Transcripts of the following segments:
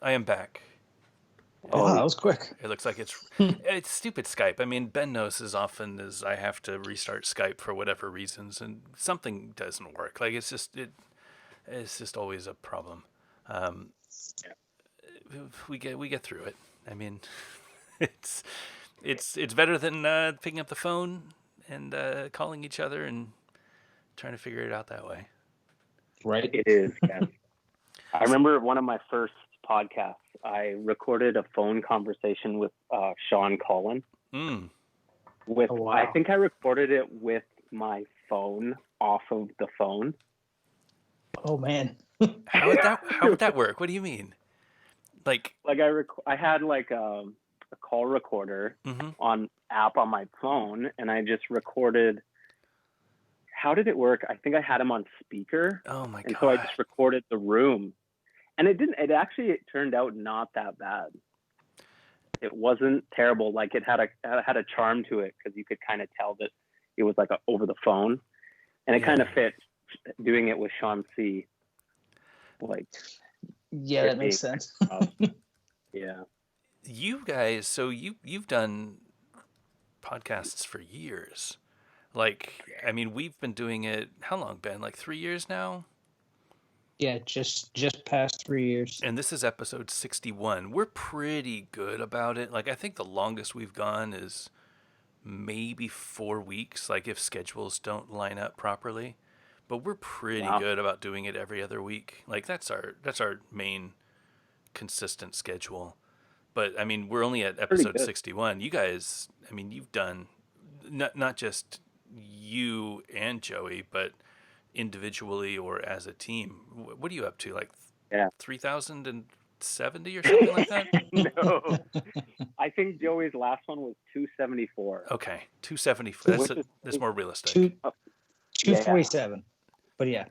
I am back. Oh, that was quick. It looks like it's stupid Skype. I mean, Ben knows as often as I have to restart Skype for whatever reasons, and something doesn't work. Like it's just always a problem. Um, we get through it. I mean, it's it's better than picking up the phone and calling each other and trying to figure it out that way. Right? It is, yes. I remember one of my first podcasts, I recorded a phone conversation with Sean Cullen. Mm. Oh, wow. I think I recorded it with my phone off of the phone. Oh, man. How would that work? What do you mean? Like I had like a call recorder on app on my phone, and I just recorded. How did it work? I think I had him on speaker. Oh my god! And so I just recorded the room, and it didn't. It actually turned out not that bad. It wasn't terrible. Like it had a charm to it because you could kind of tell that it was like over the phone, and it kind of fit doing it with Sean C. Like. Yeah, that makes sense. Yeah. You guys, so you've done podcasts for years. Like, I mean, we've been doing it, how long, Ben? Like 3 years now? Yeah, just past 3 years. And this is episode 61. We're pretty good about it. Like, I think the longest we've gone is maybe 4 weeks, like if schedules don't line up properly. But we're pretty good about doing it every other week. Like that's our main consistent schedule. But I mean, we're only at episode 61. You guys, I mean, you've done not just you and Joey, but individually or as a team. What are you up to? Like 3,070 or something like that? No. I think Joey's last one was 274. Okay, 274. That's more realistic. 247. But yeah.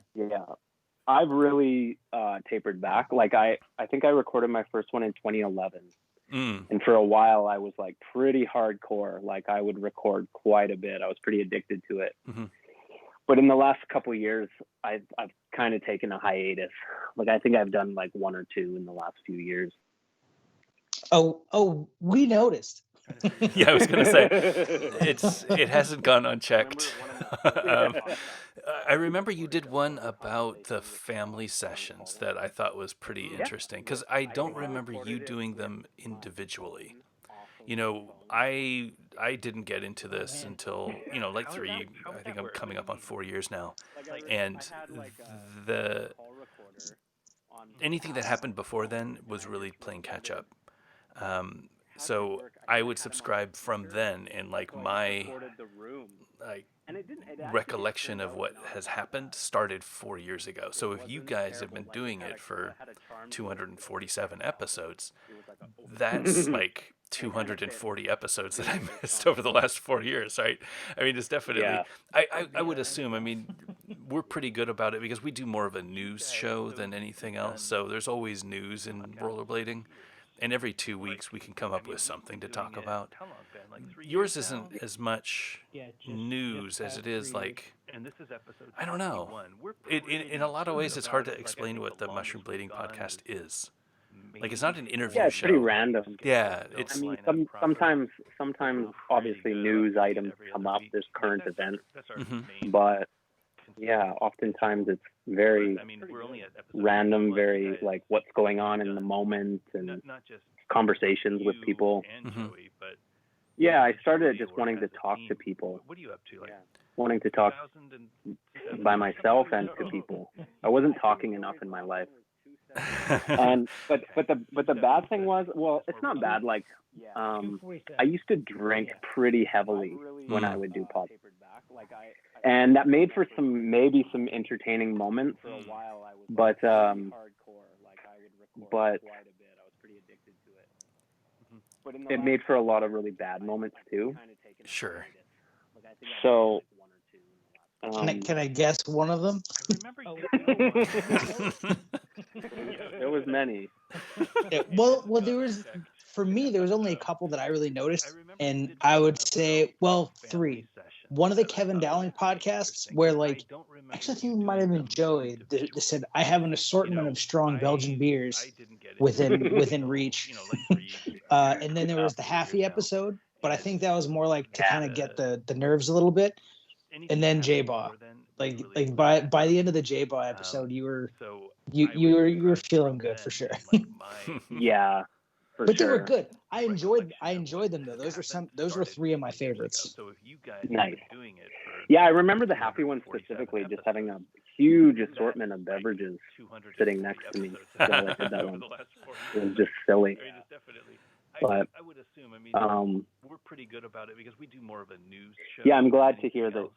I've really tapered back. Like I think I recorded my first one in 2011. And for a while I was like pretty hardcore. Like I would record quite a bit. I was pretty addicted to it. But in the last couple of years, I've kind of taken a hiatus. Like I think I've done like 1 or 2 in the last few years. Oh, we noticed. Yeah, I was gonna say it hasn't gone unchecked. I remember you did one about the family sessions that I thought was pretty interesting because I don't remember you doing them individually. You know, I didn't get into this until like I think I'm coming up on 4 years now, and anything that happened before then was really playing catch up. So I would subscribe from then, and like my recollection of what has happened started 4 years ago. So if you guys have been doing it for 247 episodes, that's like 240 episodes that I missed over the last 4 years, right? I mean, it's definitely, I would assume, I mean, we're pretty good about it because we do more of a news show than anything else. So there's always news in rollerblading. And every 2 weeks we can come up with something to talk about. Yours isn't as much news as it is like, I don't know. In a lot of ways, it's hard to explain what the Mushroom Blading podcast is. Like it's not an interview show. Yeah, it's pretty random. Yeah, it's. I mean, sometimes obviously news items come up. There's current events, but yeah, oftentimes it's very random, very like what's going on in the moment and conversations with people. Yeah, I started just wanting to talk to people. What are you up to? Like, wanting to talk by myself and to people. I wasn't talking enough in my life. And but the bad thing was, well, it's not bad. Like I used to drink pretty heavily when I would do podcasts. And that made for some entertaining moments, but it made for a lot of really bad moments too. Sure. So can I guess one of them? There was many. Yeah, well, there was, for me, there was only a couple that I really noticed, and I would say, well, 3. one of the Kevin Dowling podcasts where like actually I think it might have been Joey that said I have an assortment of strong Belgian beers within reach. And then there was the Haffy episode, but I think that was more like to kind of get the nerves a little bit. And then J-Baw. Like by the end of the J-Baw episode, you were feeling good for sure. Yeah, for But sure. they were good. I enjoyed them though. Those were three of my favorites. Nice. Yeah, I remember the Happy one specifically, just having a huge assortment of beverages sitting next to me while I did that one. It was just silly. But we're pretty good about it because we do more of a news show. Yeah, I'm glad to hear that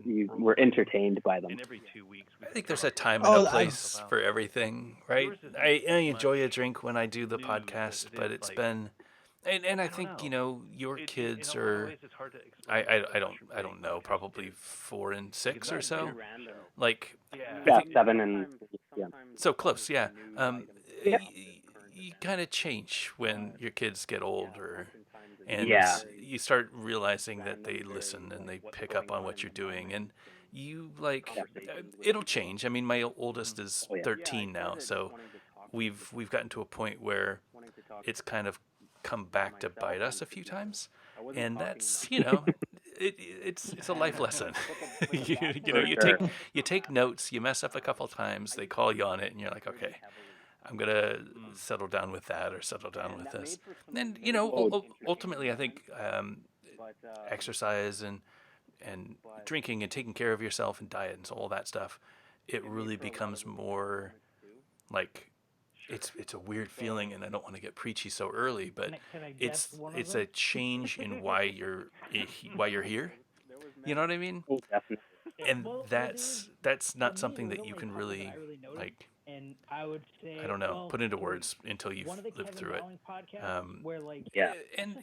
you were entertained by them. I think there's a time and a place for everything, right? I enjoy a drink when I do the podcast, but it's been, and I think your kids are, I don't know, probably 4 and 6 or so, like yeah, 7 and yeah, so close, yeah. You kind of change when your kids get older, and you start realizing that they listen and they pick up on what you're doing, and you like it'll change. I mean, my oldest is 13 now, so we've gotten to a point where it's kind of come back to bite us a few times, and that's it's a life lesson. you take notes, you mess up a couple times, they call you on it, and you're like, okay, I'm going to settle down with that or settle down with this. And, ultimately, I think exercise and drinking and taking care of yourself and diet and so all that stuff, it really becomes more like it's a weird feeling, and I don't want to get preachy so early, but it's a change in why you're here. You know what I mean? And that's not something that you can really like. And I would say, I don't know, put into words until you've lived through it. Yeah. And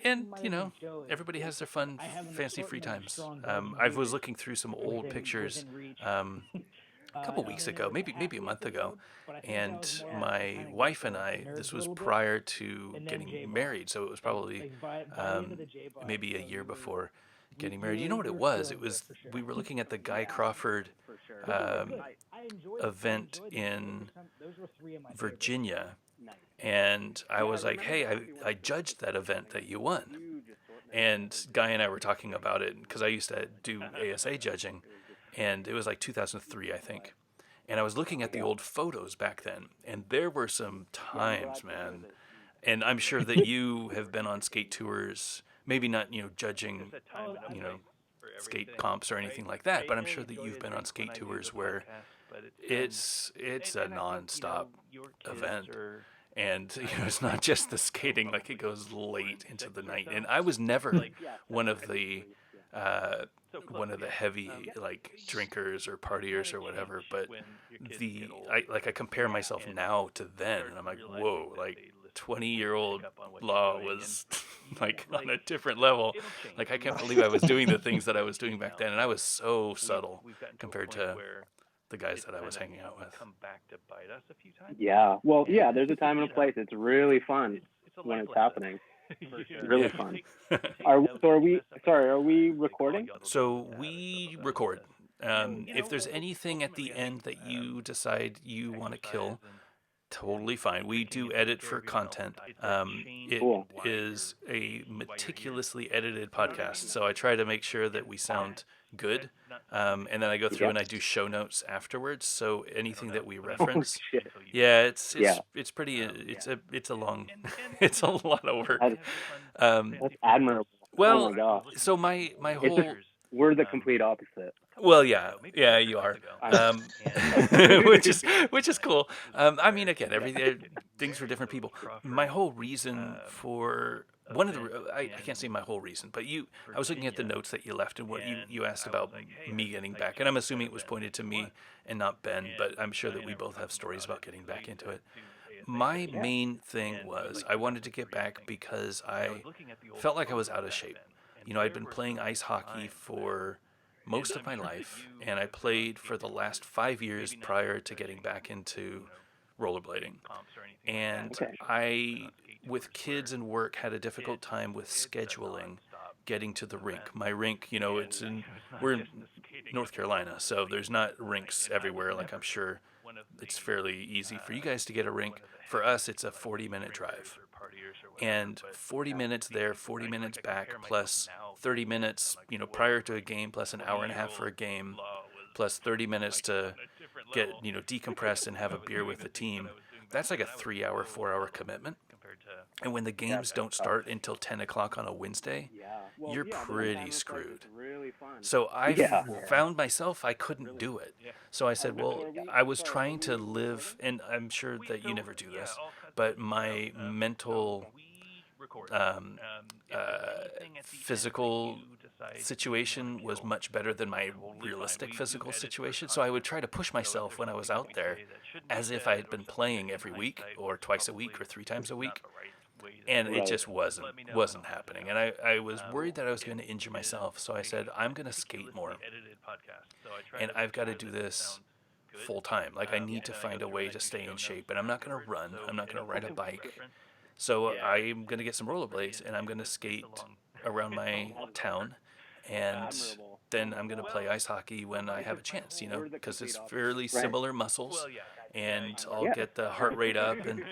everybody has their fun, fancy free times. I was looking through some old pictures a couple weeks ago, maybe a month ago, and my wife and I, this was prior to getting married, so it was probably maybe a year before getting married. You know what it was? We were looking at the Guy Crawford event in Virginia, and I was like, hey, I judged that event that you won. And Guy and I were talking about it because I used to do ASA judging, and it was like 2003, I think. And I was looking at the old photos back then, and there were some times, man. And I'm sure that you have been on skate tours, maybe not, judging, skate comps or anything like that, but I'm sure that you've been on skate tours where it's a non-stop event, and it's not just the skating, like it goes late into the night, and I was never one of the heavy like drinkers or partiers or whatever, but I compare myself now to then, and I'm like, whoa, like 20-year-old Law was like on a different level. Like I can't believe I was doing the things that I was doing back then, and I was so subtle compared to the guys that I was hanging out with. Yeah, well, yeah, there's a time and a place. It's really fun when it's happening. Really fun. Are we recording? So we record. If there's anything at the end that you decide you want to kill, totally fine. We do edit for content. It is a meticulously edited podcast, so I try to make sure that we sound good, and then I go through and I do show notes afterwards. So anything that we reference, it's pretty. It's a long. It's a lot of work. That's admirable. Well, oh my gosh. So my whole. We're the complete opposite. Well, yeah, you are, which is cool. I mean, again, things for different people. My whole reason for one of the I can't say my whole reason, but I was looking at the notes that you left and what you asked about me getting back, and I'm assuming it was pointed to me and not Ben, but I'm sure that we both have stories about getting back into it. My main thing was I wanted to get back because I felt like I was out of shape. I'd been playing ice hockey for most of my life, and I played for the last 5 years prior to getting back into rollerblading. And I, with kids and work, had a difficult time with scheduling getting to the rink. My rink, we're in North Carolina, so there's not rinks everywhere. Like I'm sure it's fairly easy for you guys to get a rink. For us, it's a 40-minute drive. And 40 minutes there, 40 minutes back, plus 30 minutes, prior to a game, plus an hour and a half for a game, plus 30 minutes to get, decompress and have a beer with the team. That's like a 3-hour, 4-hour commitment. And when the games don't start until 10 o'clock on a Wednesday, you're pretty screwed. So I found myself, I couldn't do it. So I said, well, I was trying to live, and I'm sure that you never do this, but my mental, physical situation was much better than my realistic physical situation. So I would try to push myself when I was out there as if I had been playing every week or twice a week or 3 times a week. And it just wasn't happening. And I was worried that I was going to injure myself. So I said, I'm going to skate more. And I've got to do this full time. Like I need to find a way to stay in shape. And I'm not going to run. I'm not going to ride a bike. So I'm going to get some rollerblades and I'm going to skate around my town. And then I'm going to play ice hockey when I have a chance, because it's fairly similar muscles. And I'll get the heart rate up and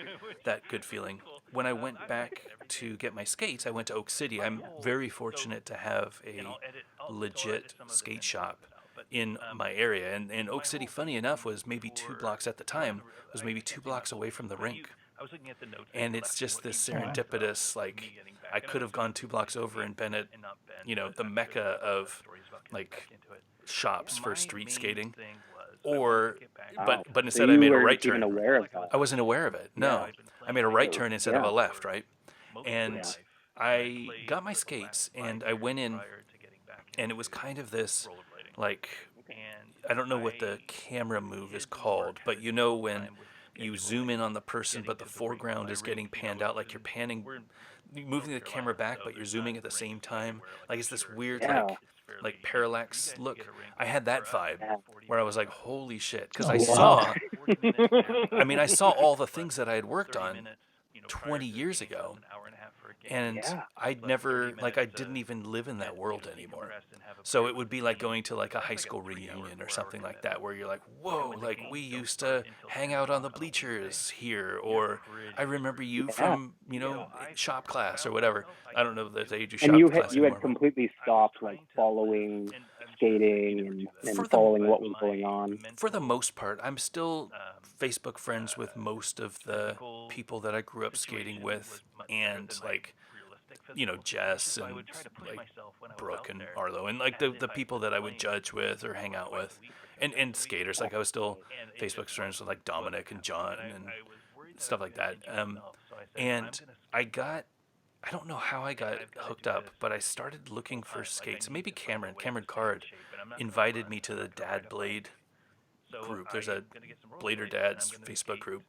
that good feeling. When I went back to get my skates, I went to Oak City. I'm very fortunate to have a legit skate shop in my area. And Oak City, funny enough, was maybe 2 blocks at the time, was maybe 2 blocks away from the rink. And it's just this serendipitous, like, I could have gone 2 blocks over and been at, the mecca of, like, shops for street skating. But instead I made a right turn. I wasn't aware of it. No, I made a right turn instead of a left, right? And I got my skates and I went in, and it was kind of this, like, I don't know what the camera move is called, but when you zoom in on the person, but the foreground is getting panned out, like you're moving the camera back, but you're zooming at the same time. Like it's this weird, like parallax look. I had that vibe where I was like, holy shit. Because I saw all the things that I had worked on 20 years ago. And I'd never, like, I didn't even live in that world anymore. So it would be like going to like a high school reunion or something like that, where you're like, whoa, like we used to hang out on the bleachers here, or I remember you from, shop class or whatever. I don't know that they do shop class you anymore. had completely stopped like following skating and following what was going on. For the most part, I'm still Facebook friends with most of the people that I grew up skating with, and like, Jess and like Brooke and Arlo, and like the people that I would judge with or hang out with, and skaters. Like I was still Facebook friends with like Dominic and John and stuff like that. And I don't know how I got hooked up, but I started looking for skates. Maybe Cameron Card invited me to the Dad Blade group. There's a Blader Dads Facebook group,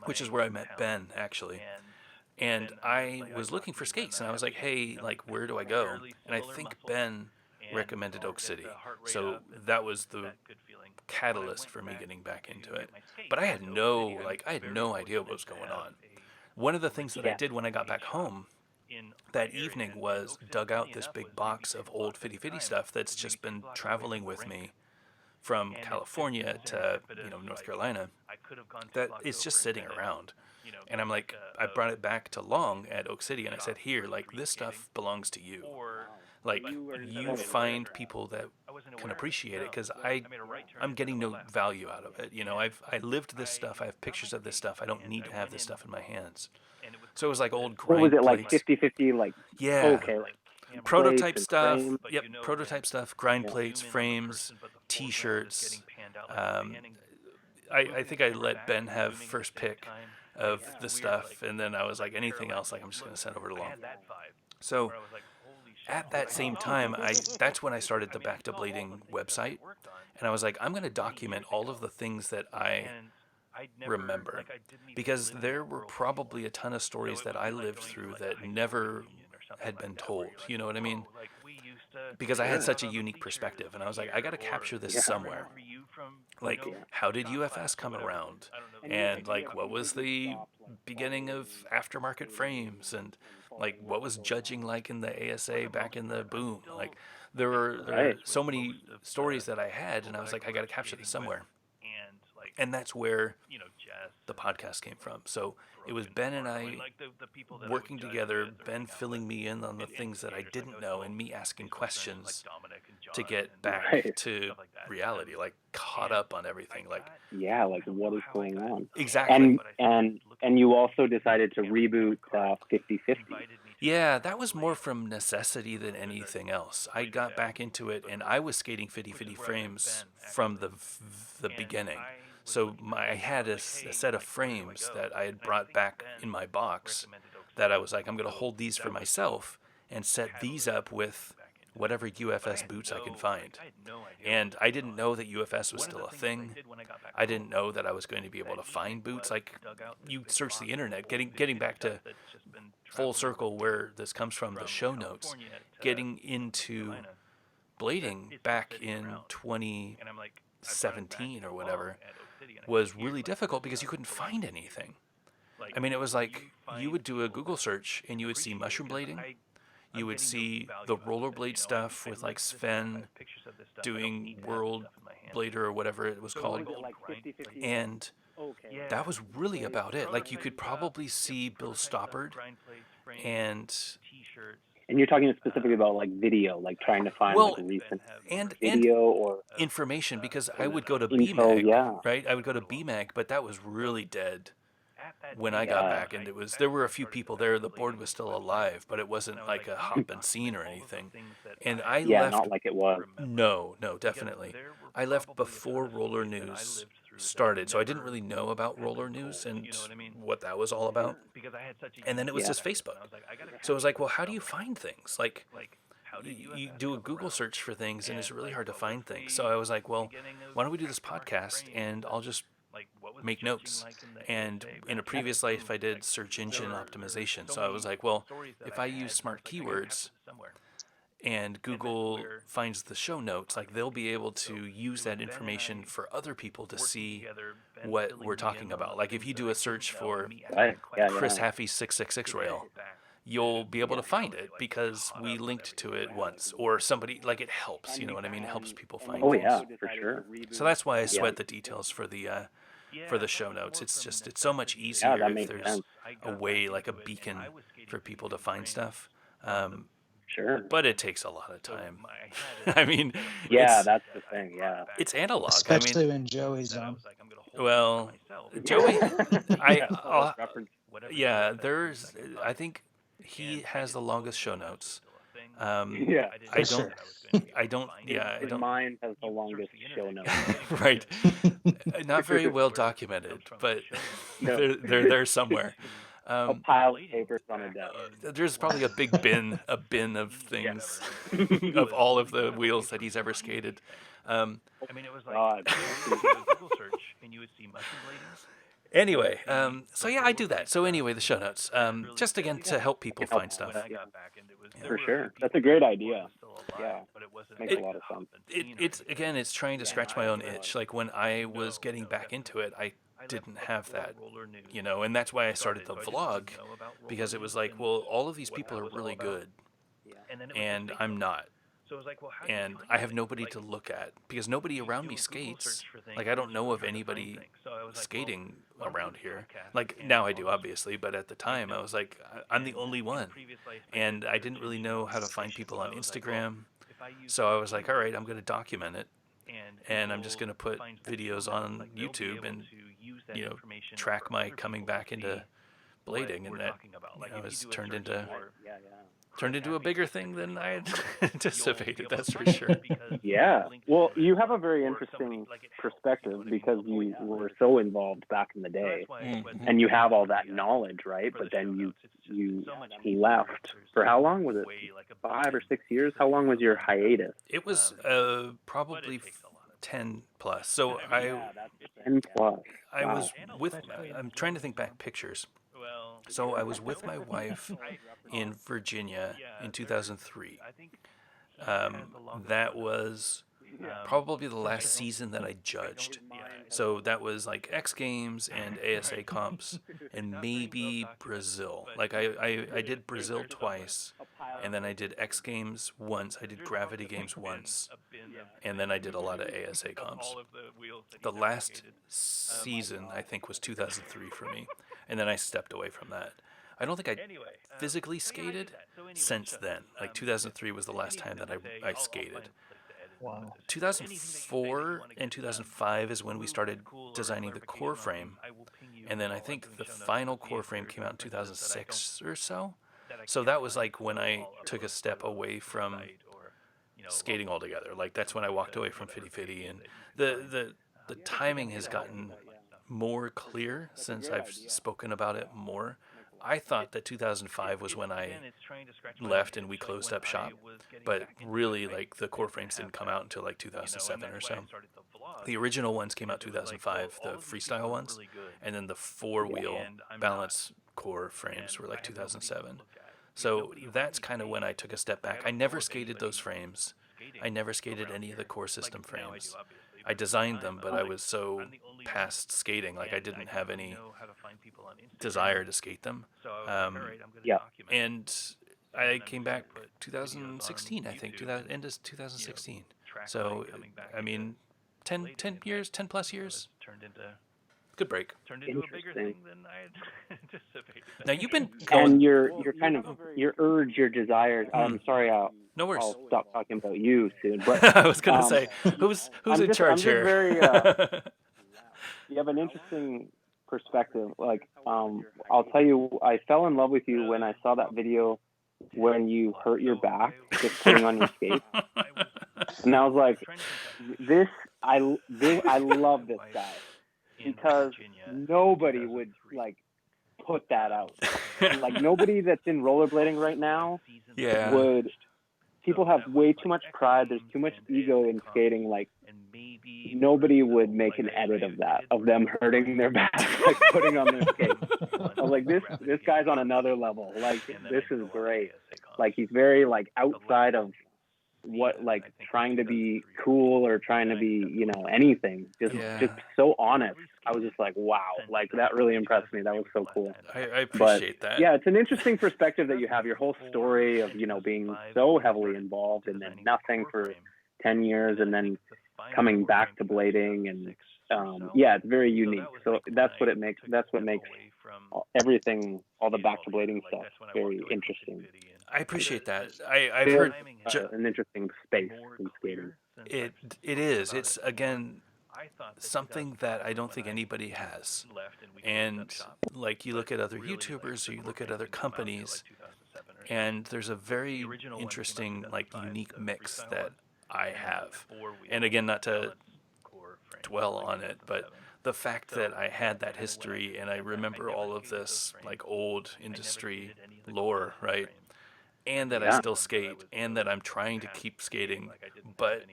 which is where I met Ben, actually. And I was looking for skates, and I was like, hey, like, where do I go? And I think Ben recommended Oak City. So that was the catalyst for me getting back into it. But I had no idea what was going on. One of the things that I did when I got back home that evening was dug out this big box of old Fitty Fitty stuff that's just been traveling with me from California to, North Carolina, that is just sitting around. And I'm like, I brought it back to Long at Oak City, and I said, here, like, this stuff belongs to you. Like, you find people that can appreciate it, because I'm getting no value out of it. I lived this stuff. I have pictures of this stuff. I don't need to have this stuff in my hands. So it was like old grind What was it, like plates. 50-50, like, Yeah. okay, like Prototype stuff. frames? Yep, prototype stuff, grind plates, frames, T-shirts. I think I let Ben have first pick of the stuff, and then I was like, anything else, like, I'm just going to send over to Long. So at that same time, that's when I started the Back to Blading website, and I was like, I'm going to document all of the things that I remember, because there were probably a ton of stories that I lived through that never had been told. You know what I mean? because I had such a unique perspective, and I was like, I got to capture this somewhere. Like, how did UFS come around, and like, what was the beginning of aftermarket frames, and like, what was judging like in the ASA back in the boom? Like, there were so many stories that I had, and I was like, I got to capture this somewhere. And that's where the podcast came from. So it was Ben and I working together, Ben filling me in on the things that I didn't know, and me asking questions to get back to reality, like caught up on everything. Like, yeah, like what is going on? Exactly. And you also decided to reboot 50/50. Yeah, that was more from necessity than anything else. I got back into it, and I was skating 50/50 frames from the beginning. So I had a set of frames that I had brought back in my box that I was like, I'm going to hold these for myself and set these up with whatever UFS boots I can find. And I didn't know that UFS was still a thing. I didn't know that I was going to be able to find boots. Like, you search the internet, getting back to full circle where this comes from, the show notes, getting into blading back in 2017 or whatever was really difficult because you couldn't find anything. I mean, it was like you would do a Google search and you would see mushroom blading. You would see the rollerblade stuff with like Sven doing World Blader or whatever it was called. And that was really about it. Like, you could probably see Bill Stoppard and you're talking specifically about like video, like trying to find like recent and video or information, because I would go to info, BMAG, right? I would go to BMAG, but that was really dead when I got back, and there were a few people there. The board was still alive, but it wasn't like a hop and scene or anything. And I left. Not like it was. No, definitely. I left before Roller News started, so I didn't really know about Roller News and what that was all about. And then it was just Facebook. So it was like, well, how do you find things? Like, you do a Google search for things, and it's really hard to find things. So I was like, well, why don't we do this podcast, and I'll just make notes. And in a previous life, I did search engine optimization. So I was like, well, if I use smart keywords and Google finds the show notes, like, they'll be able to use that information for other people to see what we're talking about. Like, if you do a search for Chris Haffey's 666 rail, you'll be able to find it because we linked to it once, or somebody, like, it helps, you know what I mean? It helps people find things. Yeah, for sure. So that's why I sweat the details for the show notes. It's so much easier if there's a way, like a beacon, for people to find stuff. Sure. But it takes a lot of time. I mean, that's the thing. Yeah, it's analog. Especially when Joey's on. Well, Joey, there's. I think he has the longest show notes. I don't. Mine has the longest show notes. Right. Not very well documented, but they're there somewhere. A pile of papers on a desk. There's probably a big bin of things, of all of the wheels that he's ever skated. I mean, it was like Google search, and you would see mushroom blading. Anyway, so yeah, I do that. So anyway, the show notes, just again to help people find stuff. For sure, that's a great idea. Yeah, makes a lot of sense. It's trying to scratch my own itch. Like, when I was getting back into it, I didn't have that, and that's why I started the vlog, because it was like, well, all of these people are really good, and I'm not. And I have nobody to look at, because nobody around me skates. Like, I don't know of anybody skating around here. Like, now I do, obviously, but at the time I was like, I'm the only one. And I didn't really know how to find people on Instagram. So I was like, all right, I'm going to document it. And I'm just going to put videos on YouTube and, track my coming back into blading. And that was turned into a bigger thing than I had anticipated, that's for sure. Yeah. Well, you have a very interesting perspective because you were so involved back in the day, and you have all that knowledge, right? But then you left. For how long was it? 5 or 6 years? How long was your hiatus? It was probably 10 plus. So 10 plus. I was I'm trying to think back pictures. So I was with my wife in Virginia in 2003. that was probably the last season that I judged. So that was like X Games and ASA comps and maybe Brazil. Like I did Brazil twice, and then I did X Games once. I did Gravity Games once, and then I did a lot of ASA comps. The last season, I think, was 2003 for me, and then I stepped away from that. I don't think I physically skated since then. Like 2003 was the last time that I skated. Wow. 2004 and 2005 is when we started designing the core frame, and then I think the final core frame came out in 2006 or so. So that was like when I took a step away from skating altogether. Like that's when I walked away from Fitty Fitty, and the timing has gotten more clear since I've spoken about it more. I thought that 2005 was when I left and we closed up shop, but really like the core frames didn't come out until like 2007 or so. The original ones came out 2005, the freestyle ones, and then the four-wheel balance core frames were like 2007. So that's kind of when I took a step back. I never skated those frames. I never skated any of the core system frames. I designed them, but I was so past skating, like I didn't have any desire to skate them. And I came back 2016, I think, end of 2016. So, I mean, 10 years, 10 plus years. Good break. Interesting. Now you've been going. And your kind of your urge, your desires. I'm sorry, No worries. I'll stop talking about you soon. But I was gonna say, who's in charge here? Very, you have an interesting perspective. Like, I'll tell you, I fell in love with you when I saw that video when you hurt your back just putting on your skates, and I was like, I love this guy. Because nobody would like put that out. Like nobody that's in rollerblading right now would. People have way too much pride. There's too much ego in skating. Like nobody would make an edit of that, of them hurting their back, like putting on their skates. I was like, this guy's on another level. Like this is great. Like he's very like outside of what, like trying to be cool or trying to be, anything. Just so honest. I was just like, wow, like that really impressed me. That was so cool. I appreciate that. Yeah, it's an interesting perspective that you have, your whole story of, being so heavily involved and then nothing for 10 years and then coming back to blading. And it's very unique. So that's what makes everything, all the back to blading stuff, very interesting. I appreciate that. I've heard an interesting space in skating. It is. It's again something that I don't think anybody has. And like you look at other YouTubers or you look at other companies, and there's a very interesting, like unique mix that I have. And again, not to dwell on it, but the fact that I had that history and I remember all of this like old industry lore, right? And that I still skate, and that I'm trying to keep skating, but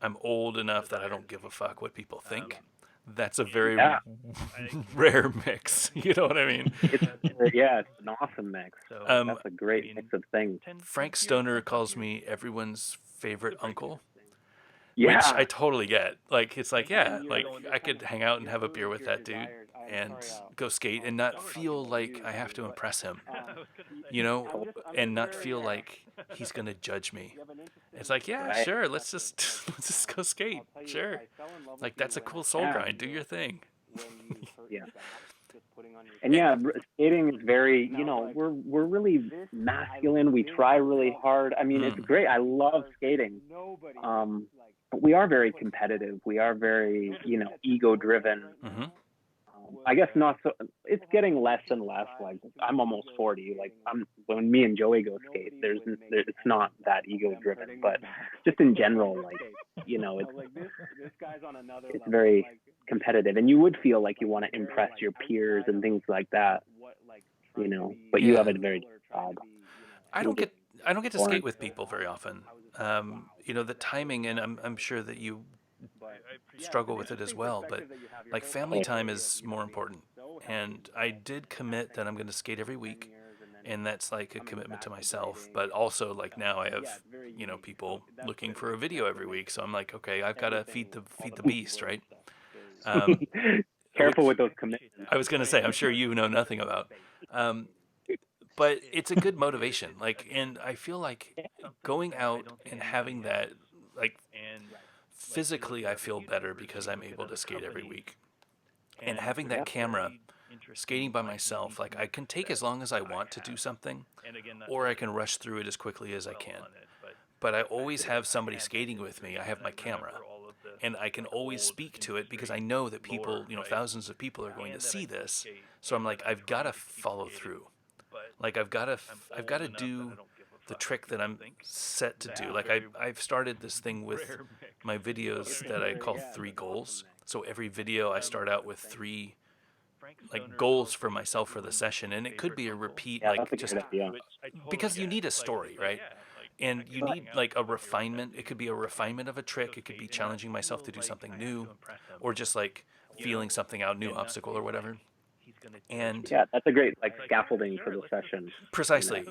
I'm old enough that I don't give a fuck what people think. That's a very rare mix. You know what I mean? It's an awesome mix. That's a great mix of things. Frank Stoner calls me everyone's favorite uncle. Yeah. Which I totally get. Like, it's like, like I could hang out and have a beer with that dude and go skate and not feel like I have to impress him, and not feel like he's going to judge me. It's like, sure, let's just go skate. Sure. Like, that's a cool soul grind. Do your thing. And skating is very, we're really masculine. We try really hard. I mean, it's great. I love skating. But we are very competitive. We are very, ego driven. Mm-hmm. I guess not so. It's getting less and less. Like I'm almost 40. Like when me and Joey go skate, it's not that ego driven. But just in general, like it's very competitive, and you would feel like you want to impress your peers and things like that. But you have a very job. I don't get to skate with people very often. The timing, and I'm sure that you struggle with it as well, but like family time is more important. And I did commit that I'm going to skate every week, and that's like a commitment to myself. But also, like, now I have, people looking for a video every week, so I'm like, okay, I've got to feed the beast, right? Um, Careful which with those commitments. I was gonna say, I'm sure you know nothing about. Um, but it's a good motivation. Like, and I feel like going out and having that, like, physically, I feel better because I'm able to skate every week. And having that camera, skating by myself, like, I can take as long as I want to do something, or I can rush through it as quickly as I can. But I always have somebody skating with me. I have my camera, and I can always speak to it because I know that people, thousands of people are going to see this. So I'm like, I've got to follow through. Like, I've got to do the trick that I'm set to do. Like, I've started this thing with my videos that I call 3 goals. So every video I start out with 3 like goals for myself for the session, and it could be a repeat, Yeah, like, that's a just good idea. because you need a story, right? And you need like a refinement. It could be a refinement of a trick. It could be challenging myself to do something new, or just like feeling something out, new obstacle or whatever. And Yeah, that's a great like scaffolding for the session. precisely.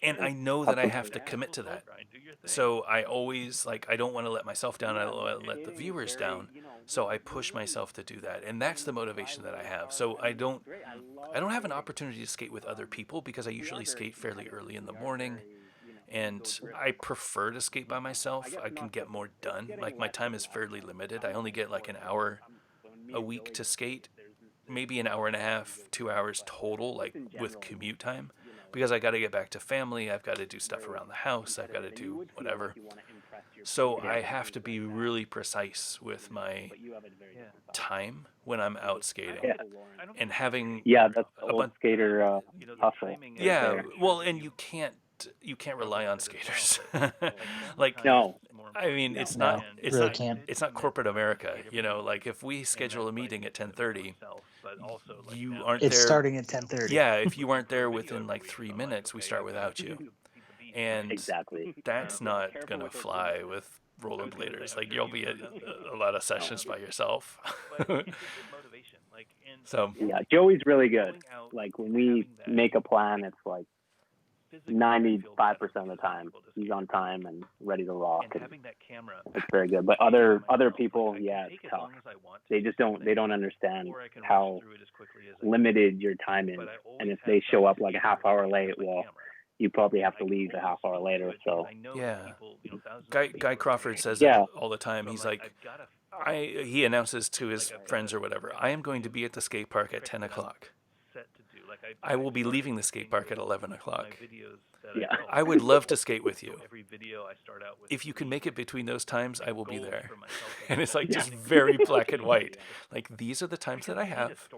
And I know that I Awesome. have to commit to that. So I always, like, I don't want to let myself down. I don't want to let the viewers down. So I push myself to do that. And that's the motivation that I have. So I don't have an opportunity to skate with other people because I usually skate fairly early in the morning. And I prefer to skate by myself. I can get more done. Like, my time is fairly limited. I only get like an hour a week to skate, maybe an hour and a half, 2 hours total, like with commute time, because I got to get back to family. I've got to do stuff around the house. I've got to do whatever. So I have to be really precise with my time when I'm out skating. Yeah. And having Yeah, that's the a old bunch. skater hustle. Yeah, there. well, and you can't rely on skaters. Like, No. I mean, it's No, not really can't. it's not corporate America, like, if we schedule a meeting at 10:30, you aren't It's there. starting at 10:30. Yeah, if you aren't there within like 3 minutes, we start without you. And Exactly. that's not gonna fly with rollerbladers. Like, you'll be at a lot of sessions by yourself. So Yeah, Joey's really good. Like when we make a plan, it's like 95% of the time he's on time and ready to rock. And it's very good. But other people, yeah, it's tough. They just don't understand how limited your time is. And if they show up like a half hour late, well, you probably have to leave a half hour later. So yeah, Guy Crawford says Yeah. it all the time. He's like, he announces to his friends or whatever, I am going to be at the skate park at 10 o'clock. I will be leaving the skate park at 11 o'clock. Yeah. I would love to skate with you. If you can make it between those times, I will be there. And it's like just very black and white. Like, these are the times that I have.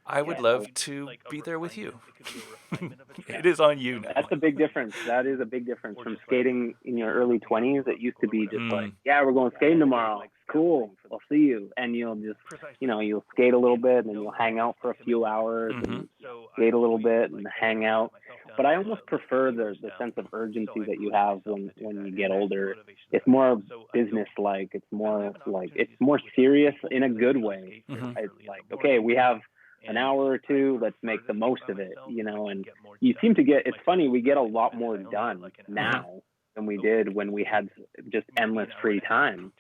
I would love to be there with you. It is on you now. That's a big difference. That is a big difference from skating in your early 20s. It used to be just like, yeah, we're going skating tomorrow. Cool. I'll see you. And you'll just, you'll skate a little bit and then you'll hang out for a few hours and skate a little bit and hang out. But I almost prefer the sense of urgency that you have when you get older. It's more business-like. It's more serious in a good way. It's like, okay, we have an hour or two, let's make the most of it, and you seem to it's funny, we get a lot more done now than we did when we had just endless free time,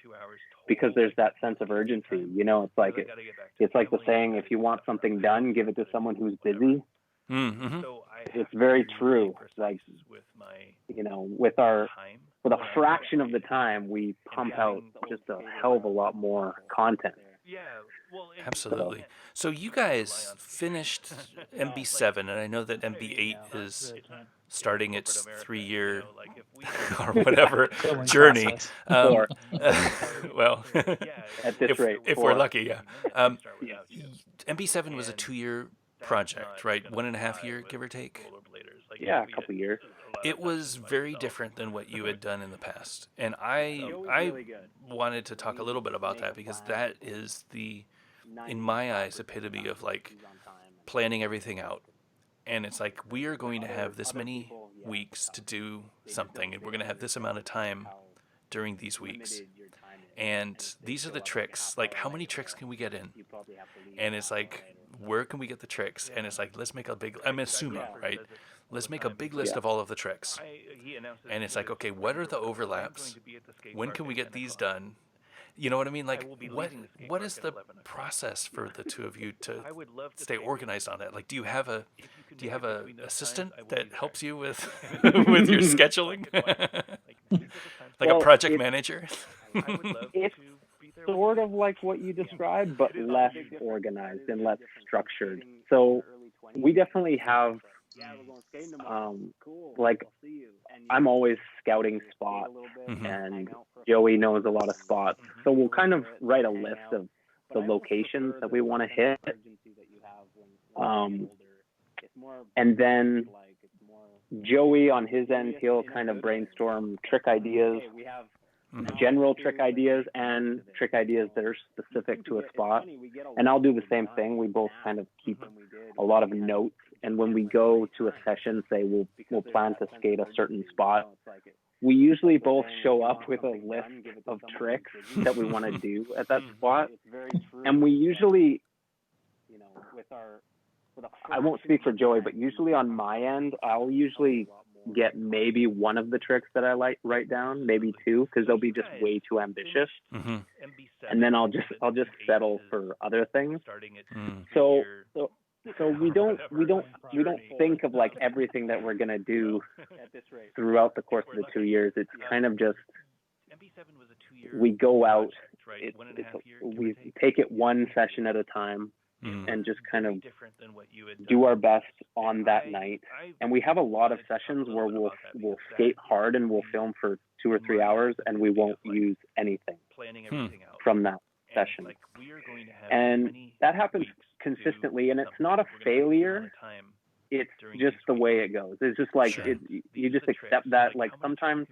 because there's that sense of urgency. It's like the saying, if you want something done, give it to someone who's busy. It's very true. Like, with a fraction of the time, we pump out just a hell of a lot more content. Absolutely. So you guys finished MB7, and I know that MB8 is starting its 3-year or whatever journey. Well, at this rate, if we're lucky, yeah. MB7 was a 2-year project, right? 1.5 year, give or take. Yeah, a couple years. It was very different than what you had done in the past, and I wanted to talk a little bit about that, because that is in my eyes, epitome of like planning everything out. And it's like, we are going to have this many weeks to do something, and we're going to have this amount of time during these weeks. and these are the tricks. Like, how many tricks can we get in? And it's like, where can we get the tricks? And it's like, let's make a big, I'm assuming, right? Let's make a big list Yeah. of all of the tricks. And it's like, okay, what are the overlaps? When can we get these done? You know what I mean? Like, what is the process for the two of you to stay organized on that? Like, do you have a assistant that helps you with with your scheduling? Like a Well, project manager? it's sort of like what you described, but less organized and less structured. So we definitely have, like, I'm always scouting spots, Mhm. and Joey knows a lot of spots. So we'll kind of write a list of the locations that we want to hit. And then Joey, on his end, he'll kind of brainstorm trick ideas, Mhm. general trick ideas, and trick ideas that are specific to a spot. And I'll do the same thing. We both kind of keep a lot of notes. And when we go to a session, say we'll plan to skate a certain spot, we usually both show up with a list of tricks that we want to do at that spot. And we usually, I won't speak for Joey, but usually on my end, I'll usually get maybe one of the tricks that I write down, maybe two, because they'll be just way too ambitious. Mm-hmm. And then I'll just settle for other things. Mm. So we don't think of like everything that we're gonna do throughout the course of the 2 years. It's kind of just we go out. We take it one session at a time. And just kind of do our best on that night. And we have a lot of sessions where we'll skate hard and we'll film for 2 or 3 hours, and we won't use anything from that session. And that happens consistently, and it's not a failure. It's just the way it goes. It's just like you just accept that. Like sometimes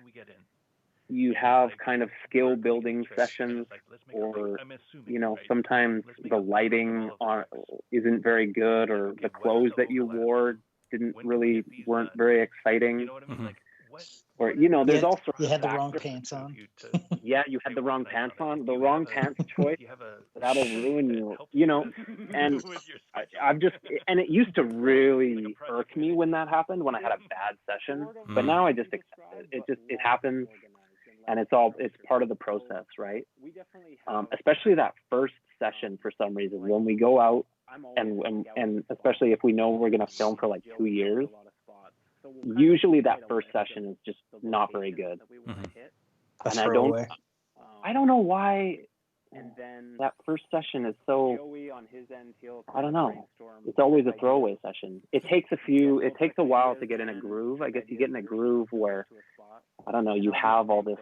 you have kind of skill building sessions, or sometimes the lighting isn't very good, or the clothes that you wore weren't very exciting. Mm-hmm. Or there's all sorts. You had the wrong pants on. Yeah, you had the wrong pants on. The wrong pants choice, that'll ruin you. And and it used to really irk me when that happened, when I had a bad session. But now I just accept it. It happens. And it's part of the process, right? Especially that first session, for some reason, when we go out, and especially if we know we're going to film for like 2 years, usually that first session is just not very good. Mm-hmm. And I don't know why that first session is so, I don't know. It's always a throwaway session. It takes a while to get in a groove. I guess you get in a groove where, I don't know, you have all this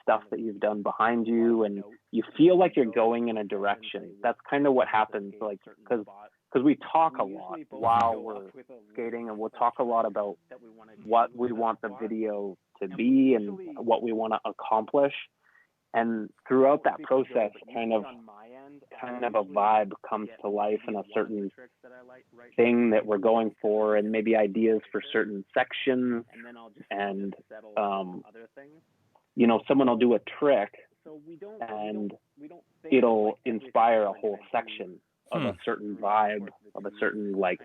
stuff that you've done behind you, and you feel like you're going in a direction. That's kind of what happens, like, because we talk a lot while we're skating, and we'll talk a lot about what we want the video to be and what we want to accomplish. And throughout that process, kind of a vibe comes to life, and a certain thing that we're going for, and maybe ideas for certain sections. And someone will do a trick, and it'll inspire a whole section of a certain vibe, of a certain like,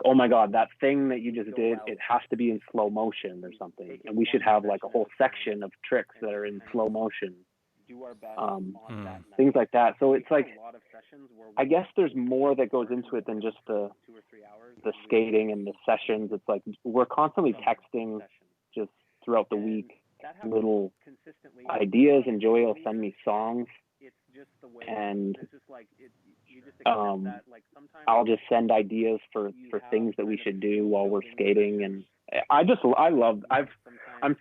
oh my God, that thing that you just did, it has to be in slow motion or something. And we should have like a whole section of tricks that are in slow motion. Things like that. So it's like, I guess there's more that goes into it than just the skating and the sessions. It's like we're constantly texting just throughout the week, little ideas, and Joey will send me songs, and I'll just send ideas for things that we should do while we're skating. And I'm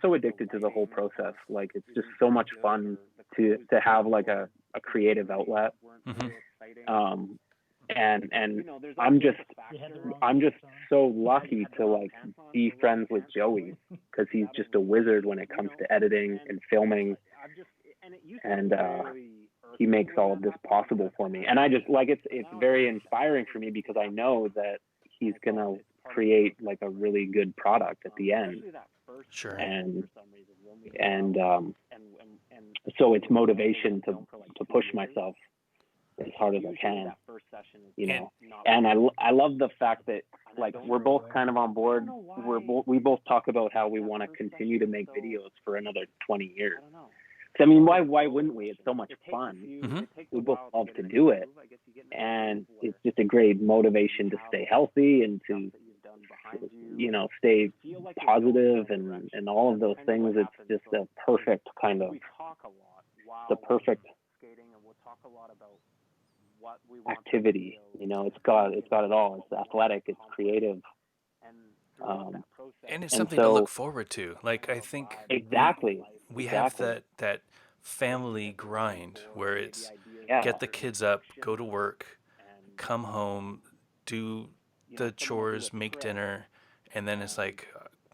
so addicted to the whole process. Like, it's just so much fun to have like a creative outlet. Mm-hmm. And I'm just so lucky to like be friends with Joey, because he's just a wizard when it comes to editing and filming, and he makes all of this possible for me. And I just like, it's very inspiring for me, because I know that he's gonna create like a really good product at the end. Sure. And so it's motivation to push myself as hard as I can, you know. And I love the fact that like we're both kind of on board. We both talk about how we want to continue to make videos for another 20 years. I mean, why wouldn't we? It's so much fun. Mm-hmm. We both love to do it, and it's just a great motivation to stay healthy and to, you know, stay positive and all of those things. It's just a perfect kind of the perfect activity. You know, it's got it all. It's athletic. It's creative. And it's something to look forward to. Like, I think we have that family grind where it's get the kids up, go to work, come home, do the chores, make dinner, and then it's like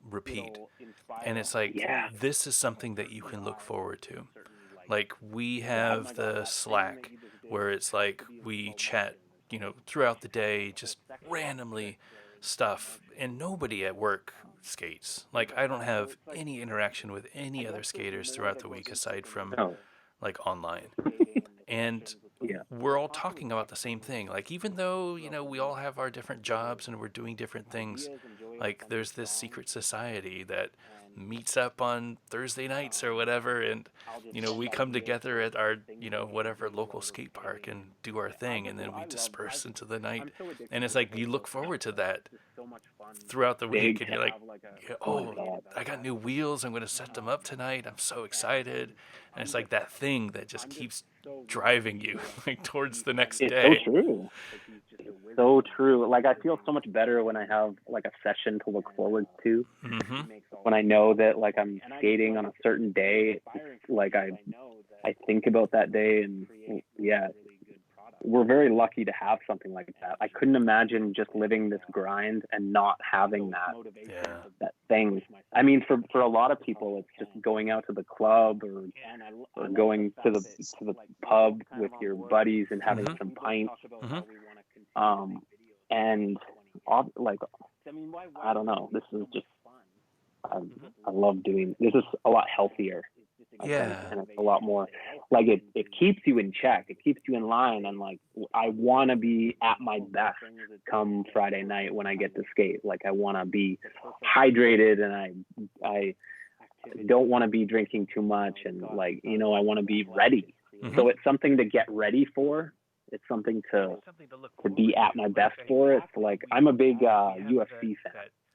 repeat. And it's like, this is something that you can look forward to. Like, we have the Slack where it's like we chat, you know, throughout the day, just randomly stuff, and nobody at work skates. Like, I don't have any interaction with any other skaters throughout the week aside from like online. And we're all talking about the same thing. Like, even though, you know, we all have our different jobs and we're doing different things, like there's this secret society that meets up on Thursday nights or whatever, and you know, we come together at our, you know, whatever local skate park and do our thing, and then we disperse into the night. And it's like you look forward to that throughout the week, and you're like, oh, I got new wheels, I'm going to set them up tonight, I'm so excited. And it's like that thing that just keeps driving you like towards the next day. So true. So true. Like, I feel so much better when I have like a session to look forward to. Mm-hmm. When I know that like I'm skating on a certain day, like I think about that day, and we're very lucky to have something like that. I couldn't imagine just living this grind and not having that thing. I mean, for a lot of people, it's just going out to the club or going to the pub with your buddies and having some pints. And like, I don't know, this is just, I love doing, this is a lot healthier. And it's a lot more, like, it keeps you in check. It keeps you in line. And like, I want to be at my best come Friday night when I get to skate. Like, I want to be hydrated, and I don't want to be drinking too much. And like, you know, I want to be ready. So it's something to get ready for. It's something to be at my best for. It's like, I'm a big UFC fan.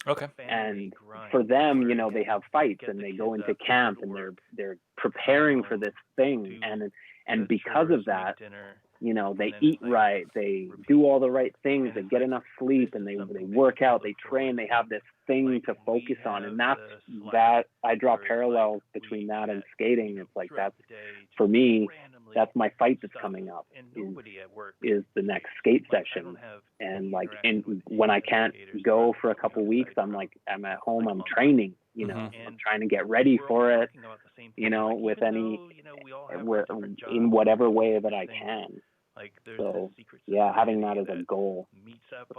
Okay. And for them, you know, they have fights and they go into camp and they're preparing for this thing. And because of that, you know, they eat right, they do all the right things, they get enough sleep, and they work out, they train, they have this thing to focus on. And that I draw parallels between that and skating. It's like, that's, for me, that's my fight that's coming up, is the next skate session. And like, when I can't go for a couple weeks, I'm at home, I'm training, you know, I'm trying to get ready for it, you know, in whatever way that I can. So having that as a goal,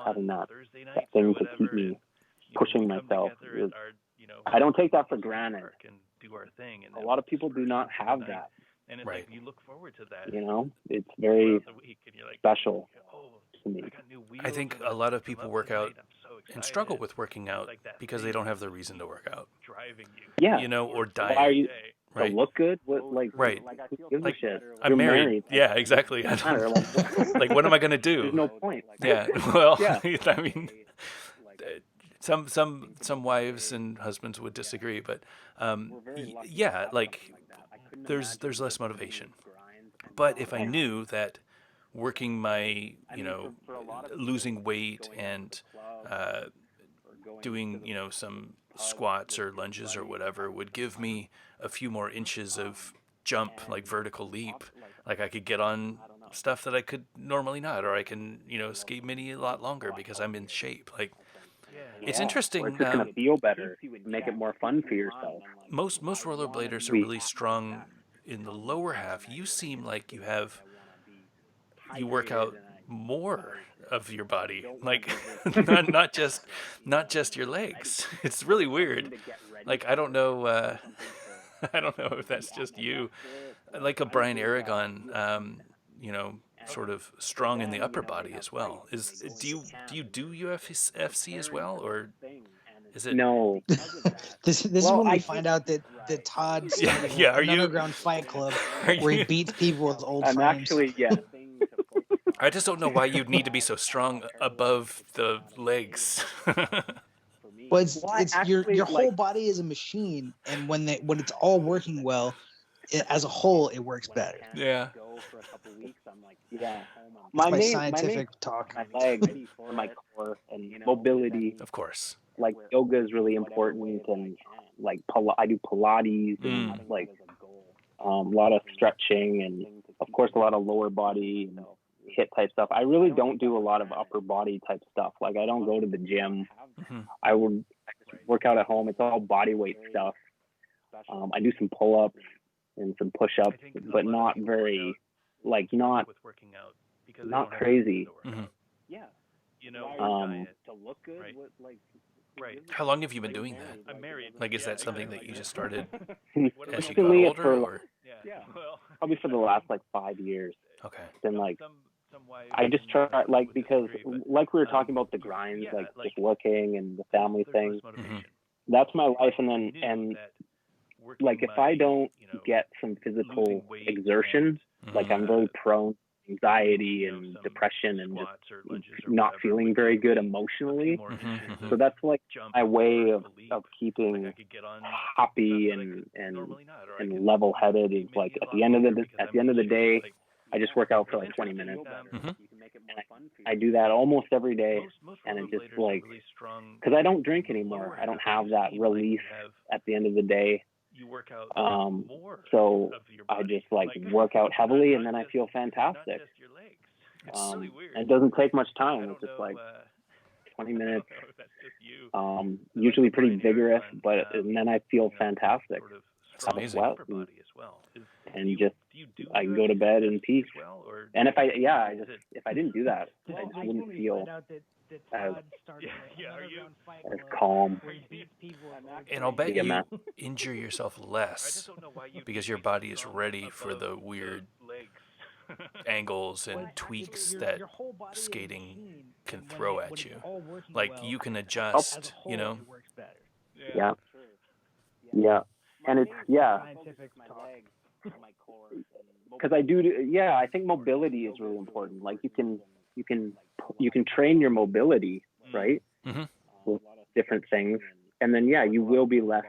having that thing to keep me pushing myself, I don't take that for granted. A lot of people do not have that. Right. You look forward to that. You know, it's very special to me. I think a lot of people work out and struggle with working out because they don't have the reason to work out. Yeah. You know, or diet. Why are you to look good? Right. Like, shit. I'm married. Yeah, exactly. Like, what am I going to do? There's no point. Yeah. Well, I mean, some wives and husbands would disagree, but like, there's less motivation. But if I knew that working my, you know, losing weight and doing, you know, some squats or lunges or whatever would give me a few more inches of jump, like vertical leap, like I could get on stuff that I could normally not, or I can, you know, skate mini a lot longer because I'm in shape. Like, it's interesting. It's just gonna feel better, make it more fun for yourself. Most rollerbladers are really strong in the lower half. You seem like you work out more of your body, like not just your legs. It's really weird. Like, I don't know I don't know if that's just you. Like a Brian Aragon, sort of strong in the upper body as well. Do you do UFC as well, or is it? No. This is when we find out that Todd started Yeah. Are an you? underground fight club Are where he you? beats people with old I'm frames. actually, yeah. I just don't know why you'd need to be so strong above the legs. But it's Well, I your actually, whole like, body is a machine, and when it's all working well, as a whole, it works better. Yeah. yeah. That's My my main scientific talk. my legs and my core and mobility. Of course. Like yoga is really important, and like I do Pilates and like a lot of stretching, and of course a lot of lower body and hit type stuff. I really don't do a lot of upper body type stuff. Like I don't go to the gym. Mm-hmm. I just work out at home. It's all body weight stuff. I do some pull-ups and some push-ups, but not very, like not crazy. Mm-hmm. Um, How long have you been doing that? Like, is that something that you just started as you got consistently older, or? probably for the last like 5 years. Okay. Then like I just try, like, because like we were talking about the grinds, like just working and the family thing. Mm-hmm. That's my life, and like if I don't get some physical exertion, like I'm very prone to anxiety and depression and just not feeling very good emotionally. Mm-hmm. So that's like my way of keeping happy and level headed. Is like at the end of the day, I just work out for like 20 minutes. Mm-hmm. I do that almost every day, and it's just like, because I don't drink anymore. I don't have that relief at the end of the day. So I just like work out heavily, and then I feel fantastic. It doesn't take much time. It's just like 20 minutes, usually pretty vigorous, and then I feel fantastic. That's amazing. And just I can go to bed in peace. And if I didn't do that, I just wouldn't feel as calm. And I'll bet you injure yourself less because your body is ready for the weird angles and tweaks that skating can throw at you. Like you can adjust, Yeah. And it's, because I think mobility is really important. Like you can train your mobility, right? Mm-hmm. With different things. And then, you will be less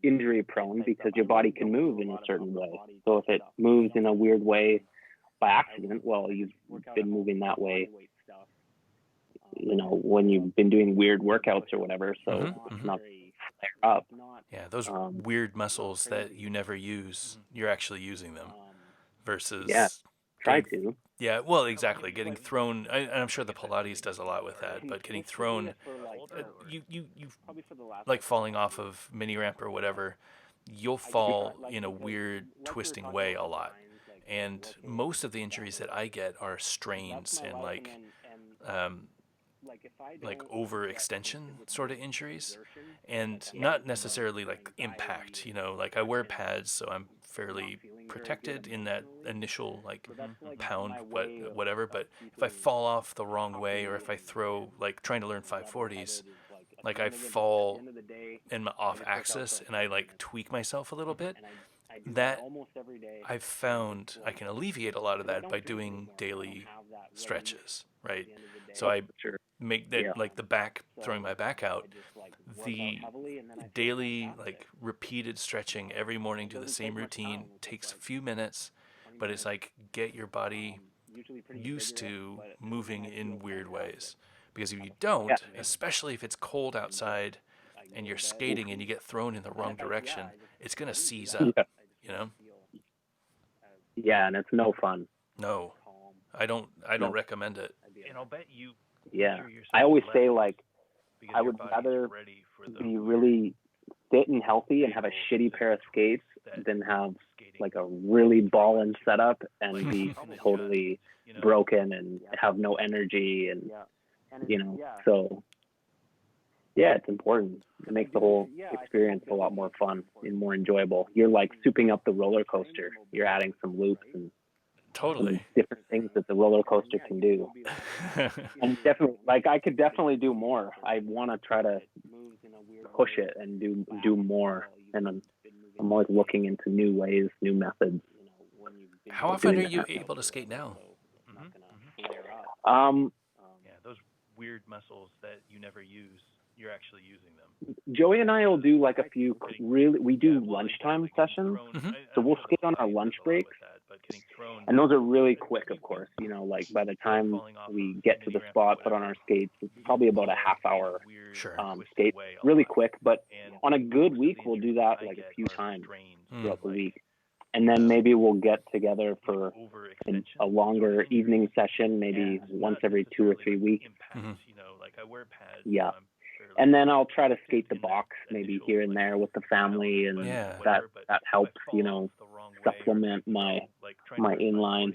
injury prone because your body can move in a certain way. So if it moves in a weird way by accident, well, you've been moving that way, when you've been doing weird workouts or whatever. So it's not flare up. Yeah, those weird muscles that you never use, you're actually using them versus... Try to. Yeah, well, exactly. Getting thrown, and I'm sure the Pilates does a lot with that, but getting thrown, you like falling off of mini ramp or whatever, you'll fall in a weird twisting way a lot. And most of the injuries that I get are strains and like overextension sort of injuries, and not necessarily like impact, like I wear pads, so I'm fairly protected in that initial like pound whatever, but if I fall off the wrong way, or if I throw, like trying to learn 540s, like I fall in my off axis and I like tweak myself a little bit, that I've found I can alleviate a lot of that by doing daily stretches, right? So I make that like the back, throwing my back out, the daily like repeated stretching every morning, do the same routine, takes a few minutes, but it's like get your body used to moving in weird ways. Because if you don't, especially if it's cold outside and you're skating and you get thrown in the wrong direction, it's going to seize up, Yeah, and it's no fun. No, I don't recommend it. And I'll bet you. Yeah, I always say, like, I would rather be really fit and healthy and have a shitty pair of skates than have like a really ballin' setup and be totally broken and have no energy and so Yeah, it's important. It makes the whole experience a lot more fun and more enjoyable. You're like souping up the roller coaster. You're adding some loops and Totally. different things that the roller coaster can do. And definitely, like, I could definitely do more. I want to try to push it and do more. And I'm always looking into new ways, new methods. How often are you able to skate now? Those weird muscles that you never use, you're actually using them. Joey and I will do like a few we do lunchtime sessions. So we'll skate on our lunch breaks. And those are really quick, of course. Like by the time we get to the spot, put on our skates, it's probably about a half-hour skate. Really quick, but on a good week, we'll do that like a few times throughout the week. And then maybe we'll get together for a longer evening session, maybe once every 2 or 3 weeks. Yeah. And then I'll try to skate the box maybe here and there with the family, and that helps, supplement my inline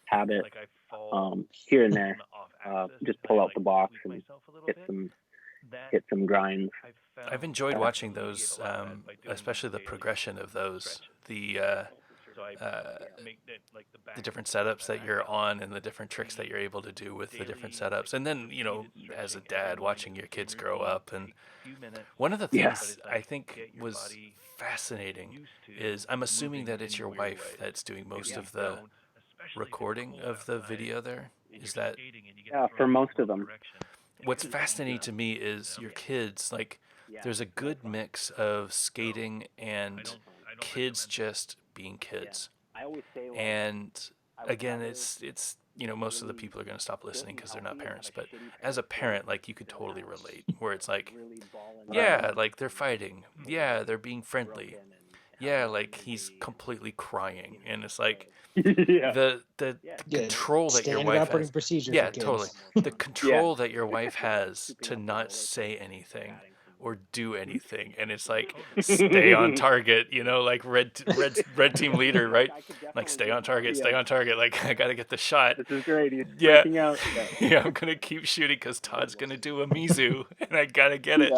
habit here and there. Just pull out the box and hit some grinds. I've enjoyed watching those, especially the progression of those, the different setups that you're on and the different tricks that you're able to do with the different setups. And then, as a dad, watching your kids grow up. And one of the things I think was fascinating is, I'm assuming that it's your wife that's doing most of the recording of the video there. Is that? Yeah, for most of them. What's fascinating to me is your kids, like, there's a good mix of skating and kids just being kids. And again, it's most of the people are going to stop listening because they're not parents, but as a parent, like, you could totally relate, where it's like, yeah, like, they're fighting, yeah, they're being friendly, yeah, like, he's completely crying, and it's like the control that your wife has. Yeah, totally. The control that your wife has to not say anything or do anything, and it's like, stay on target, like red team leader, right? Like, stay on target, like, I gotta get the shot. This is great. He's freaking out. Yeah, I'm gonna keep shooting because Todd's gonna do a Mizu, and I gotta get it.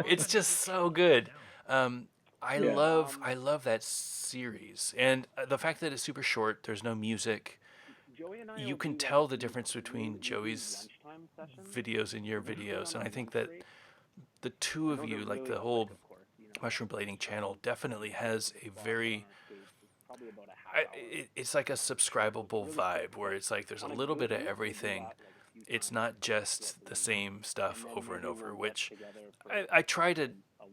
It's just so good. I love that series, and the fact that it's super short. There's no music. You can tell the difference between Joey's videos and your videos, and I think that the two of you, like, the whole Mushroom Blading channel, definitely has a very, it's like a subscribable vibe, where it's like there's a little bit of everything. It's not just the same stuff over and over, which I try to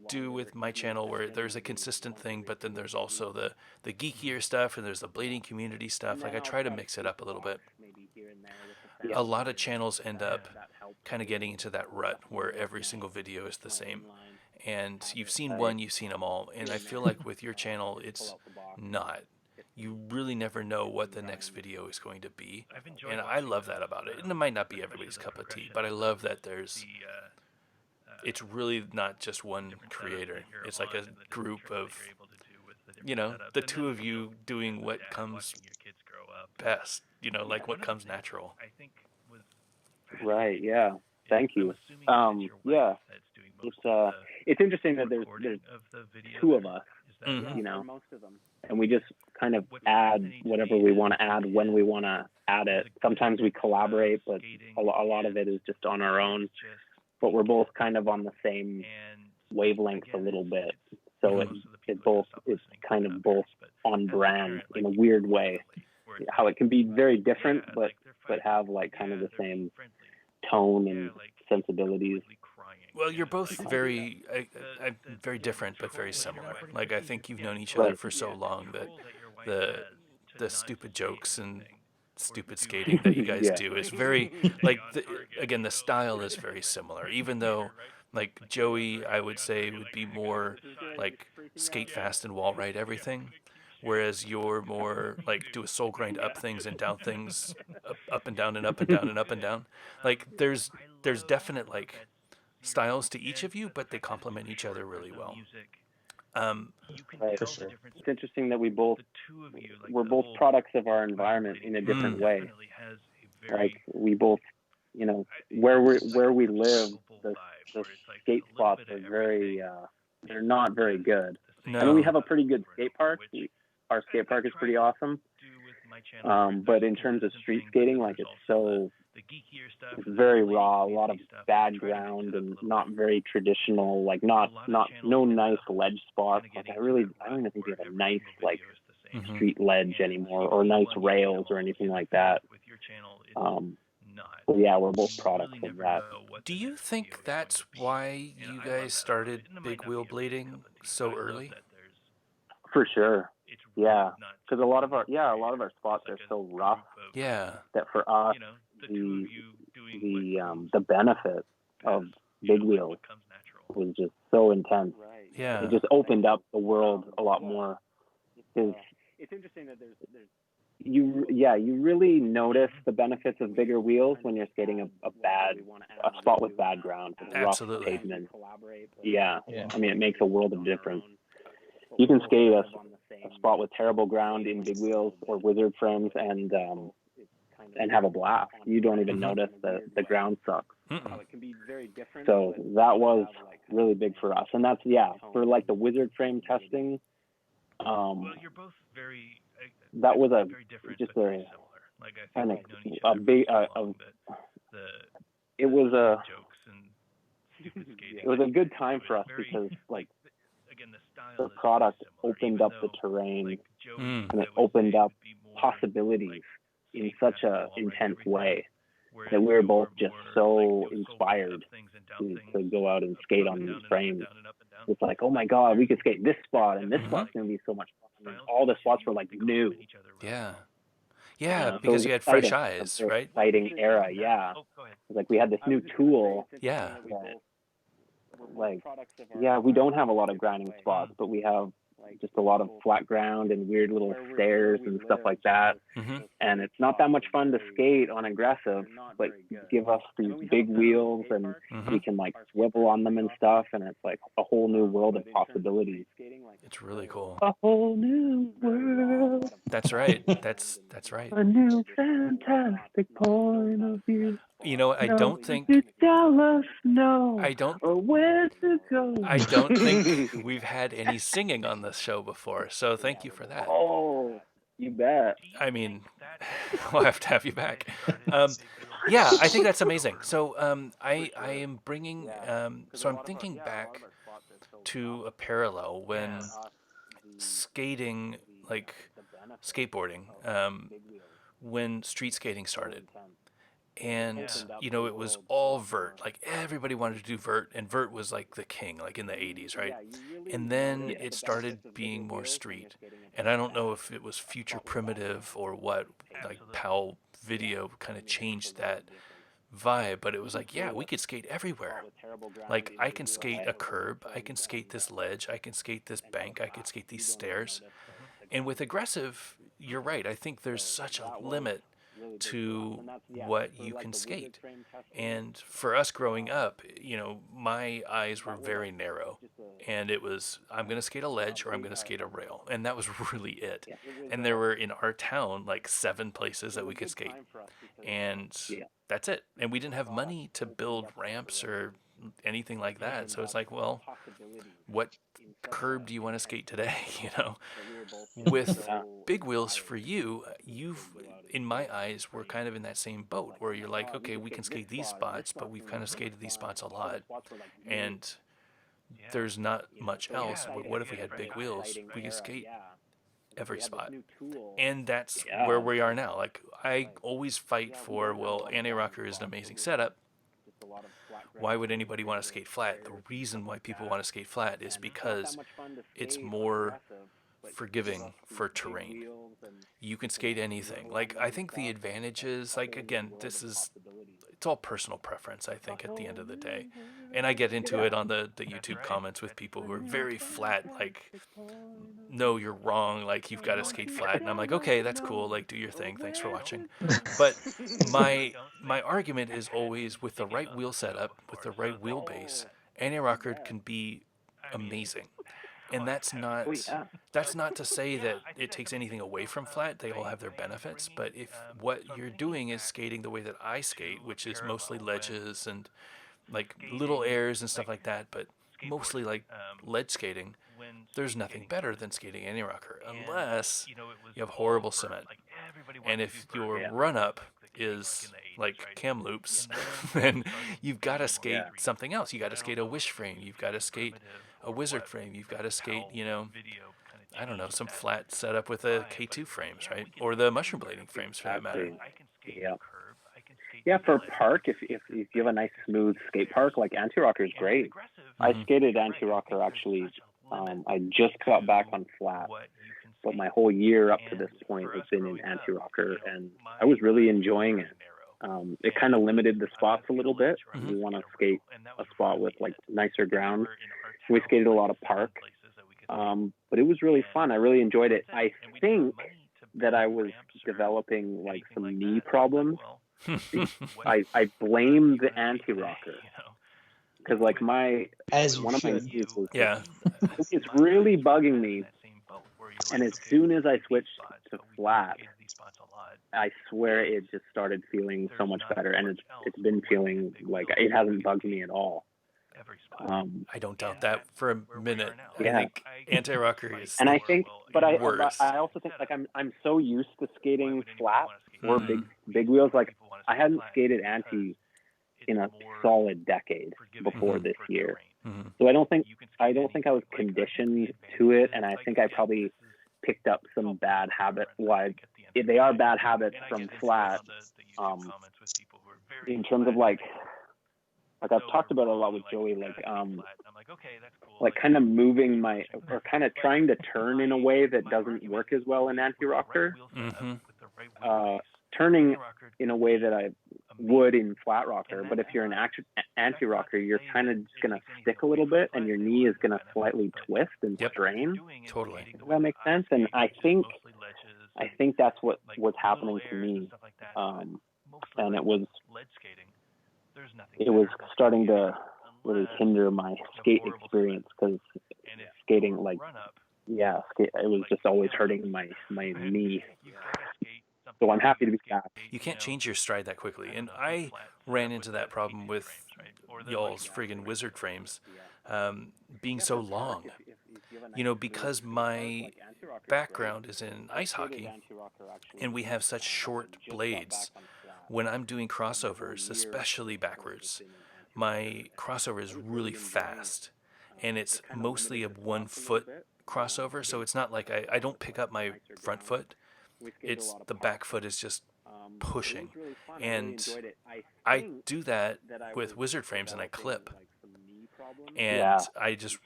do with my channel, where there's a consistent thing, but then there's also the geekier stuff, and there's the blading community stuff. Like, I try to mix it up a little bit. A lot of channels end up kind of getting into that rut where every single video is the same, and you've seen one, you've seen them all, and I feel like with your channel, it's not. You really never know what the next video is going to be, and I love that about it. And it might not be everybody's cup of tea, but I love that it's really not just one creator. It's like a group of, the two of you doing what comes best, like what comes natural. Right. Yeah. Thank you. Yeah. It's interesting that there's two of us, and we just kind of add whatever we want to add when we want to add it. Sometimes we collaborate, but a lot of it is just on our own. But we're both kind of on the same wavelength a little bit, so it's kind of both on brand in a weird way. How it can be very different, but have like kind of the same tone and sensibilities. Well, you're both very different, but very similar. Like, I think you've known each other for so long that the stupid jokes and stupid skating that you guys do is very, like, again, the style is very similar, even though, like, Joey, I would say, would be more like skate fast and wall ride everything, whereas you're more like do a soul grind up things and down things, up and down and up and down and up and down. Like, there's definite, like, styles to each of you, but they complement each other really well. Right. For sure. It's interesting that we're both products of our environment in a different way. Like, we both where we live, the skate spots are very they're not very good. No. I mean, we have a pretty good skate park. Our skate park is pretty awesome. But in terms of street skating, like it's very raw, a lot of bad ground and not very traditional, like no nice ledge spots. Like I don't even think we have a nice like street ledge anymore, or nice rails or anything like that. But yeah, we're both products of that. Do you think that's why you guys started big wheel blading so early? For sure. Yeah, because a lot of our spots are so rough. Yeah. That for us, the benefit of big wheels was just so intense. Yeah. It just opened up the world a lot more. It's interesting that there's you really notice the benefits of bigger wheels when you're skating a spot with bad ground, with rough pavement. Yeah. I mean, it makes a world of difference. You can skate a spot with terrible ground in big wheels or wizard frames and have a blast. You don't even notice the ground sucks. So that was really big for us, and that's for like the wizard frame testing. Well, you're both very. That was very different, just very similar. Like I think a big it was a jokes and stupid skating. It was a good time for us because like the product opened up the terrain and it opened up possibilities in such a intense way that we were both just so inspired to go out and skate on these frames. It's like, oh my God, we could skate this spot and this spot's going to be so much fun. And all the spots were like new. Yeah. Yeah, because you had fresh eyes, right? Exciting era, yeah. Like we had this new tool. Yeah. We don't have a lot of grinding spots, but we have just a lot of flat ground and weird little stairs and stuff like that. And it's not that much fun to skate on aggressive, but give us these big wheels and we can like swivel on them and stuff, and it's like a whole new world of possibilities. It's really cool. A whole new world. That's right. That's right. A new fantastic point of view. You know, I don't think to tell us no. or where to go. I don't think we've had any singing on this show before, so thank you for that. Oh, you bet. I mean, we'll have to have you back. Yeah, I think that's amazing. So I am bringing, so I'm thinking back to a parallel when skating, like skateboarding, when street skating started. And, you know, it was all vert. Like, everybody wanted to do vert, and vert was, like, the king, like, in the 80s, right? And then it started being more street. And I don't know if it was Future Primitive or what, like, PAL Video kind of changed that vibe, but it was like, yeah, we could skate everywhere. Like, I can skate a curb, I can skate this ledge, I can skate this bank, I can skate these stairs. And with aggressive, you're right, I think there's such a limit to what you can skate. And for us growing up, you know, my eyes were very narrow, and it was, I'm going to skate a ledge or I'm going to skate a rail. And that was really it. And there were in our town like 7 places that we could skate, and that's it. And we didn't have money to build ramps or anything like that. So it's like, well, what curb do you want to skate today? You know, with big wheels for you, you've, in my eyes, we're kind of in that same boat where you're like, okay, we can skate these spots, but we've kind of skated these spots a lot, and there's not much else. What if we had big wheels? We could skate every spot. And that's where we are now. Like, I always fight for, well, anti-rocker is an amazing setup. Why would anybody want to skate flat? The reason why people want to skate flat is because it's more forgiving for terrain. You can skate anything. Like, I think the advantages, like, again, it's all personal preference, I think, at the end of the day. And I get into it on the YouTube comments with people who are very flat, like, no, you're wrong, like, you've got to skate flat. And I'm like, okay, that's cool, like, do your thing, thanks for watching. But my argument is always, with the right wheel setup, with the right wheelbase, anti-rocker can be amazing. And that's not Oh yeah. to say that it takes anything away from flat. They all have their benefits. But if what you're doing is skating the way that I skate, which is mostly ledges and like little airs and stuff like that, but mostly like ledge skating, there's nothing better than skating anti-rocker unless you have horrible cement. And if your Yeah. run-up is like cam loops, then you've got to skate something else. You got to skate a wish frame. You've got to skate a wizard frame. You've got to skate, I don't know, some flat setup with a K2 frames, right? Or the mushroom blading frames for that matter. Yeah. Yeah, for park, if you have a nice smooth skate park, like anti-rocker is great. I skated anti-rocker actually. I just got back on flat, but my whole year up to this point has been in anti-rocker, and I was really enjoying it. It kind of limited the spots a little bit. We want to skate a spot with like nicer ground. We skated a lot of park, but it was really fun. I really enjoyed it. I think that I was developing like some knee problems. I blame the anti-rocker because like one of my knees was it's really bugging me, and as soon as I switched to flat, I swear it just started feeling so much better, and it's been feeling like it hasn't bugged me at all. I don't doubt that for a minute. Yeah. I think anti-rocker is and I think, but worse. I also think like I'm so used to skating flat or big wheels. Like I hadn't skated anti in a solid decade before this year, so I don't think I was conditioned to it, and I think I probably picked up some bad habits. They are bad habits from flat. In terms of like I've talked about it a lot with Joey, like kind of moving or kind of trying to turn in a way that doesn't work as well in anti-rocker. Turning in a way that I would in flat rocker, but if you're an anti-rocker, you're kind of just going to stick a little bit, and your knee is going to slightly twist and strain. Totally. Does that make sense? And I think that's what was happening to me, and it was starting to really hinder my skate experience because skating, it was just always hurting my knee. So I'm happy to be back. You can't change your stride that quickly. And I ran into that problem with y'all's friggin' wizard frames being so long. Because my background is in ice hockey and we have such short blades, when I'm doing crossovers, especially backwards, my crossover is really fast. And it's mostly a 1 foot crossover, so it's not like I don't pick up my front foot. It's the back foot is just pushing, and I do that with wizard frames, and I clip, and I just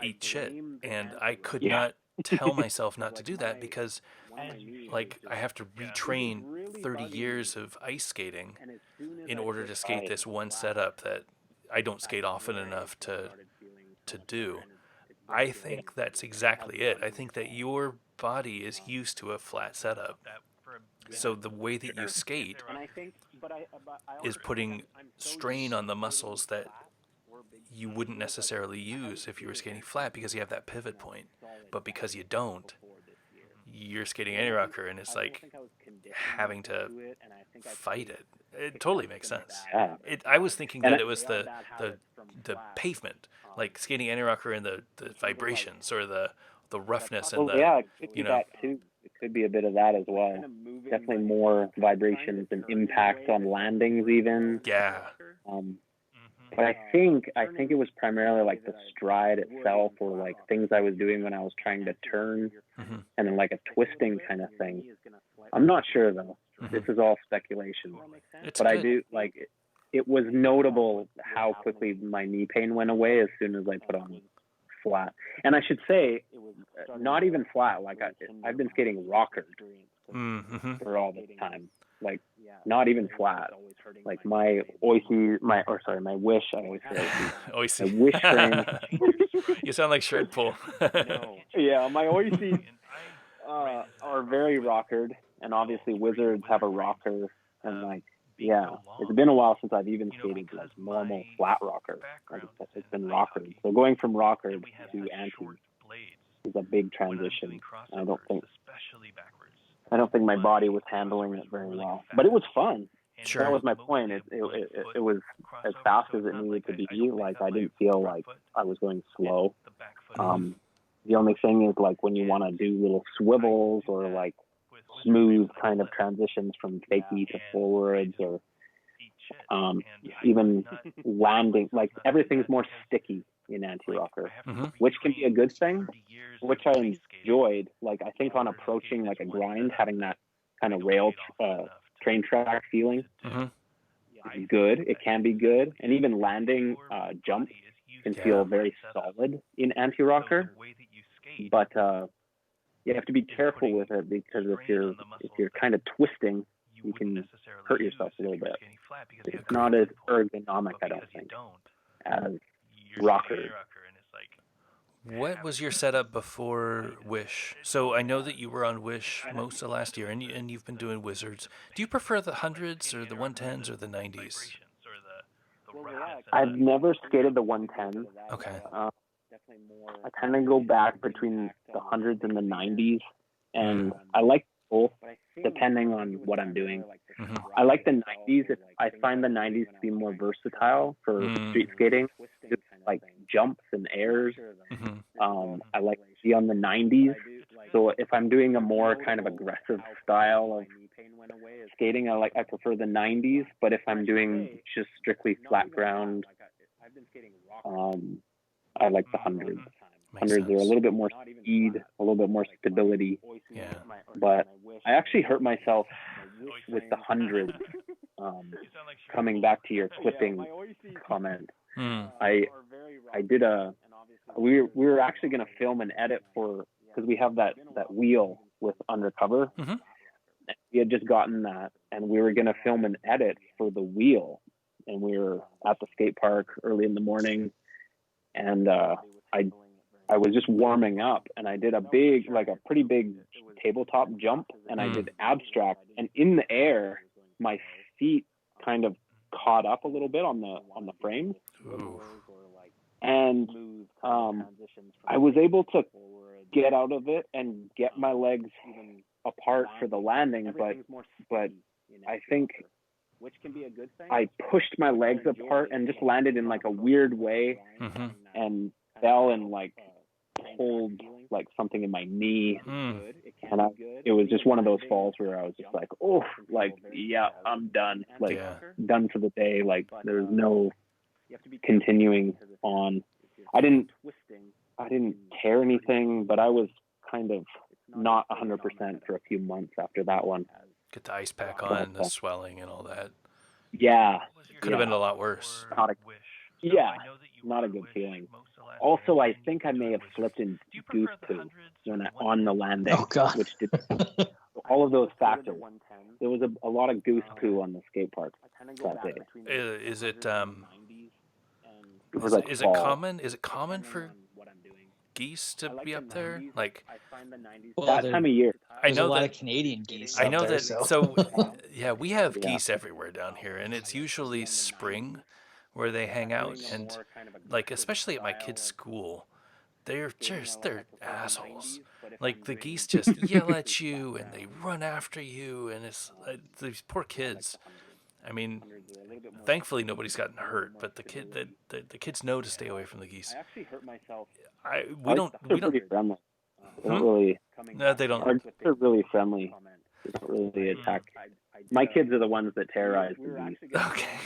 eat shit, and I could not tell myself not to do that because like I have to retrain 30 years of ice skating in order to skate this one setup that I don't skate often enough to do. I think that's exactly it. I think that your body is used to a flat setup. So the way that you skate is putting strain on the muscles that you wouldn't necessarily use if you were skating flat because you have that pivot point. But because you don't, you're skating anti-rocker and it's like having to fight it. It totally makes sense. I was thinking that it was the pavement, like skating anti-rocker and the vibrations or the roughness and it could be that too. It could be a bit of that as well. Definitely more vibrations and impact on landings even. Yeah. But I think it was primarily like the stride itself, or like things I was doing when I was trying to turn, and then like a twisting kind of thing. I'm not sure though. This is all speculation. But I do like it was notable how quickly my knee pain went away as soon as I put on flat. And I should say, not even flat. Like I've been skating rocker for all this time. Like not even flat. Like my wish, I always say Oisy. my wish frame. You sound like Shredpool. Yeah, my Oisies are very rockered, and obviously Wizards have a rocker, and it's been a while since I've even skated like normal flat rocker. Like it's been rockered. So going from rocker to anti is a big transition. I don't think my body was handling it very well, but it was fun. Sure. That was my point. It was as fast as it needed to be. Like, I didn't feel like I was going slow. The only thing is, like, when you want to do little swivels or like smooth kind of transitions from fakie to forwards, or even landing, like, everything's more sticky in anti-rocker, which can be a good thing, which I enjoyed. Like, I think on approaching like a grind, having that kind of rail train track feeling is good. It can be good, and even landing jumps can feel very solid in anti-rocker. But you have to be careful with it, because if you're kind of twisting, you can hurt yourself a little bit. It's not as ergonomic, I don't think, as rocker. What was your setup before Wish? So I know that you were on Wish most of last year, and you've been doing Wizards. Do you prefer the 100s or the 110s or the 90s? I've never skated the 110. Okay. I kind of go back between the 100s and the 90s, and I like both depending on what I'm doing. I like the 90s. I find the 90s to be more versatile for street skating, just like jumps and airs. I like to be on the 90s. So if I'm doing a more kind of aggressive style of skating, I prefer the 90s. But if I'm doing just strictly flat ground, I like the 100s. Hundreds are a little bit more speed, a little bit more stability. Yeah. But I actually hurt myself with the 100s. Coming back to your clipping comment, I did we were actually going to film an edit because we have that wheel with undercover. We had just gotten that, and we were going to film an edit for the wheel, and we were at the skate park early in the morning, and I was just warming up, and I did a pretty big tabletop jump, and I did abstract, and in the air, my feet kind of caught up a little bit on the frames. Ooh. And I was able to get out of it and get my legs apart for the landing, but I think I pushed my legs apart and just landed in like a weird way, and fell and like pulled like something in my knee, and it was just one of those falls where I was just like, oh, like, yeah, I'm done, like done for the day. Like, there's no continuing on. I didn't tear anything, but I was kind of not 100% for a few months after that one. Get the ice pack on, the swelling and all that. Yeah. Could have been a lot worse. Not a good feeling. Also, I think I may have slipped in goose poo on the landing, which did all of those factors. There was a lot of goose poo on the skate park that day. Is it Is it common? Is it common for geese to be up there? Like, that time of year. I know a lot of Canadian geese. I know up there, that. So yeah, we have geese everywhere down here, and it's usually spring where they hang out, and like, especially at my kids' school, they're assholes. Like, the geese just yell at you and they run after you, and it's these poor kids. I mean, thankfully nobody's gotten hurt, but the kids know to stay away from the geese. I actually hurt myself. We don't. Pretty friendly. They don't really. No, they don't. They're really friendly. They don't really attack. My kids are the ones that terrorize the geese. Okay.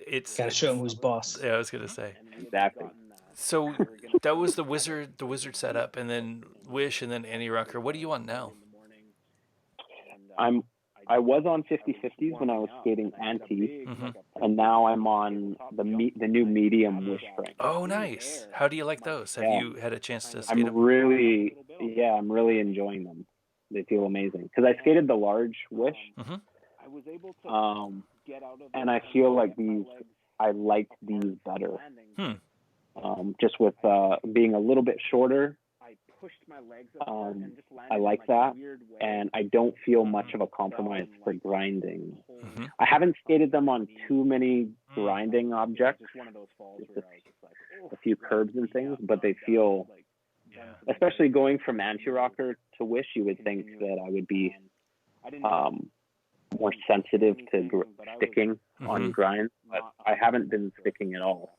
It's gotta show them who's boss. Yeah, I was gonna say. Exactly. So that was the wizard setup, and then Wish, and then Annie Rocker. What do you want now? I was on 50/50s when I was skating anti, and now I'm on the new medium Wish frame. Oh, nice. How do you like those? Have you had a chance to skate them? I'm really enjoying them. They feel amazing, because I skated the large Wish, and I feel like I like these better. Just with being a little bit shorter. I like that, and I don't feel much of a compromise for grinding. I haven't skated them on too many grinding objects. a few curbs and things, but they feel, especially going from anti-rocker to Wish, you would think that I would be more sensitive to sticking on grinds, but I haven't been sticking at all.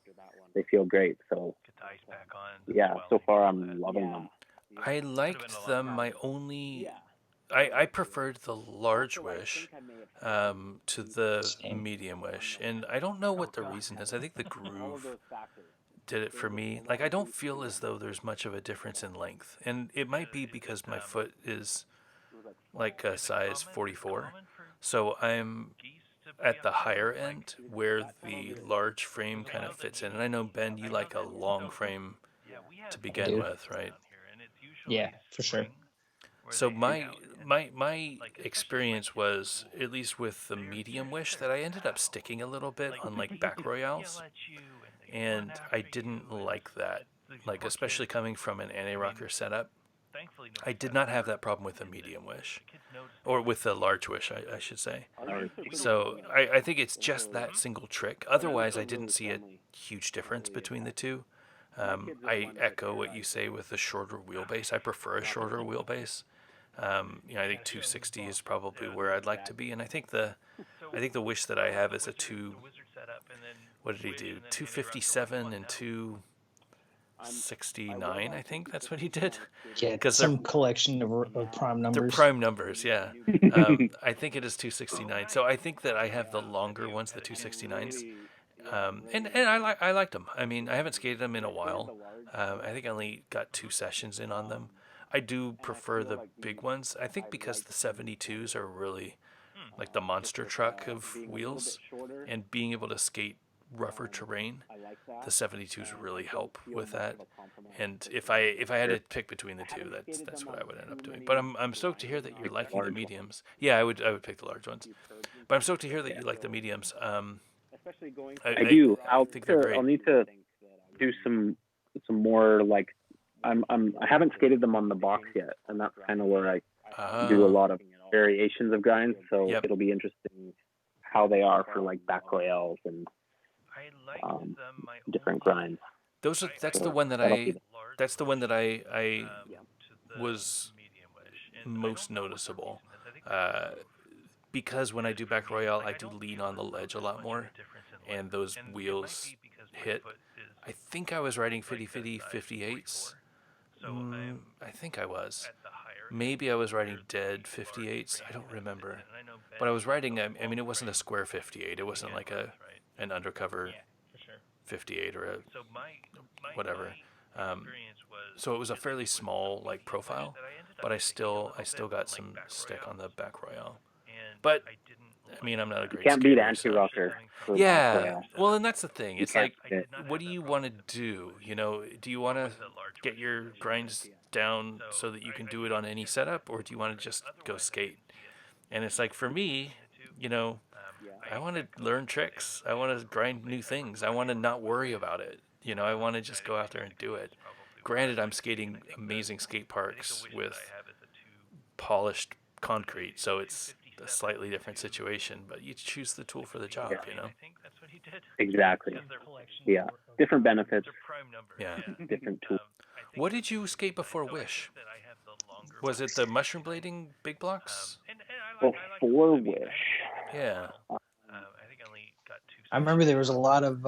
They feel great, so yeah, so far I'm loving them. I liked them. I preferred the large Wish to the medium Wish, and I don't know what the reason is. I think the groove did it for me. Like, I don't feel as though there's much of a difference in length, and it might be because my foot is like a size 44, so I'm at the higher end where the large frame kind of fits in. And I know, Ben, you like a long frame to begin with, right? Yeah, for sure. So my experience was, at least with the medium Wish, that I ended up sticking a little bit on like back royales, and I didn't like that. Like, especially coming from an anti-rocker setup, I did not have that problem with the medium Wish, or with the large Wish, I should say. So I think it's just that single trick. Otherwise, I didn't see a huge difference between the two. I echo what you say with the shorter wheelbase. I prefer a shorter wheelbase. I think 260 is probably where I'd like to be, and I think the Wish that I have is a what did he do? 257 and 269. I think that's what he did. Yeah, some collection of prime numbers. They're prime numbers, yeah. I think it is 269. So I think that I have the longer ones, the 269s. And I liked them. I mean, I haven't skated them in a while. I think I only got 2 sessions in on them. I do prefer the big ones. I think because the 72s are really like the monster truck of wheels, and being able to skate rougher terrain, the 72s really help with that. And if I had to pick between the two, that's what I would end up doing. But I'm stoked to hear that you're liking the mediums. Yeah, I would pick the large ones. But I'm stoked to hear that you like the mediums. I do. I think they're great. I'll need to do some more, like, I haven't skated them on the box yet, and that's kind of where I do a lot of variations of grinds. So it'll be interesting how they are for like back royales and different grinds. That's the one that I was most noticeable. Because when I do back royale, I do lean on the ledge a lot more, and those wheels hit. I think I was riding 50-50 58s. I think I was. Maybe I was riding dead 58s. I don't remember. But I was riding, I mean, it wasn't a square 58. It wasn't like an undercover 58 or a whatever. So it was a fairly small like profile, but I still got some stick on the back royale. But I mean, I'm not a great. You can't beat anti-rocker. Yeah, well, and that's the thing. It's like, what do you want to do? Do you want to get your grinds down so that you can do it on any setup, or do you want to just go skate? And it's like, for me, I want to learn tricks. I want to grind new things. I want to not worry about it. I want to just go out there and do it. Granted, I'm skating amazing skate parks with polished concrete, so it's a slightly different situation, but you choose the tool for the job, Exactly. Yeah. Different benefits. Yeah. Different tools. What did you skate before Wish? Was it the mushroom blading big blocks? Before Wish. Yeah. I remember there was a lot of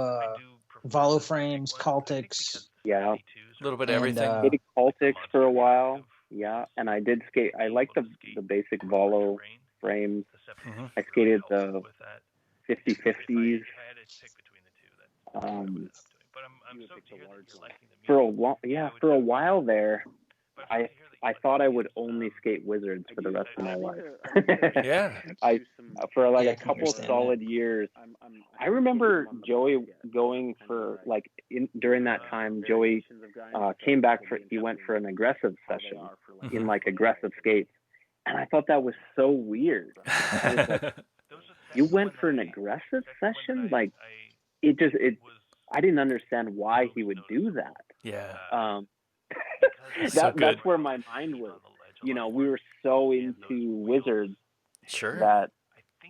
Volo frames, Caltics. Yeah. A little bit of everything. I skated Caltics for a while. Yeah. And I did skate. I like the basic Volo frames. Mm-hmm. I skated the 50-50s. For a while there, I thought I would only skate Wizards for the rest of my life. Yeah. For like a couple solid years. I remember Joey going for like during that time. Joey came back he went for an aggressive session in like aggressive skates, and I thought that was so weird. I was like, you went for an aggressive session? Like I didn't understand why he would do that. Yeah. That's where my mind was. We were so into Wizards that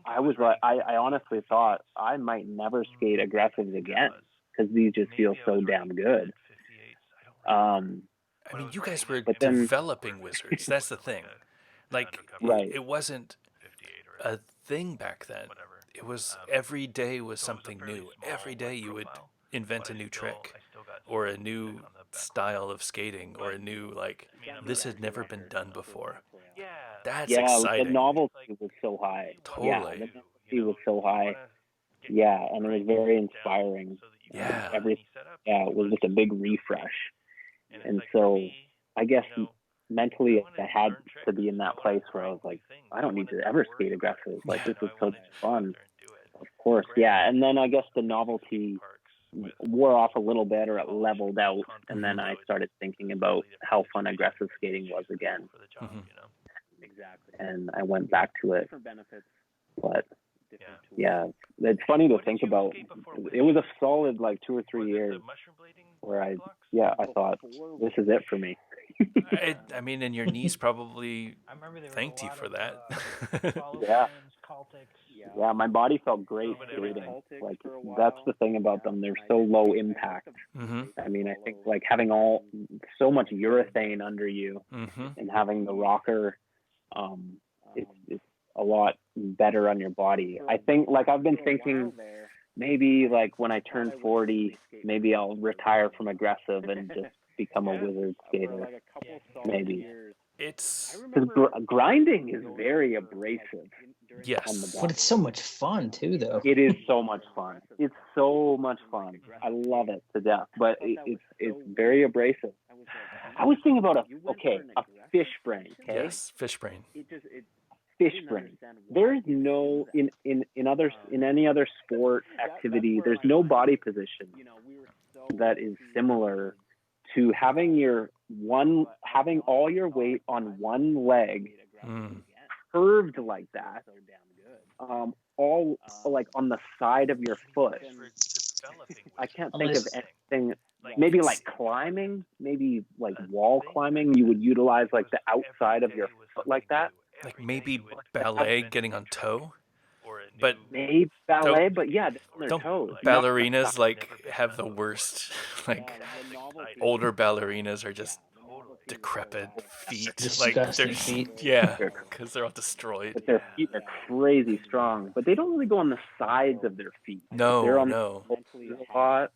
I was like, I honestly thought I might never skate aggressives again. because these just feel so damn good. I mean, you guys were But then, developing wizards. That's the thing. Like, right. it wasn't a thing back then. It was every day was something new. Every day you would invent a new trick or a new style of skating or a new, like, this had never been done before. That's exciting. The novelty was so high. Totally. Yeah, the novelty was so high. Yeah, and it was very inspiring. Yeah. It was just a big refresh. And so I guess mentally I had to be in that place where I was like, I don't need to ever skate aggressive. Like, this is so much fun. Of course, yeah. And then I guess the novelty wore off a little bit, or it leveled out. And then I started thinking about how fun aggressive skating was again. Mm-hmm. Exactly. And I went back to it. But yeah, it's funny to think about. It was a solid like 2 or 3 years where I thought, this is it for me. I mean, and your knees probably thanked you for that. Yeah, my body felt great skating. Like, that's the thing about them. They're so low impact. Mm-hmm. I mean, I think like having so much urethane under you and having the rocker, it's a lot better on your body. I think, like, I've been thinking maybe like when I turn 40, maybe I'll retire from aggressive and just become a wizard skater. Maybe. Because grinding is very abrasive. Yes. But it's so much fun too, though. It is so much fun. It's so much fun. I love it to death. But it's very abrasive. I was thinking about a fish brain. Okay? Yes, fish brain. Fish brain. There's no in any other sport activity. There's no body position that is similar to having all your weight on one leg, curved like that, all like on the side of your foot. I can't think of anything. Maybe like climbing, maybe like wall climbing. You would utilize like the outside of your foot like that. Like maybe ballet getting on toe, but maybe ballet, but yeah, on their don't toes. ballerinas like have the worst? Like older ballerinas are just decrepit feet. Disgusting like feet. Yeah, because they're all destroyed. But their feet are crazy strong, but they don't really go on the sides of their feet. They're on No. the spot.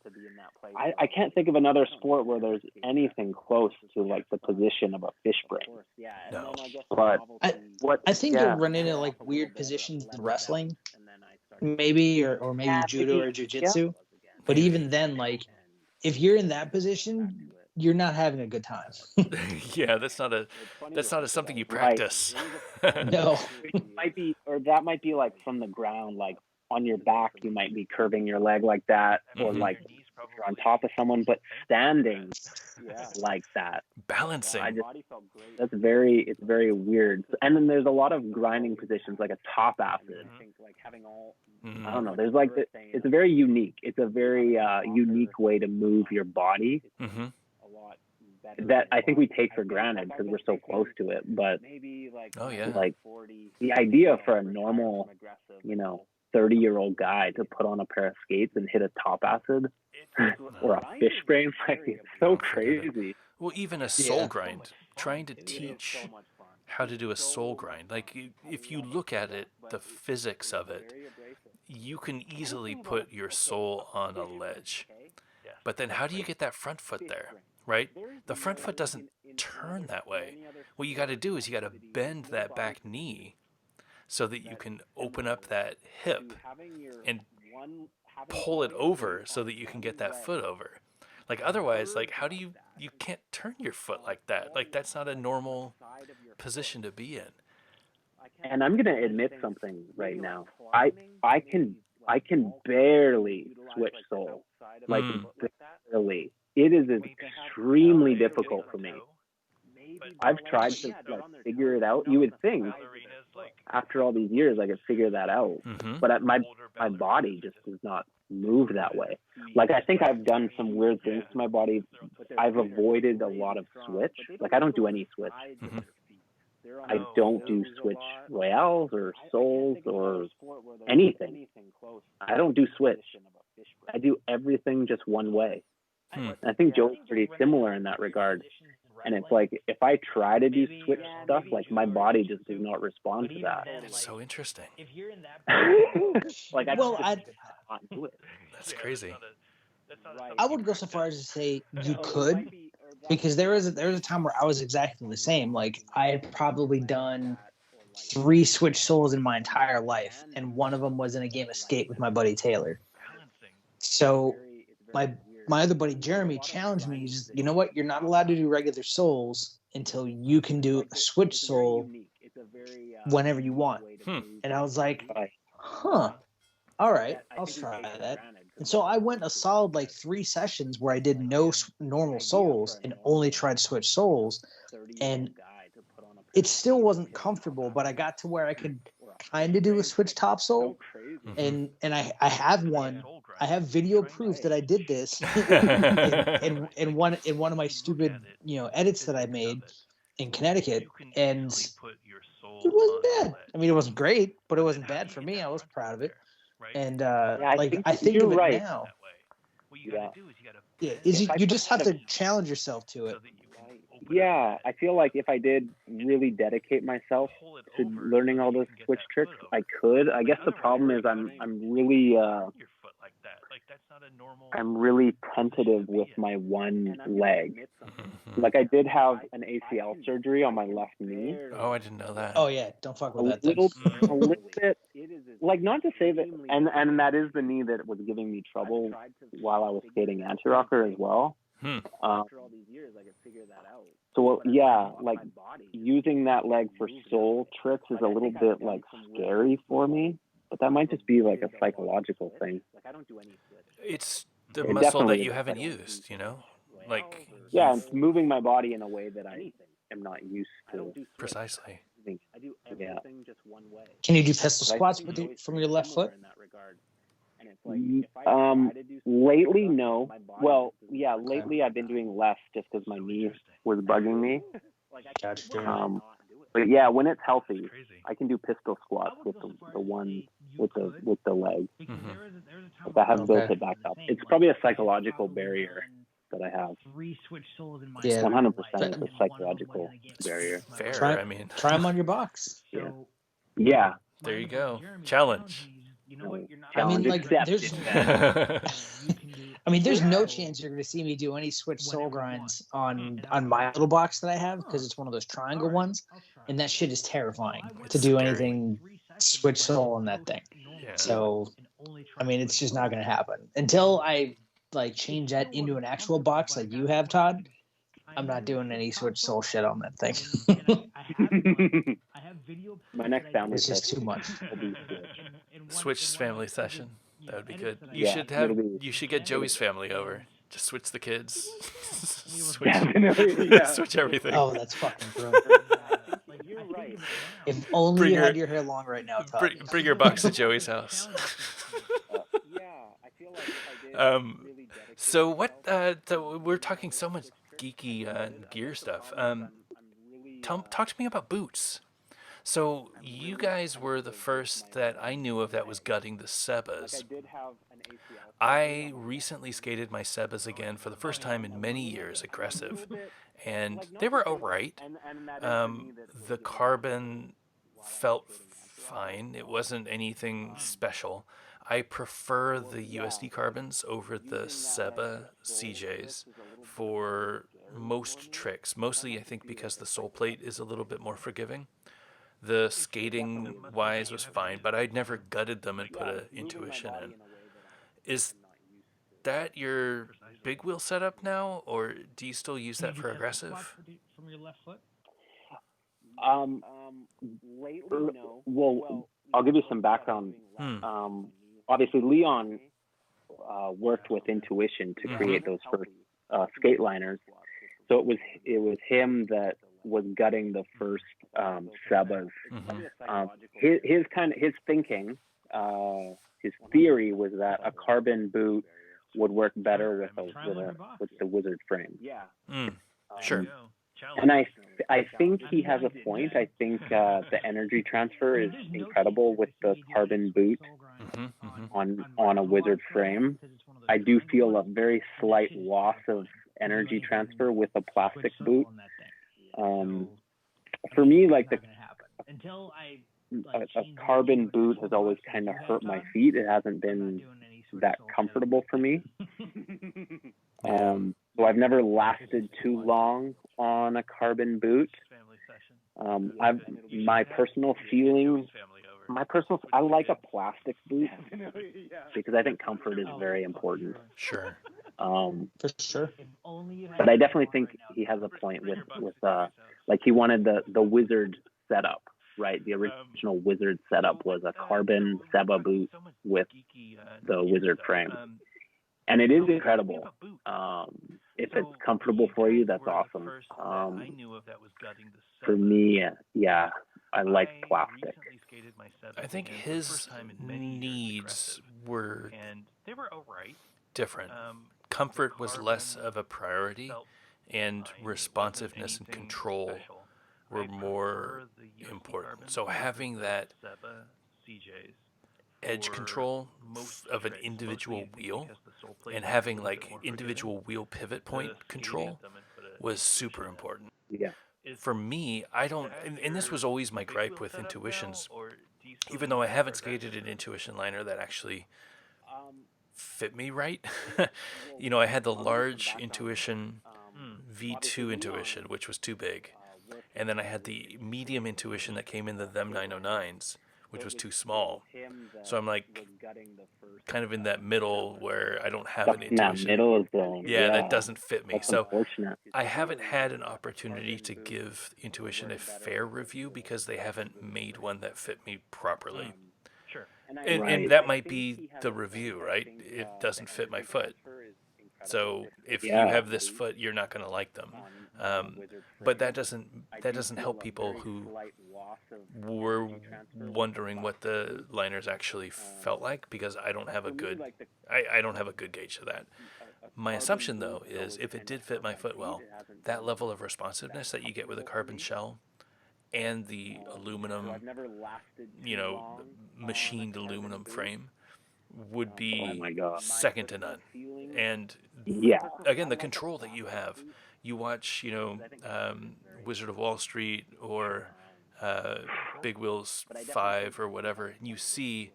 I can't think of another sport where there's anything close to like the position of a fish brain. No. But I think you'll run into like weird positions in wrestling, maybe, or maybe judo or jiu-jitsu. But even then, like, if you're in that position, you're not having a good time. Yeah, that's not something you practice. No. That might be like from the ground, like on your back, you might be curving your leg like that, or like you're on top of someone, but standing like that. Balancing. It's very weird. And then there's a lot of grinding positions, like a top acid. I don't know. There's like it's very unique. It's a very unique way to move your body. That I think we take for granted because we're so close to it. But like the idea for a normal, 30-year-old guy to put on a pair of skates and hit a top acid or a fish brain, like, it's so crazy. Well, even a soul grind, trying to teach how to do a soul grind. Like, if you look at it, the physics of it, you can easily put your soul on a ledge. But then how do you get that front foot there, right? The front foot doesn't turn that way. What you got to do is you got to bend that back knee so that you can open up that hip and pull it over so that you can get that foot over. Like, otherwise, like, how do you can't turn your foot like that? Like, that's not a normal position to be in. And I'm going to admit something right now. I can barely switch soul. Like, barely. It is extremely difficult for me. I've tried to figure it out. You would think after all these years I could figure that out, but my body just does not move that way. Like, I think I've done some weird things to my body. I've avoided a lot of switch. Like, I don't do any switch. I don't do switch royales or souls or anything. I don't do switch. I do everything just one way. Hmm. I think Joe's pretty similar in that regard. And it's like, if I try to do switch stuff, like my body just does not respond to that. That's so interesting. Like I Well, just not do it. That's crazy. I would go so far as to say you could, because there was a time where I was exactly the same. Like I had probably done 3 Switch Souls in my entire life, and one of them was in a game of Skate with my buddy Taylor. So my other buddy Jeremy challenged me. He's just, you know what? You're not allowed to do regular Souls until you can do a Switch Soul whenever you want. And I was like, huh. All right, I'll try that. And so I went a solid like 3 sessions where I did no normal souls and only tried Switch Souls, and it still wasn't comfortable, but I got to where I could kind of do a Switch Top Soul, and I have one. I have video proof that I did this in one of my stupid edits that I made in Connecticut, and it wasn't bad. I mean, it wasn't great, but it wasn't bad for me. I was proud of it. And I think you're of it right. now. Yeah. You just have to challenge yourself to it. Yeah, I feel like if I did really dedicate myself to learning all those switch tricks, I could. I guess the problem is I'm really tentative with my one leg. Like I did have an ACL surgery on my left knee. Oh, I didn't know that. Oh yeah, don't fuck with that. A little bit. Like not to say that, and that is the knee that was giving me trouble while I was skating anti-rocker as well. So yeah, like using that leg for soul tricks is a little bit like scary for me, but that might just be like a psychological thing. It's the muscle that you haven't used, like yeah, it's moving my body in a way that I am not used to. Precisely. Yeah. Can you do pistol squats from your left foot? Lately, no. Well, yeah, lately I've been doing less just because my knee was bugging me. But yeah, when it's healthy, I can do pistol squats with the one with the leg. But I have built it back up. It's probably a psychological barrier that I have. Yeah, 100%. It's a psychological barrier. Fair. Try them on your box. Yeah. There you go. Challenge. I mean, like, accepted. there's no chance you're going to see me do any Switch Soul grinds on my little box that I have, because it's one of those triangle ones, and that shit is terrifying to do anything Switch Soul on that thing. Yeah. So, I mean, it's just not going to happen until I like change that into an actual box like you have, Todd. I'm not doing any Switch Soul shit on that thing. My next family it's just too much. Switch family session. That would be good. You should get Joey's family over. Just switch the kids. Switch everything. Oh, that's fucking brilliant. If only you had your hair long right now, Todd. Bring your box to Joey's house. So what? We're talking so much geeky gear stuff. Talk to me about boots. So you guys were the first that I knew of that was gutting the Sebas. I recently skated my Sebas again for the first time in many years, aggressive, and they were alright. The carbon felt fine. It wasn't anything special. I prefer the USD carbons over the Seba CJs for most tricks. Mostly, I think, because the sole plate is a little bit more forgiving. The skating-wise was fine, but I'd never gutted them and put an intuition in. Is that your big wheel setup now, or do you still use that for aggressive? Well, I'll give you some background. Obviously, Leon worked with intuition to create those first skate liners. So it was him that was gutting the first Sebas. His thinking, his theory was that a carbon boot would work better with the Wizard frame. Sure. And I think he has a point. I think the energy transfer is incredible with the carbon boot on a Wizard frame. I do feel a very slight loss of energy transfer with a plastic boot. For me, like a carbon boot has always kind of hurt my feet. It hasn't been that comfortable for me. So I've never lasted too long on a carbon boot. My personal feeling, I like a plastic boot because I think comfort is very important. Sure. For sure. But I definitely think he has a point with like he wanted the Wizard setup, right? The original Wizard setup was a carbon Seba boot with the Wizard frame. And it is incredible. If it's comfortable for you, that's awesome. For me, yeah, I like plastic. I think his needs were different. Comfort was less of a priority, and responsiveness and control were more important. So having that edge control of an individual wheel and having like individual wheel pivot point control was super important. Yeah. For me, I don't, and this was always my gripe with Intuitions, even though I haven't skated an Intuition liner that actually fit me right. You know, I had the large Intuition V2 Intuition, which was too big. And then I had the medium Intuition that came in the them 909s, which was too small. So I'm like kind of in that middle where I don't have an Intuition. That middle zone. Yeah, that doesn't fit me. That's so unfortunate. I haven't had an opportunity to give Intuition a fair review because they haven't made one that fit me properly. Sure. And that might be the review, right? It doesn't fit my foot. So if you have this foot, you're not going to like them. But that doesn't help people who were wondering what the liners actually felt like, because I don't have a good gauge of that. My assumption though is if it did fit my foot well, that level of responsiveness that you get with a carbon shell and the aluminum, machined aluminum frame would be second to none. And again, the control that you have, you watch, Wizard of Wall Street or Big Wheels 5 or whatever, and you see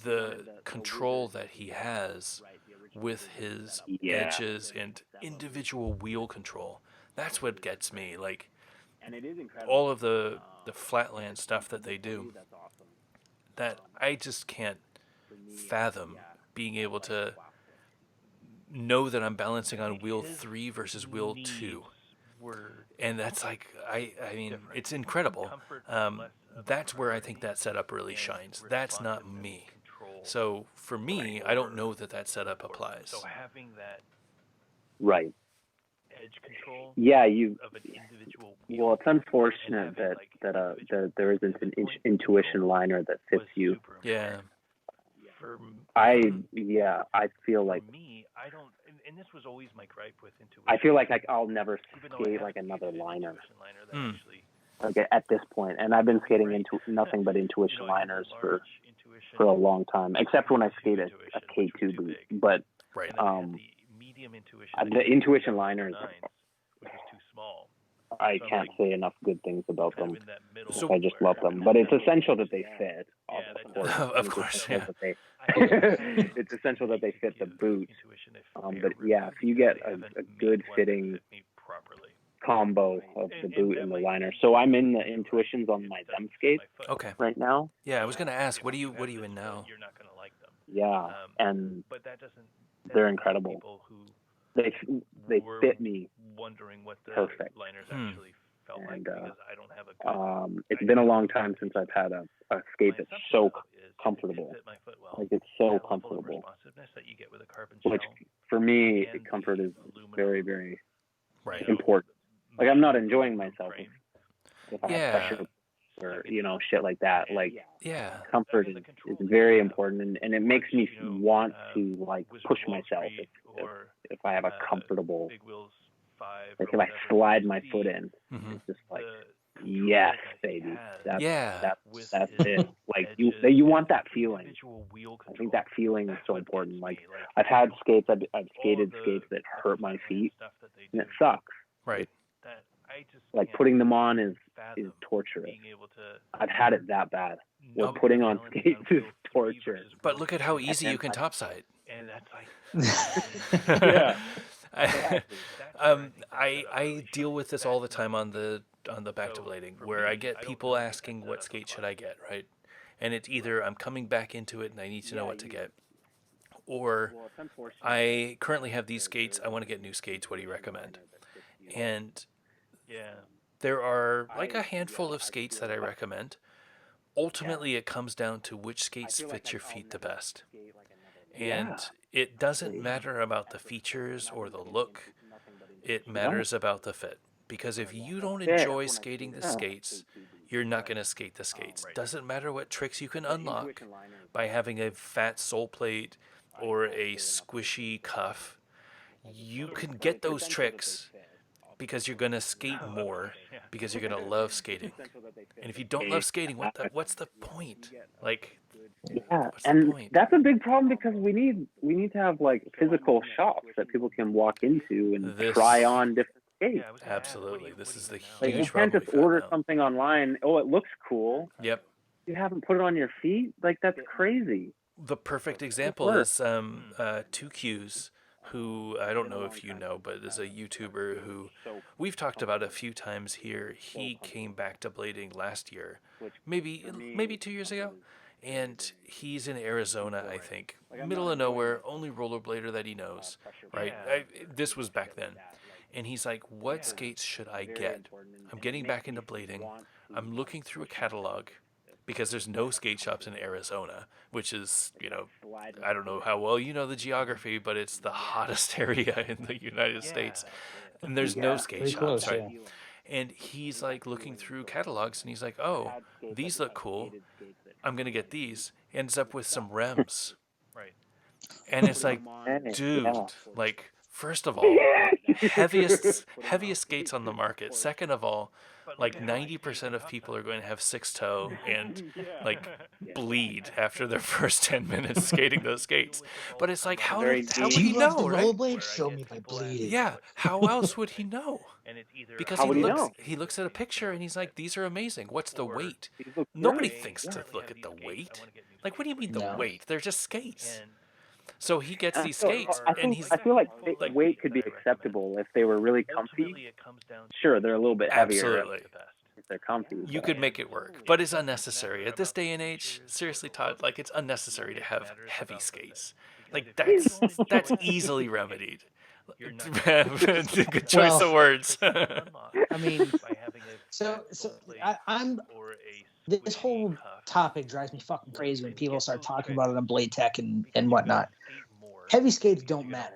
the control that he has with his edges and individual wheel control. That's what gets me. Like all of the flatland stuff that they do, that I just can't fathom being able to know that I'm balancing on wheel 3 versus wheel 2. And that's like, I mean, it's incredible. That's where I think that setup really shines. That's not me. So for me, I don't know that setup applies. So having that right edge control. Yeah, of an individual wheel. Well, it's unfortunate that there isn't an Intuition liner that fits you. Yeah. I feel like. For me, I don't, and this was always my gripe with Intuition. I feel like I'll never skate like another liner. Like at this point, and I've been skating into nothing but Intuition liners for a long time, except when I skated a K2 boot. But the Intuition liners, I can't say enough good things about them. I just love them. But it's essential that they fit. Of course, yeah. It's essential that they fit the boot. But yeah, if you get a good fitting combo of the boot and the liner. So I'm in the Intuitions on my them skates right now. Yeah, I was going to ask, what are you in now? You're not going to like them. Yeah, and they're incredible. They fit me wondering what the perfect. Liners actually felt and, like, because I don't have a good, it's been a long time since I've had a skate that's so comfortable. Like it's so comfortable. Which for me, comfort is very, very important. Like I'm not enjoying myself if I have pressure or shit like that. Like comfort is very important, and it makes me want to like push myself if I have a comfortable, like if I slide my foot in, it's just like Yes, baby. Yeah. That's it. Like you want that feeling. I think that feeling is so important. Like I've had skates, I've skated skates that hurt my feet, and it sucks. Right. Like putting them on is torturous. I've had it that bad. Where putting on skates is torture. But look at how easy you can topside. And that's like, Yeah. I deal with this all the time on the back to blading, where I get people asking what skate should I get, right? And it's either I'm coming back into it and I need to know what to get, or I currently have these skates, I want to get new skates, what do you recommend? And there are like a handful of skates that I recommend. Ultimately, it comes down to which skates fit your feet the best. And it doesn't matter about the features or the look. It matters about the fit. Because if you don't enjoy skating the skates, you're not going to skate the skates. Doesn't matter what tricks you can unlock by having a fat sole plate or a squishy cuff. You can get those tricks because you're going to skate more, because you're going to love skating. And if you don't love skating, what's the point? Like, and that's a big problem because we need to have like physical shops that people can walk into and try on different skates. Absolutely. This is the huge like, you problem. can't just order something online. Oh, it looks cool. Yep. You haven't put it on your feet? Like, that's crazy. The perfect example is 2Qs, who I don't know if you know, but is a YouTuber who we've talked about a few times here. He came back to blading last year, maybe 2 years ago, and he's in Arizona, I think, middle of nowhere, only rollerblader that he knows, right? This was back then. And he's like, what skates should I get? I'm getting back into blading. I'm looking through a catalog, because there's no skate shops in Arizona, which is, I don't know how well you know the geography, but it's the hottest area in the United States. And there's no skate shops, right? Yeah. And he's like looking through catalogs and he's like, oh, these look cool. I'm going to get these. He ends up with some Rems. Right. And it's like, dude, like, first of all, heaviest skates on the market. Second of all, like 90% of people are going to have 6-toe and like bleed after their first 10 minutes skating those skates. But it's like, how would he know, right? Rollerblade? Show me my bleeding. Yeah, how else would he know? Because he looks at a picture and he's like, these are amazing. What's the weight? Nobody thinks to look at the weight. Like, what do you mean the weight? They're just skates. So he gets these skates, I feel like weight could be acceptable if they were really comfy. Sure, they're a little bit heavier. Absolutely. If they're comfy. You could make it work, but it's unnecessary. At this day and age, seriously, Todd, like, it's unnecessary to have heavy skates. Like, that's easily remedied. Good choice of words. I mean, I'm this whole topic drives me fucking crazy when people start talking about it on Blade Tech and whatnot. Heavy skates don't matter,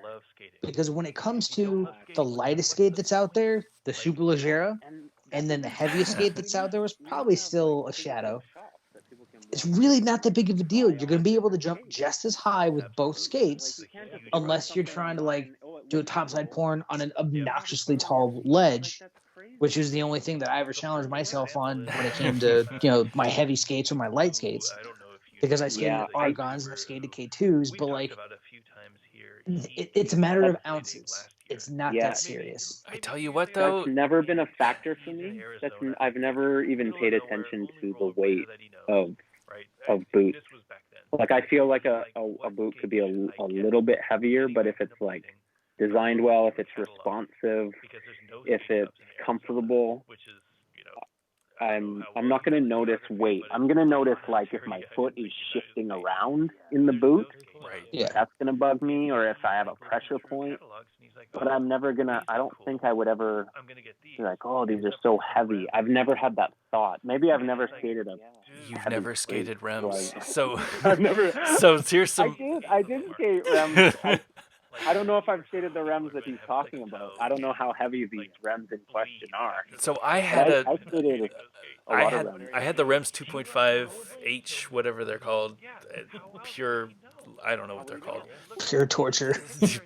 because when it comes to the lightest skate that's out there, the Super Leggera, and then the heaviest skate that's out there was probably still a Shadow. It's really not that big of a deal. You're going to be able to jump just as high with both skates, unless you're trying to like do a topside porn on an obnoxiously tall ledge, which is the only thing that I ever challenged myself on when it came to my heavy skates or my light skates. Because I skated Argons and I skated K2s, but like it's a matter of ounces. It's not that serious. I tell you what, though, that's never been a factor for me. I've never even paid attention to the weight of boots. Like, I feel like a boot could be a little bit heavier, but if it's like designed well, if it's responsive, if it's comfortable, I'm not going to notice weight. I'm going to notice, like, if my foot is shifting around in the boot, that's going to bug me, or if I have a pressure point. But I'm never going to, I don't think I would ever be like, oh, these are so heavy. I've never had that thought. Maybe I've never skated You've never skated Rems. So, I've never. So here's some. I did skate Rems. I don't know if I've skated the Rems that he's talking about. I don't know how heavy these Rems in question are. So I had I had the Rems 2.5 H, whatever they're called, pure I don't know what they're called. Pure torture.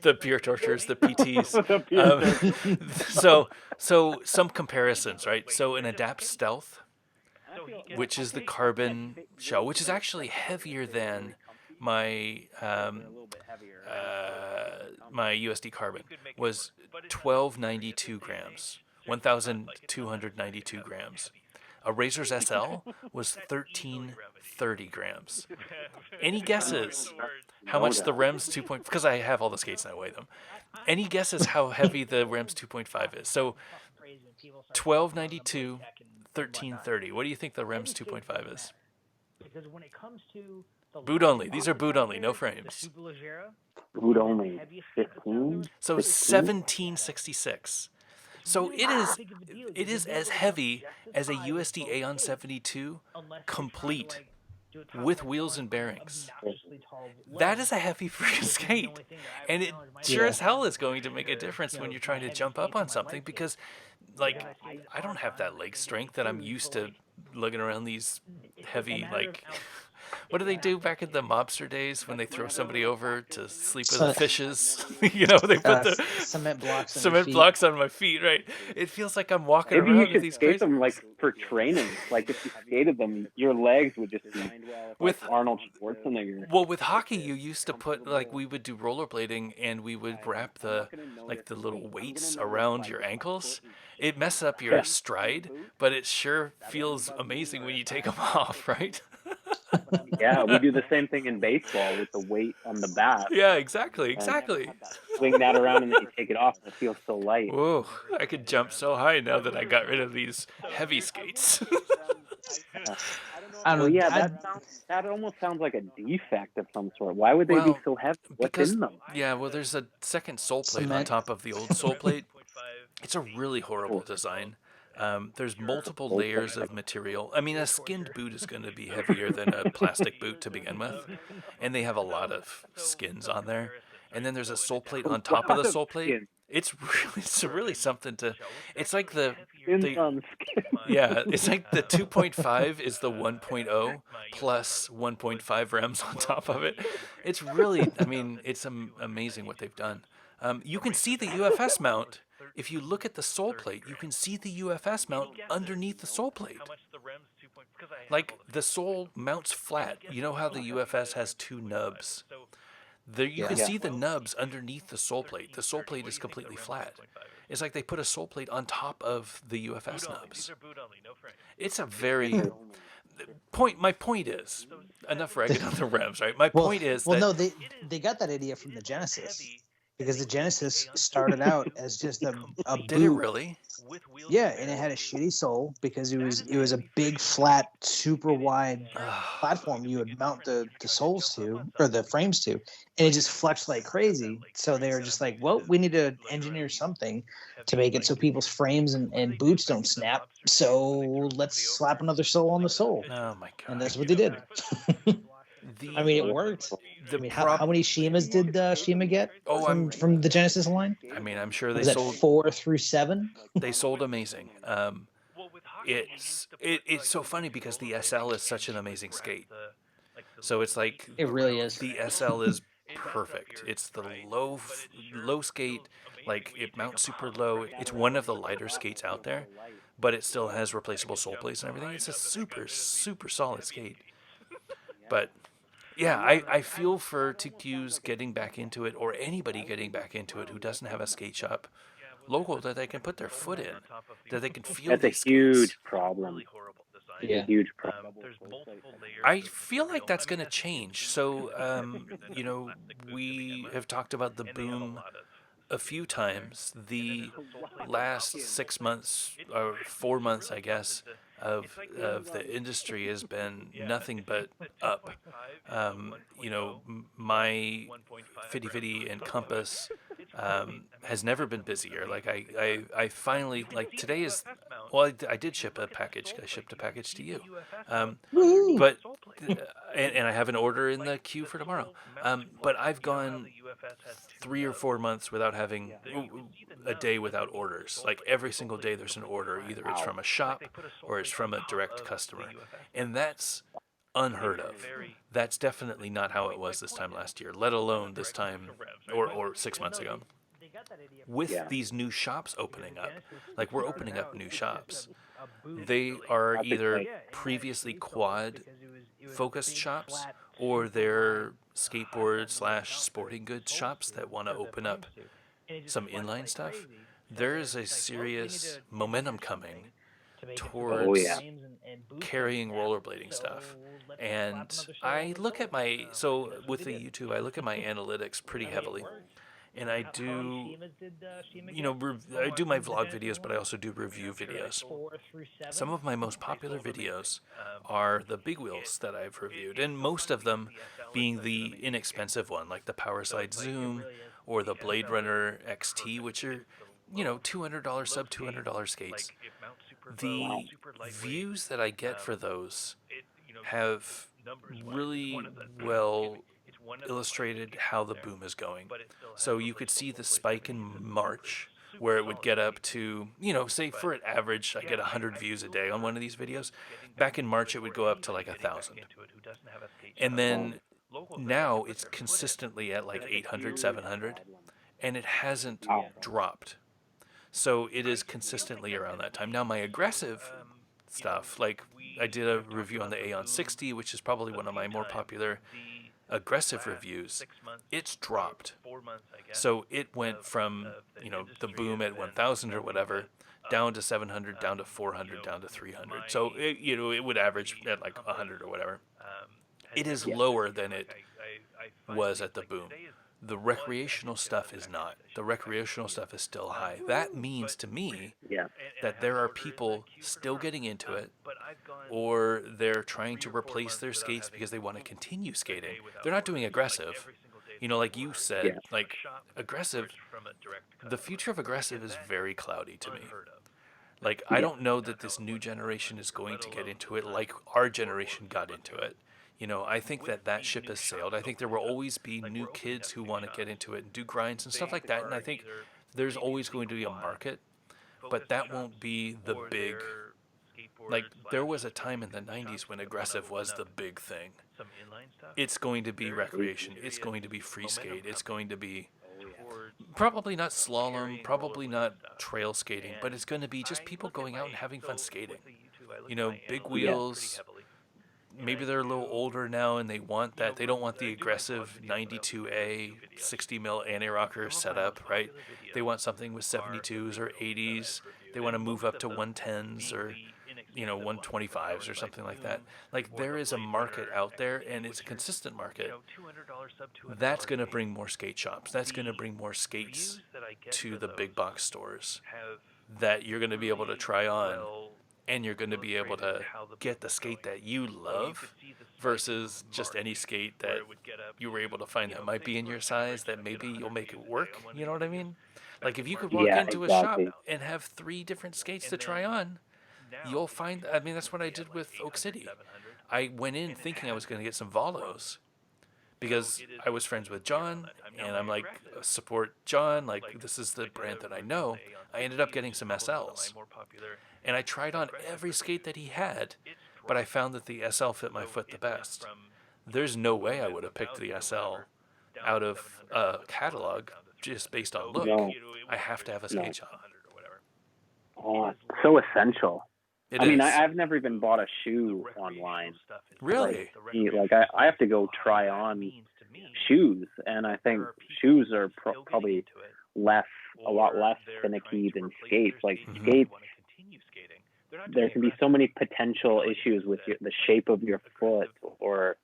The pure torturers, the PTs. The pure torture. So some comparisons, right? So an Adapt Stealth, which is the carbon shell, which is actually heavier than my my USD carbon, was 1292 grams, 1,292 grams. A Razor's SL was 1330 grams. Any guesses how much the REMS 2. Because I have all the skates and I weigh them. Any guesses how heavy the REMS 2.5 is? So 1292, 1330. What do you think the REMS 2.5 is? Boot only. These are boot only, no frames. Boot only 15. So 1766. So it is as heavy as a USD Aeon 72 complete with wheels and bearings. That is a heavy freaking skate. And it sure as hell is going to make a difference when you're trying to jump up on something, because like I don't have that leg strength that I'm used to lugging around these heavy, like, what do they do back in the mobster days when they throw somebody over to sleep with the fishes? You know, they put the cement blocks on my feet, right? It feels like I'm walking Maybe around you with should these skate crazy... them like for training. Like if you skated them, your legs would just be with like Arnold Schwarzenegger. Well, with hockey, you used to put, like, we would do rollerblading and we would wrap the little weights around your ankles. It messes up your stride, but it sure feels amazing when you take them off, right? Yeah, we do the same thing in baseball with the weight on the bat. Yeah, exactly. Swing that around and then you take it off and it feels so light. Whoa, I could jump so high now that I got rid of these heavy skates. I don't know. Yeah, that almost sounds like a defect of some sort. Why would they be so heavy? What's in them? Yeah, well, there's a second sole plate on top of the old sole plate. It's a really horrible design. There's multiple layers of material. I mean, a skinned boot is going to be heavier than a plastic boot to begin with, and they have a lot of skins on there. And then there's a sole plate on top of the sole plate. It's really something to. It's like the yeah, it's like the 2.5 is the 1.0 plus 1.5 REMs on top of it. It's really, I mean, it's amazing what they've done. You can see the UFS mount. If you look at the sole plate, you can see the UFS mount underneath the sole plate. Like, the sole mounts flat. You know how the UFS has two nubs? You can see the nubs underneath the sole plate. The sole plate is completely flat. It's like they put a sole plate on top of the UFS nubs. It's a very... My point is, enough ragging on the REMs, right? My point is that... no, they got that idea from the Genesis. Because the Genesis started out as just a boot. Did it really? Yeah, and it had a shitty sole because it was a big, flat, super wide platform you would mount the soles to, or the frames to, and it just flexed like crazy. So they were just like, well, we need to engineer something to make it so people's frames and boots don't snap. So let's slap another sole on the sole. Oh my god! And that's what they did. I mean, it worked. How many Shimas did Shima get from the Genesis line? I mean, I'm sure they sold 4 through 7. They sold amazing. It's so funny because the SL is such an amazing skate. So it's like it really is. The SL is perfect. It's the low skate. Like, it mounts super low. It's one of the lighter skates out there, but it still has replaceable sole plates and everything. It's a super solid skate. But yeah, I feel for TQs getting back into it, or anybody getting back into it who doesn't have a skate shop local that they can put their foot in, that they can feel. That's a huge problem. Yeah, a huge problem. I feel like that's going to change. So, we have talked about the boom a few times. The last 6 months or 4 months, I guess, of the industry has been nothing but up. My Fitty Fitty and Compass has never been busier. Like, I finally, like, today is, well, I did ship a package. I shipped a package to you. But and I have an order in the queue for tomorrow. But I've gone 3 or 4 months without having a day without orders. Like, every single day there's an order. Either it's from a shop or it's from a direct customer. And that's unheard of. That's definitely not how it was this time last year, let alone this time or 6 months ago. With these new shops opening up, like we're opening up new shops, they are either previously quad focused shops or they're skateboard / sporting goods shops that want to open up some inline stuff. There's a serious momentum coming towards carrying rollerblading stuff. And I look at with the YouTube, I look at my analytics pretty heavily. And I do, I do my vlog videos, but I also do review videos. Some of my most popular videos are the big wheels that I've reviewed, and most of them being the inexpensive one, like the Powerslide Zoom or the Blade Runner XT, which are, $200, sub $200 skates. The views that I get for those have really well illustrated how the boom is going. So you could see the spike in March where it would get up to, say for an average, I get 100 views a day on one of these videos. Back in March, it would go up to like 1,000. And then now it's consistently at like 800, 700, and it hasn't dropped. So it is consistently around that time. Now my aggressive stuff, like I did a review on the Aeon 60, which is probably one of my more popular aggressive reviews, it's dropped. So it went from, the boom at 1,000 or whatever, down to 700, down to 400, down to 300. So, it would average at like 100 or whatever. It is lower than it was at the boom. The recreational stuff is not. The recreational stuff is still high. That means to me that there are people still getting into it, or they're trying to replace their skates because they want to continue skating. They're not doing aggressive. Like you said, like aggressive, the future of aggressive is very cloudy to me. Like, I don't know that this new generation is going to get into it like our generation got into it. I think that ship has sailed. I think there will always be new kids who want to get into it and do grinds and stuff like that. And I think there's always going to be a market, but that won't be the big, like there was a time in the 90s when aggressive was the big thing. It's going to be recreation. It's going to be free skate. It's going to be probably not slalom, probably not trail skating, but it's going to be just people going out and having fun skating. Big wheels. Maybe they're a little older now and they want that. They don't want the aggressive 92A 60 mil anti-rocker setup, right? They want something with 72s or 80s. They want to move up to 110s or 125s or something like that. Like there is a market out there and it's a consistent market. That's going to bring more skate shops. That's going to bring more skates to the big box stores that you're going to be able to try on. And you're going to be able to get the skate that you love versus just any skate that you were able to find that might be in your size that maybe you'll make it work. You know what I mean? Like if you could walk into a shop and have 3 different skates to try on, you'll find, that's what I did with Oak City. I went in thinking I was going to get some Volos because I was friends with John and I'm like, support John. Like this is the brand that I know. I ended up getting some SLs. And I tried on every skate that he had, but I found that the SL fit my foot the best. There's no way I would have picked the SL out of a catalog just based on look. No. I have to have a skate shop. Oh, it's so essential. It is. I've never even bought a shoe online. Really? I have to go try on shoes, and I think shoes are probably a lot less finicky than skates. Like skates, there can be so many potential issues with the shape of your foot or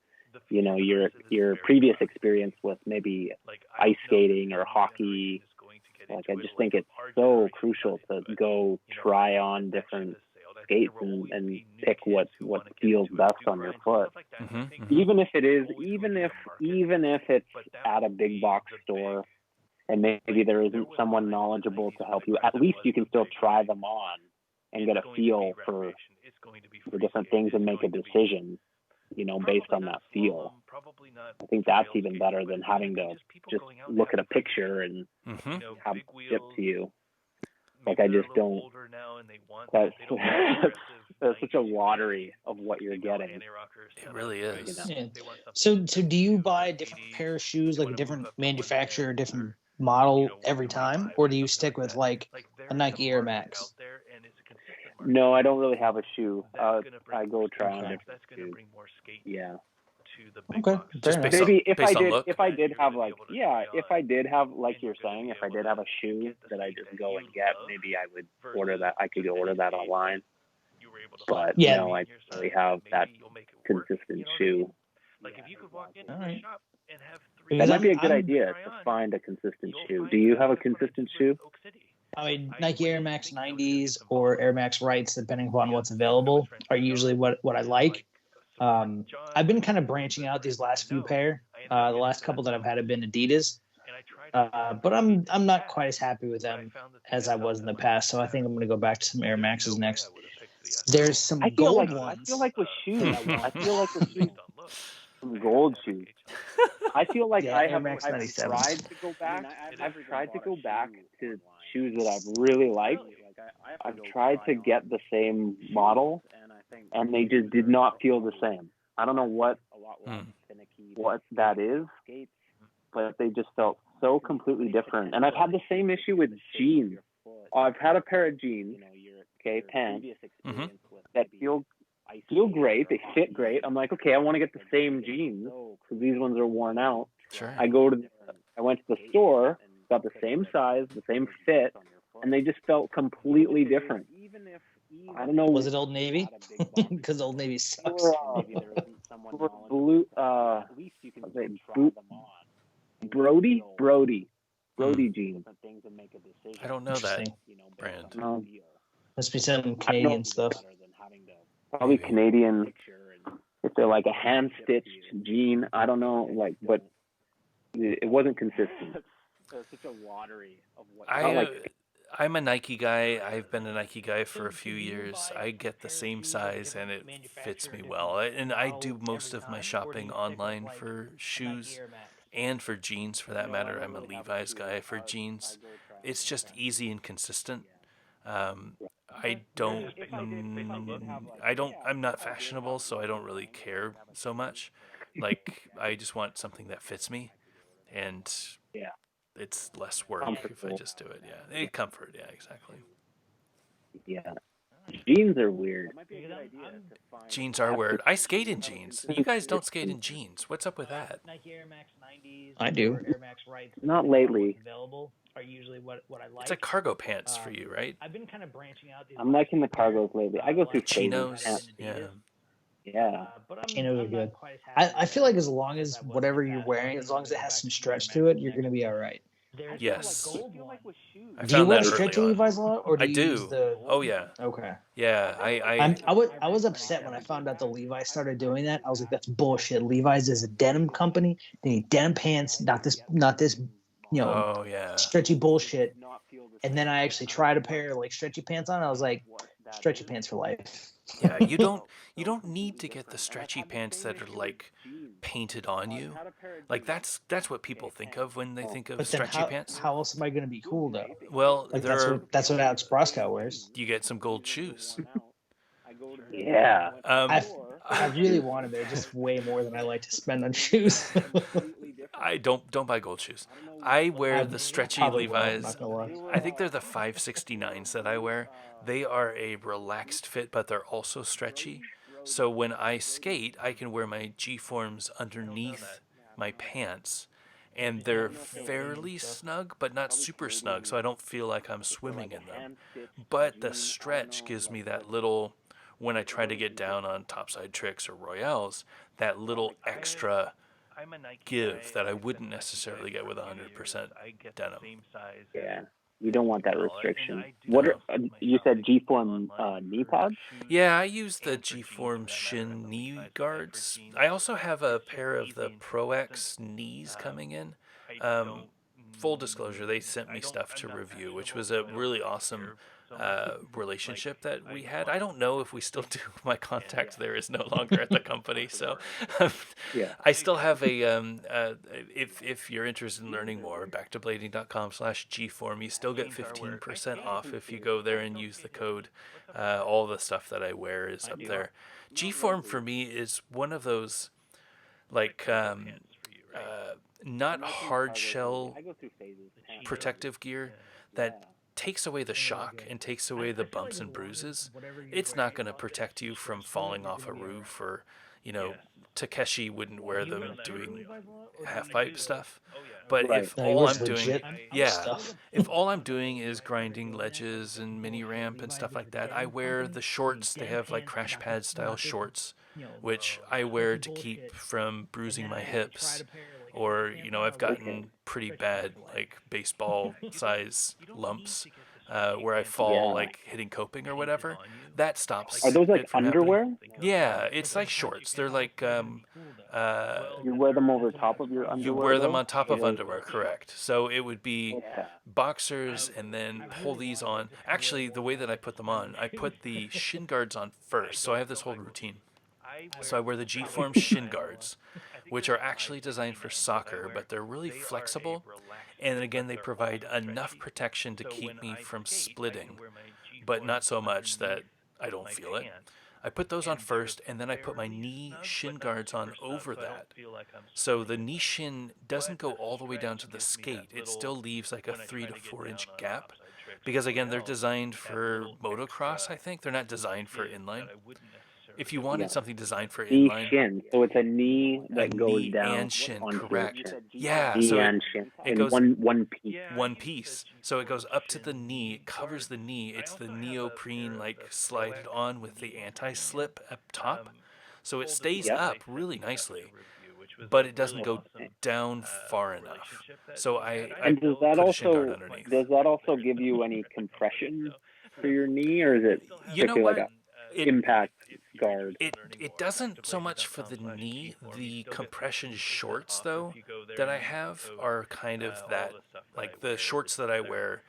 your previous experience with maybe ice skating or hockey. I just think it's so crucial to go try on different skates and pick what feels best on your foot. Even if it's at a big box store and maybe there isn't someone knowledgeable to help you, at least you can still try them on and get a feel for the different things and make a decision, based on that feel. I think that's even better than having to just look at a picture and have it shipped to you. I just don't. such a lottery of what you're getting. It really is. Yeah. So do you buy a different pair of shoes, like a different manufacturer, different model every time, or do you stick with like a Nike Air Max? No, I don't really have a shoe. I go try on different shoes. Yeah. Okay, fair Just enough. Maybe if based I on did, look? if I did have like, yeah, if I did have, like you're saying, if I did have a shoe that I just go and get, maybe I would order that. I could order that online. But Yeah. no, I don't really have that consistent shoe. All right. That might be a good idea to find a consistent shoe. Do you have a consistent shoe? I mean, Nike Air Max 90s or Air Max Rights, depending upon what's available, are usually what I like. I've been kind of branching out these last few pair. The last couple that I've had have been Adidas, but I'm not quite as happy with them as I was in the past. So I think I'm going to go back to some Air Maxes next. There's some gold ones. I feel like with shoes, some gold shoes. I feel like Yeah, I Air have Max I've 97. tried to go back. I've tried to go back to shoes that I've really liked. I've tried to get the same model, and they just did not feel the same. I don't know what that is, but they just felt so completely different. And I've had the same issue with jeans. I've had a pair of jeans, okay, pants, that feel great. They fit great. I'm like, okay, I want to get the same jeans because these ones are worn out. Sure. I went to the store, got the same size, the same fit, and they just felt completely different. I don't know. Was it Old Navy? Because Old Navy sucks. Blue, Brody jeans. I don't know that brand. Must be some Canadian stuff. Probably Canadian. If they're like a hand-stitched jean, I don't know, like, but it wasn't consistent. Such a lottery of what I'm a Nike guy. I've been a Nike guy for a few years. I get the same size and it fits me well. And I do most of my shopping online for shoes and for jeans for that matter. I'm a Levi's guy for jeans. It's just easy and consistent. I'm not fashionable, so I don't really care so much. Like, I just want something that fits me, and it's less work if I just do it. Yeah, comfort. Yeah, exactly. Yeah, jeans are weird. Jeans are weird. I skate in jeans. You guys don't skate in jeans. What's up with that? I do. Not lately. Are usually what I like. It's like cargo pants for you, right? I've been kind of branching out. I'm liking the cargos lately. I go through chinos. Yeah. Chinos are good. I feel like as long as whatever you're wearing, as long as it has some stretch to it, you're going to be all right. Yes. I Do you found wear that stretchy early on. Levi's a lot, or do I you do. use the? Oh yeah. Okay. Yeah, I was upset when I found out the Levi's started doing that. I was like, that's bullshit. Levi's is a denim company. They need denim pants, not this, Oh yeah. stretchy bullshit. And then I actually tried a pair of like stretchy pants on. I was like, stretchy pants for life. Yeah, you don't need to get the stretchy pants that are like painted on you. Like that's what people think of when they think of But then stretchy pants. how else am I going to be cool though? Well, Like that's what Alex Broscow wears. You get some gold shoes. Yeah. I really wanted it, just way more than I like to spend on shoes. I don't buy gold shoes. I wear the stretchy Levi's. I think they're the 569s that I wear. They are a relaxed fit, but they're also stretchy. So when I skate, I can wear my G-forms underneath my pants, and they're fairly snug, but not super snug, so I don't feel like I'm swimming in them. But the stretch gives me that little, when I try to get down on topside tricks or royales, that little extra give that I wouldn't necessarily get with 100% denim. Yeah. You don't want that restriction. What are you said G-form knee pods? Yeah, I use the G-form shin knee guards. I also have a pair of the Pro X knees coming in. full disclosure, they sent me stuff to review, which was a really awesome relationship that we had. I don't know if we still do. My contact there is no longer at the company, so Yeah. I still have if you're interested in learning more, backtoblading.com/gform, you still get 15% off if you go there and use the code. All the stuff that I wear is up there. Gform for me is one of those like not hard shell protective gear that takes away the shock and takes away the bumps and bruises. It's not going to protect you from falling off a roof, or Takeshi wouldn't wear them doing half pipe stuff. But if all I'm doing, if all I'm doing is grinding ledges and mini ramp and stuff like that, I wear the shorts. They have like crash pad style shorts, which I wear to keep from bruising my hips. Or, I've gotten pretty bad, like baseball size lumps where I fall, like hitting coping or whatever. That stops. Are those like it from underwear? happening. Yeah, it's like shorts. They're like You wear them over top of your underwear? you wear them though? on top of underwear, correct? So it would be Okay. boxers and then pull these on. Actually, the way that I put them on, I put the shin guards on first. So I have this whole routine. So I wear the G-form shin guards, which are actually designed for soccer, but they're really flexible. And again, they provide enough protection to keep me from splitting, but not so much that I don't feel it. I put those on first, and then I put my knee shin guards on over that. So the knee shin doesn't go all the way down to the skate. It still leaves like a 3 to 4 inch gap. Because again, they're designed for motocross, I think. They're not designed for inline. If you wanted something designed for Knee inline, shin. So it's a knee that goes knee down and shin, onto correct? it. Yeah, Knee so and shin. it In goes one piece. one piece. So it goes up to the knee, it covers the knee. It's the neoprene like slided on with the anti-slip up top. So it stays up really nicely, but it doesn't go down far enough. So I And does that put a shin guard also underneath. give you any compression for your knee, or is it You know strictly what? like a It, impact guard? it doesn't so much for the knee. The compression shorts though that I have are kind of that, like the shorts that I wear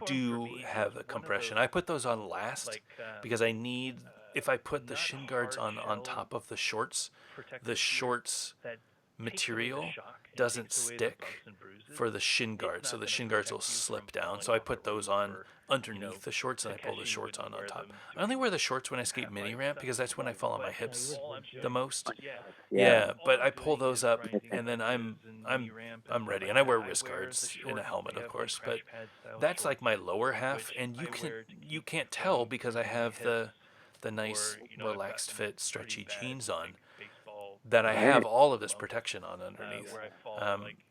do have a compression. I put those on last because I need, if I put the shin guards on top of the shorts material doesn't stick for the shin guards, so the shin guards will slip down. So I put those on underneath the shorts and I pull the shorts on top. I only wear the shorts when I skate mini ramp because that's when I fall on my hips the most. Yeah, but I pull those up and then I'm ready, and I wear wrist guards and a helmet, of course. But that's like my lower half, and you can't tell because I have the nice relaxed fit stretchy jeans on, that I have all of this protection on underneath.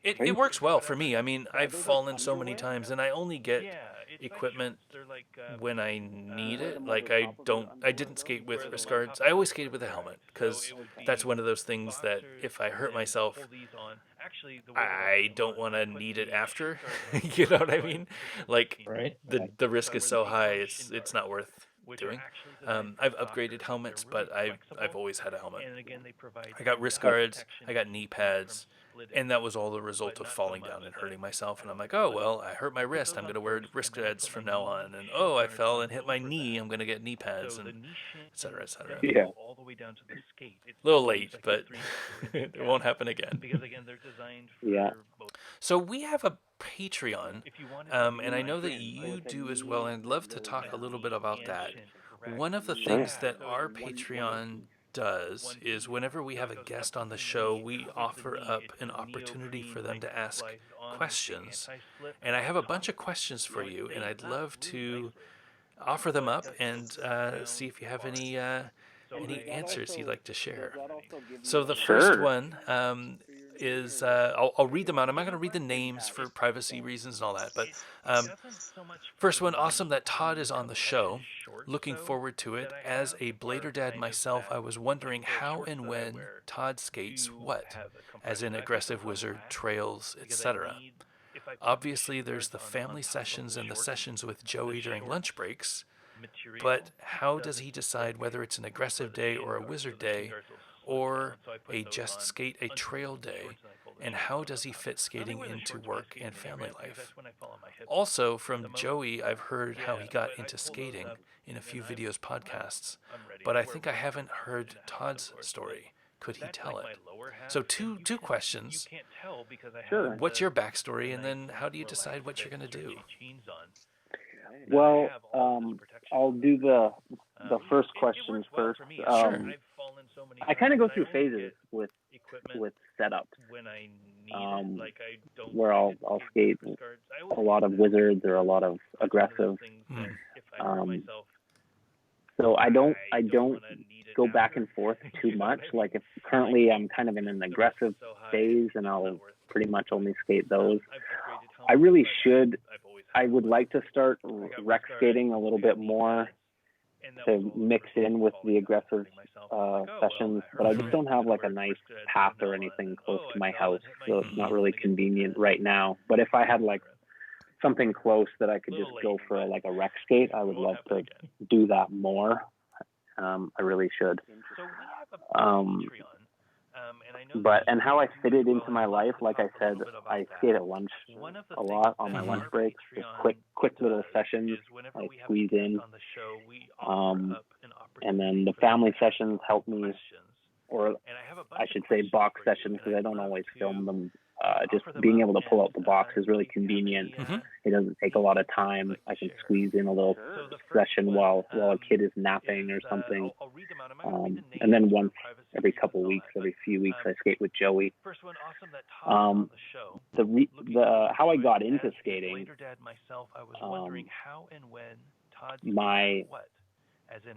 It works well for me. I mean, I've fallen so many times, and I only get equipment when I need it. Like I didn't skate with wrist guards. I always skated with a helmet because that's one of those things that if I hurt myself, I don't want to need it after. You know what I mean? Like the risk is so high, it's not worth doing. I've upgraded helmets, but I've always had a helmet. I got wrist guards, I got knee pads, and that was all the result of falling down and hurting myself. And I'm like, oh well, I hurt my wrist, I'm gonna wear wrist pads from now on. And oh, I fell and hit my knee, I'm gonna get knee pads, and et cetera, et cetera. Yeah. A little late, but it won't happen again. Yeah. So we have a Patreon, and I know that you do as well, and I'd love to talk a little bit about that. One of the things that our Patreon does is whenever we have a guest on the show, we offer up an opportunity for them to ask questions. And I have a bunch of questions for you, and I'd love to offer them up and see if you have any answers you'd like to share. So the first one is I'll read them out. I'm not going to read the names for privacy reasons and all that, but first one, awesome that Todd is on the show. Looking forward to it. As a blader dad myself, I was wondering how and when Todd skates what, as in aggressive wizard, trails, etc. Obviously, there's the family sessions and the sessions with Joey during lunch breaks, but how does he decide whether it's an aggressive day or a wizard day, or a just skate a trail day? And how does he fit skating into work and family life? Also, from Joey, I've heard how he got into skating in a few videos, podcasts, but I think I haven't heard Todd's story. Could he tell it? So two questions. Sure. What's your backstory, and then how do you decide what you're going to do? Well, I'll do the first question first. Sure. I kind of go through phases with setups, where I'll skate a lot of wizards or a lot of aggressive. So I don't go back and forth too much. Like if currently I'm kind of in an aggressive phase, and I'll pretty much only skate those. I really should. I would like to start rec skating a little bit more to mix in with the aggressive sessions, but I just don't have like a nice path or anything close to my house, so it's not really convenient right now. But if I had like something close that I could just go for like a rec skate, I would love to do that more. I really should. And how I fit it into my life, like I said, I skate at lunch a lot on my lunch breaks, just quick little sessions I squeeze in. And then the family sessions help me, or I should say box sessions, because I don't always film them. Just being able to pull out the box is really convenient. It doesn't take a lot of time. I can squeeze in a little session while a kid is napping or something. And then once every couple weeks, every few weeks, I skate with Joey. How I got into skating,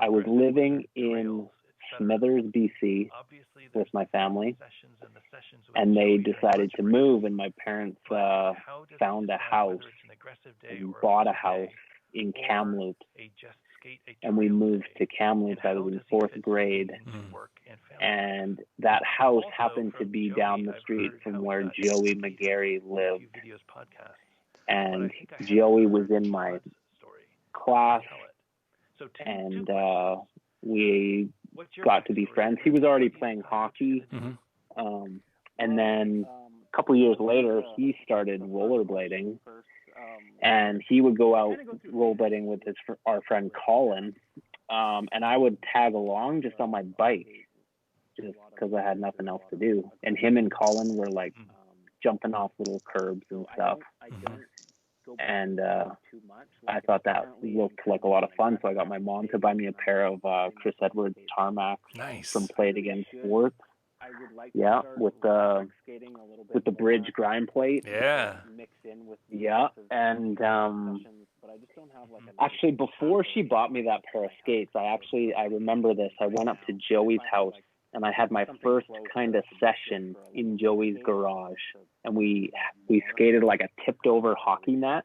I was living in Smithers, BC, with my family, and they decided to move, and my parents found a house and bought a house in Kamloops, and we moved to Kamloops. I was in 4th grade, and that house happened to be down the street from where Joey McGarry lived, and Joey was in my class, and we got to be friends. He was already playing hockey, and then a couple years later, he started rollerblading, and he would go out rollerblading with our friend Colin, and I would tag along just on my bike, just because I had nothing else to do. And him and Colin were like jumping off little curbs and stuff. And I thought that looked like a lot of fun, so I got my mom to buy me a pair of Chris Edwards tarmacs from Play It Again Sports. Yeah, with the bridge grind plate. Yeah. Yeah, and actually before she bought me that pair of skates, I remember this. I went up to Joey's house, and I had my first kind of session in Joey's garage, and we skated like a tipped over hockey net.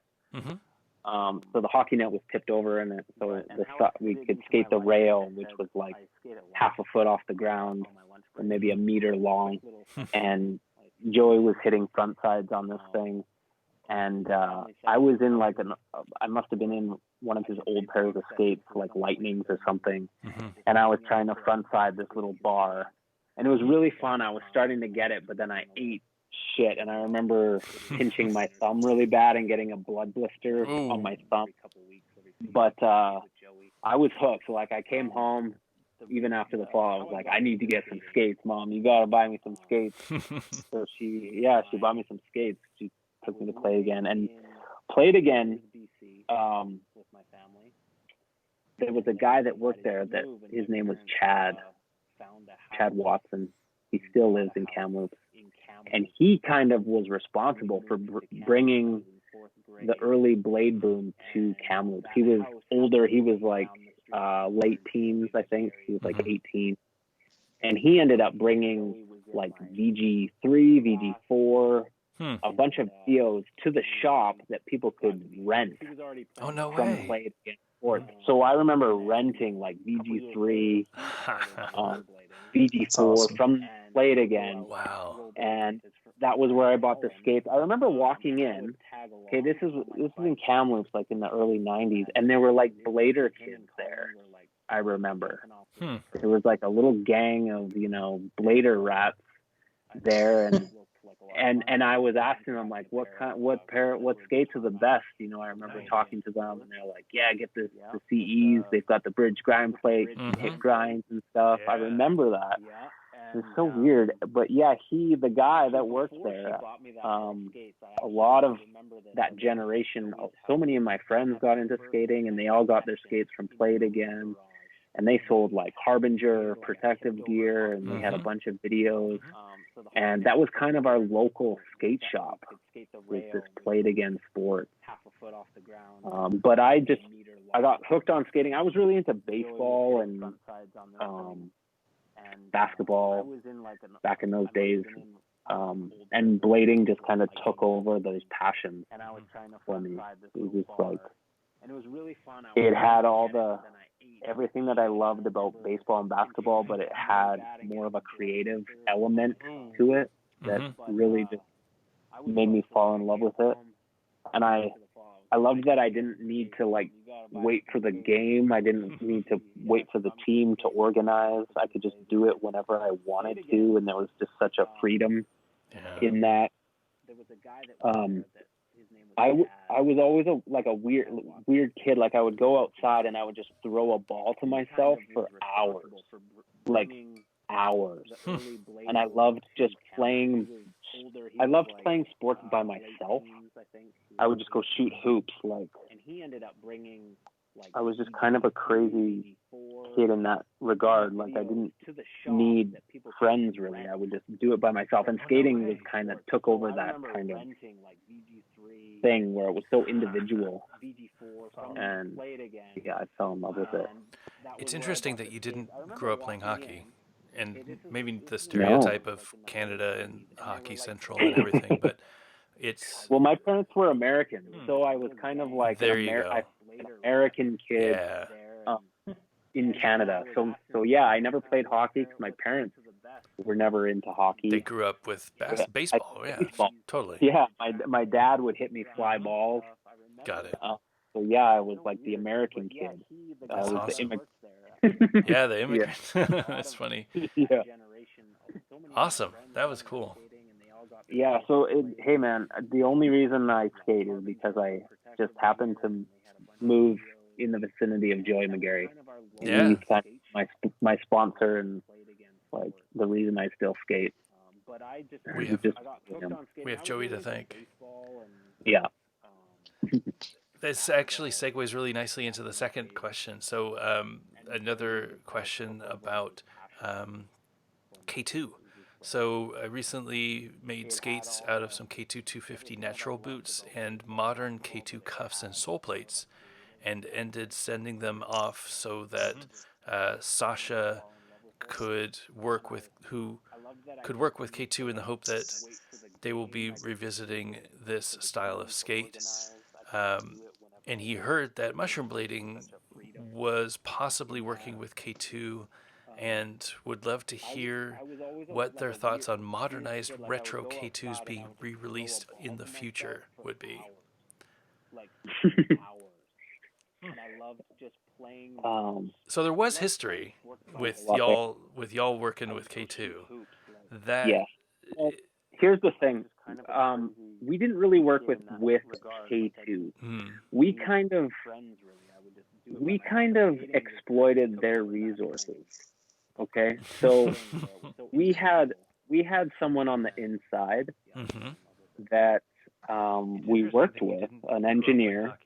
So the hockey net was tipped over, and we could skate the rail, which was like half a foot off the ground, or maybe a meter long. And Joey was hitting front sides on this thing, and I was in I must have been in one of his old pairs of skates, like Lightnings or something, and I was trying to front side this little bar, and it was really fun. I was starting to get it, but then I ate shit, and I remember pinching my thumb really bad and getting a blood blister on my thumb. But I was hooked. So like I came home, even after the fall, I was like, I need to get some skates, Mom. You gotta buy me some skates. So she bought me some skates. She took me to Play Again, and Played Again. There was a guy that worked there that his name was Chad Watson. He still lives in Kamloops, and he kind of was responsible for bringing the early blade boom to Kamloops. He was older. He was like late teens, I think. He was like 18, and he ended up bringing like VG3, VG4, a bunch of videos to the shop that people could rent. Oh, no from way. Play It Again Sports. So I remember renting like VG3, VG4 awesome. from Play It Again. Wow. And that was where I bought the skates. I remember walking in. Okay, this is in Kamloops, like in the early 90s, and there were like blader kids there. I remember. There was like a little gang of blader rats there, and and I was asking them like, what skates are the best? You know, I remember talking to them, and they're like, yeah, get the CEs. They've got the bridge grind plate, hit grinds and stuff. I remember that. It's so weird, but yeah, the guy that works there, a lot of that generation, so many of my friends got into skating, and they all got their skates from Plate again, and they sold like Harbinger protective gear, and they had a bunch of videos, and that was kind of our local skate shop, with this Plate Again sport. But I got hooked on skating. I was really into baseball and basketball back in those days, and blading just kind of took over those passions for me. It was just like, it had everything that I loved about baseball and basketball, but it had more of a creative element to it that really just made me fall in love with it. And I loved that I didn't need to like wait for the game. I didn't need to wait for the team to organize. I could just do it whenever I wanted to, and there was just such a freedom in that. I was always a weird kid. Like, I would go outside and I would just throw a ball to myself for hours, like hours. And I loved just playing. I loved playing sports by myself. I would just go shoot hoops. Like, I was just kind of a crazy kid in that regard. Like, I didn't need friends really. I would just do it by myself. And skating was kind of took over that kind of thing where it was so individual. And yeah, I fell in love with it. It's interesting that you didn't grow up playing hockey, and maybe the stereotype of Canada and Hockey Central and everything, but it's... Well, my parents were American, so I was kind of like an American kid in Canada. So yeah, I never played hockey because my parents were never into hockey. They grew up with baseball. Totally. Yeah, my dad would hit me fly balls. Got it. So yeah, I was like the American kid. That's I was awesome. the immigrant. Yeah, the immigrant. Yeah. That's funny. Yeah. Awesome. That was cool. Yeah, so hey man, the only reason I skate is because I just happened to move in the vicinity of Joey McGarry. Yeah. He's kind of my sponsor, and like the reason I still skate. We have Joey to thank. Yeah. This actually segues really nicely into the second question. So another question about K2. So I recently made skates out of some K2 250 natural boots and modern K2 cuffs and sole plates, and ended sending them off so that Sasha could work with K2 in the hope that they will be revisiting this style of skate. And he heard that mushroom blading was possibly working with K2, and would love to hear what their thoughts on modernized retro K2s being re-released in the future would be. So there was history with y'all working with K2. That yeah. Well, here's the thing. We didn't really work with K2. We kind of exploited their resources. Okay, so we had someone on the inside that we worked with, an engineer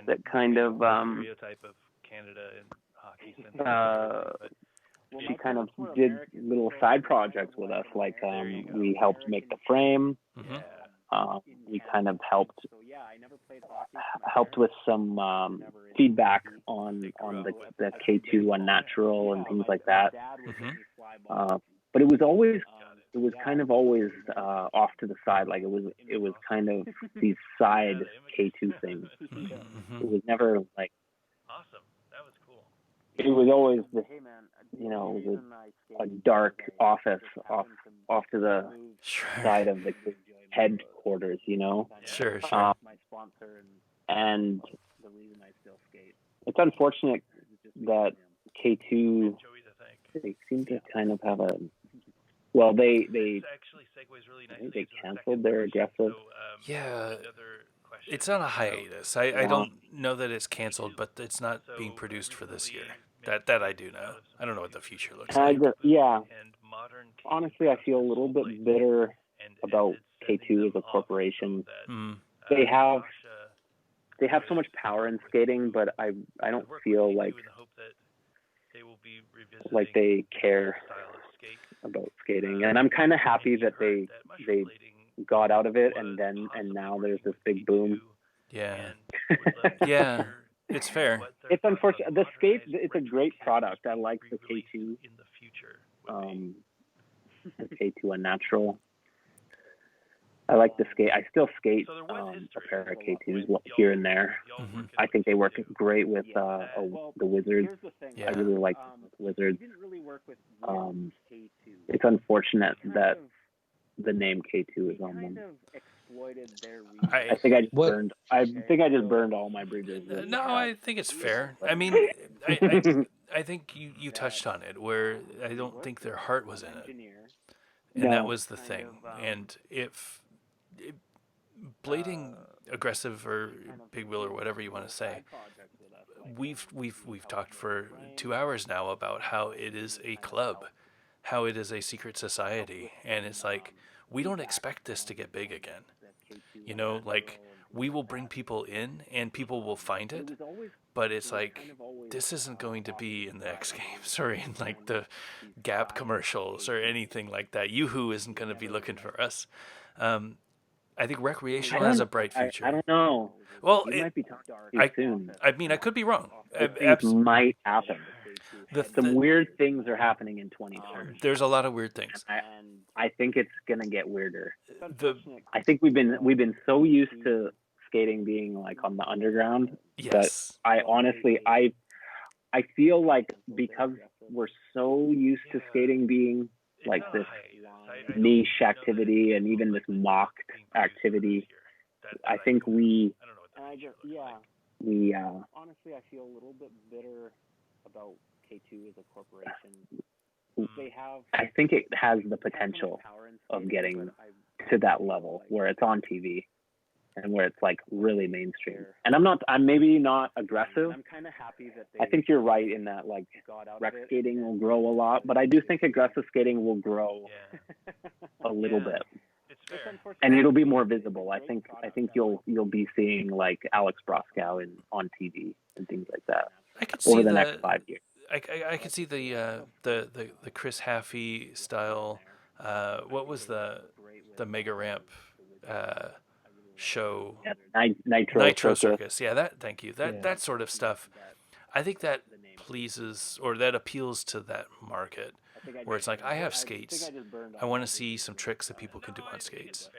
that kind of stereotype of Canada and hockey. She kind of did little side projects with us, like we helped make the frame. We kind of helped with some feedback on the K2 Unnatural and things like that. But it was kind of always off to the side. Like it was kind of these side K2 things. It was never like. Awesome. That was cool. It was always a dark office off to the side of the headquarters, Sure. And it's unfortunate that K2, they seem to kind of have Well, they This actually segues really I nicely think they to the canceled second their question. aggressive. So, Yeah, the other question. it's on a So, hiatus. I Yeah. don't know that it's canceled, but it's not being so produced for this year. recently, That I do out know. of some I don't know what the interviews future with looks And I like. just, yeah, and modern K2 honestly, I feel a little bit light, bitter and about it's sending K2 as them a off corporation. so that Mm. They have Sasha they have so much could power in work with skating, you but I to don't work with feel K2 like in the hope that they will be revisiting like they care that style of skate. about skating, and I'm kind of happy And you that heard they that mushroom blading got out of it, was and possibly now working there's this with big K2, boom. Yeah. and would love to Yeah, hear it's fair. what their It's thoughts on unfortunate. The skate, modernized it's a retro great K2s product. I being like the re-released K2, in the future would be. the K2 Unnatural. I like the skate. I still skate So there was a history pair of with K2s y'all here and there. Mhm. working I with think they work K2. great with That- the Wizards. Here's the thing. Yeah. I really like the Wizards. We didn't really work with K2. It's unfortunate Kind that of- the name K2 we is on kind them. of exploited their I- I think I just What- burned. I think I just burned all my bridges. with No, that. I think it's fair. I mean, I think you touched on it where I don't think their heart was in it, and that No. was the thing. And if blading aggressive or big wheel or whatever you want to say, we've talked for 2 hours now about how it is a club, how it is a secret society, and it's like we don't expect this to get big again. You know, like we will bring people in and people will find it, but it's like this isn't going to be in the X Games or in like the Gap commercials or anything like that. Yoo-hoo isn't going to be looking for us. I think recreational has a bright future. I don't know. Well, You might be talking I- too soon. I mean, I could be wrong. Things might happen. Some The- weird things are happening in 2030. There's a lot of weird things. I think it's gonna get weirder. The I think we've been so used to skating being like on the underground. yes, I honestly I feel like because we're so used to skating being like this niche activity and even this mocked activity, I think we honestly, I feel a little bit bitter about K2 as a corporation. They have I think it has the potential of getting to that level where it's on TV and where it's like really mainstream. And I'm maybe not aggressive. I'm kind of happy that I think you're right in that like got out rec of it. skating will grow a lot, but I do think aggressive skating will grow a little bit. It's fair. And it'll be more visible. I think you'll be seeing like Alex Broskow on TV and things like that I could see over the next 5 years. I could see the Chris Haffey style. What was the Mega Ramp show? Yeah, Nitro Circus. Yeah, that. Thank you. Yeah. That sort of stuff. I think that pleases or that appeals to that market where it's like I have skates. I want to see some tricks that people can do on skates.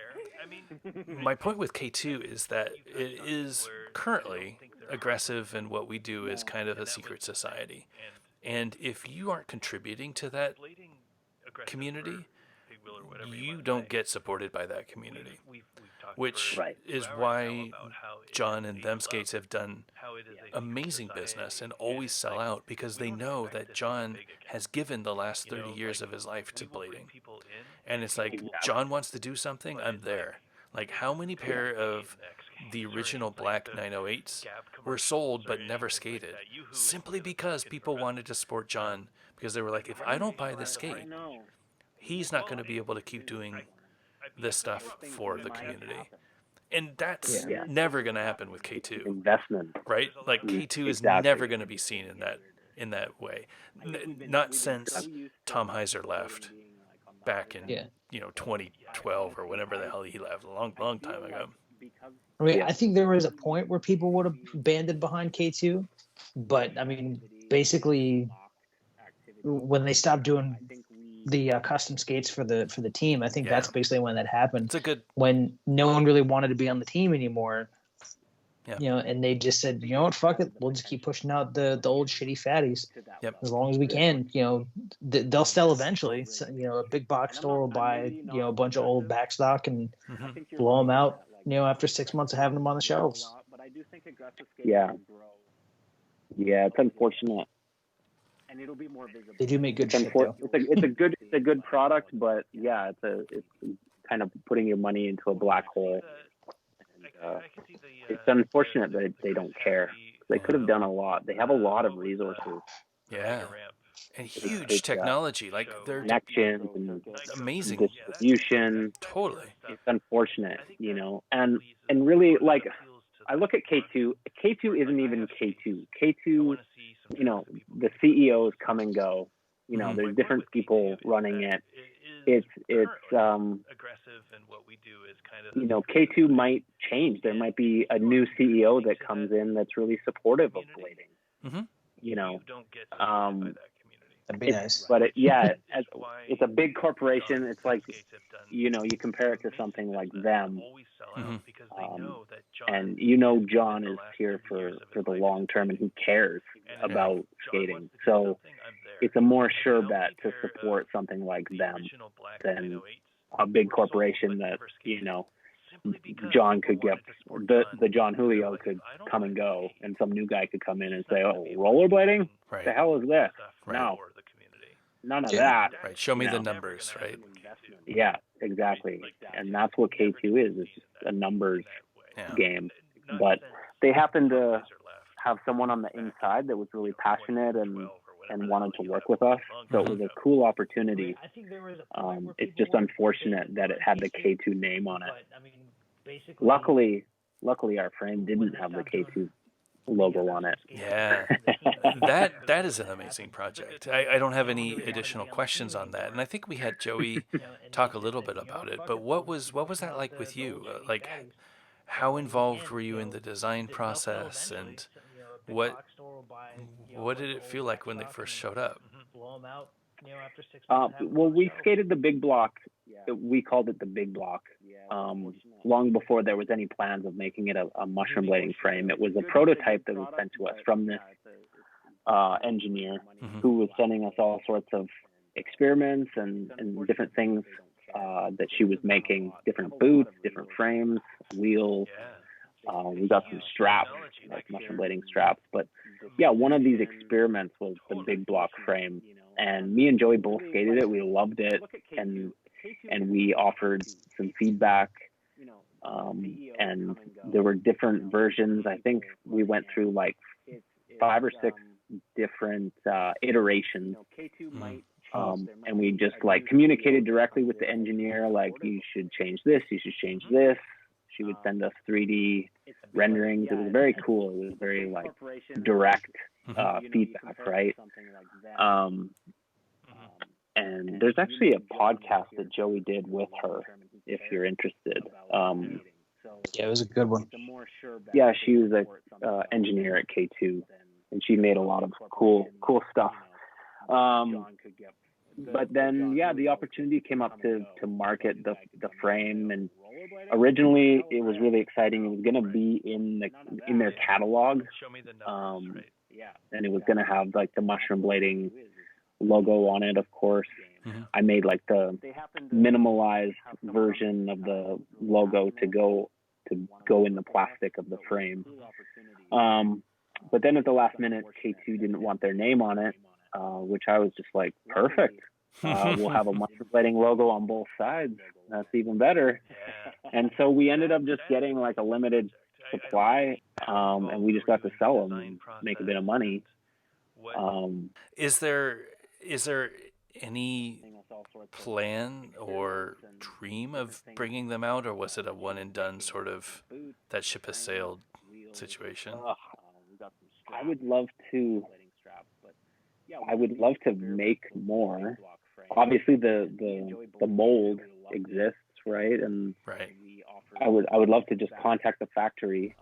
I mean, My point with K2 is that it is currently aggressive, and what we do is kind of a secret society. And if you aren't contributing to that blading aggressive community, or big wheel or whatever you wanna don't say, get supported by that community, we've talked which for Right. is 2 hours why now about how it John is and a them club, skates have done how it is a amazing secret business society, and always it's sell like, out because we they don't know expect that this to get John big again. has given the last You 30 know, years like, of his life to we will bring blading. people in, And it's like, Exactly. John wants to do something, but I'm it's there. Like, how many Don't pair be in of X Games the or original in, like, black the 908s Gap were commercials sold or but never anything like skated? that? Yoo-hoo Simply was because looking people for wanted to support John because they were like, if I don't buy this skate, he's not going to be able to keep doing this stuff for the community. And that's Yeah. never going to happen with K2, Investment. right? Like K2 is Exactly. never going to be seen in that way. Not since Tom Heiser left back in Yeah. 2012 or whenever the hell he left, a long time ago. I mean, Yeah. I think there was a point where people would have banded behind K2, but I mean, basically, when they stopped doing the custom skates for the team, I think Yeah. that's basically when that happened. It's a good When no one really wanted to be on the team anymore. Yeah. And they just said, you know what, fuck it, we'll just keep pushing out the old shitty fatties Yep. as long as we can. They'll sell eventually. So, a big box store will buy a bunch of old backstock and Mhm. blow them out. After 6 months of having them on the shelves. Yeah. Yeah, it's unfortunate. and it'll be more visible. They do make good shit, though. It's a good product, but yeah, it's kind of putting your money into a black hole. And, it's unfortunate that they don't care. They could have done a lot. They have a lot of resources. Yeah. And huge technology, like they're Connections and amazing. distribution. Totally. It's unfortunate, you know, and really, like, I look at K2. K2 isn't even K2. K2, you know, the CEOs come and go. You know, there's different people running it. It's aggressive, and what we do is kind of, you know, K2 might change. There might be a new CEO that comes in that's really supportive of blading. You know, that'd be nice. But it's a big corporation. It's like, you know, you compare it to something like them, and you know, John is here for the long term, and he cares about skating. So it's a more sure bet to support something like them than a big corporation that, you know, John could get, the John Julio could come and go, and some new guy could come in and say, "Oh, rollerblading? Right. The hell is this?" Right. No, none of that. Right. Show me the numbers, right? Yeah, exactly. And that's what K2 is. It's just a numbers game. But they happen to have someone on the inside that was really passionate and wanted to work with us. So it was a cool opportunity. It's just unfortunate that it had the K2 name on it. Luckily our frame didn't have the K2 logo on it. Yeah, that is an amazing project. I don't have any additional questions on that, and I think we had Joey talk a little bit about it. But what was that like with you? Like, how involved were you in the design process, and what did it feel like when they first showed up? Well, we skated the big block. We called it the big block. Long before there was any plans of making it a mushroom blading frame. It was a prototype that was sent to us from this engineer who was sending us all sorts of experiments and different things that she was making, different boots, different frames, wheels. We got some straps, like mushroom blading straps. But yeah, one of these experiments was the big block frame. And me and Joey both skated it. We loved it. And we offered some feedback. And there were different versions. I think we went through like 5 or 6 different iterations. And we just like communicated directly with the engineer, like, you should change this, you should change this. She would send us 3D renderings. It was very cool. It was very like direct feedback, right? And there's actually a podcast that Joey did with her, if you're interested. Yeah, it was a good one. Yeah, she was a engineer at K2, and she made a lot of cool stuff. But then, yeah, the opportunity came up to market the frame, and originally it was really exciting. It was going to be in their catalog, and it was going to have like the mushroom blading logo on it, of course. I made like the minimalized version of the logo to go in the plastic of the frame. But then at the last minute, K2 didn't want their name on it, which I was just like, perfect. We'll have a mushroom blading logo on both sides. That's even better. And so we ended up just getting like a limited supply, and we just got to sell them and make a bit of money. Is there any plan or dream of bringing them out, or was it a one and done sort of that ship has sailed situation? I would love to make more. Obviously the mold exists, right? And right. I would love to just contact the factory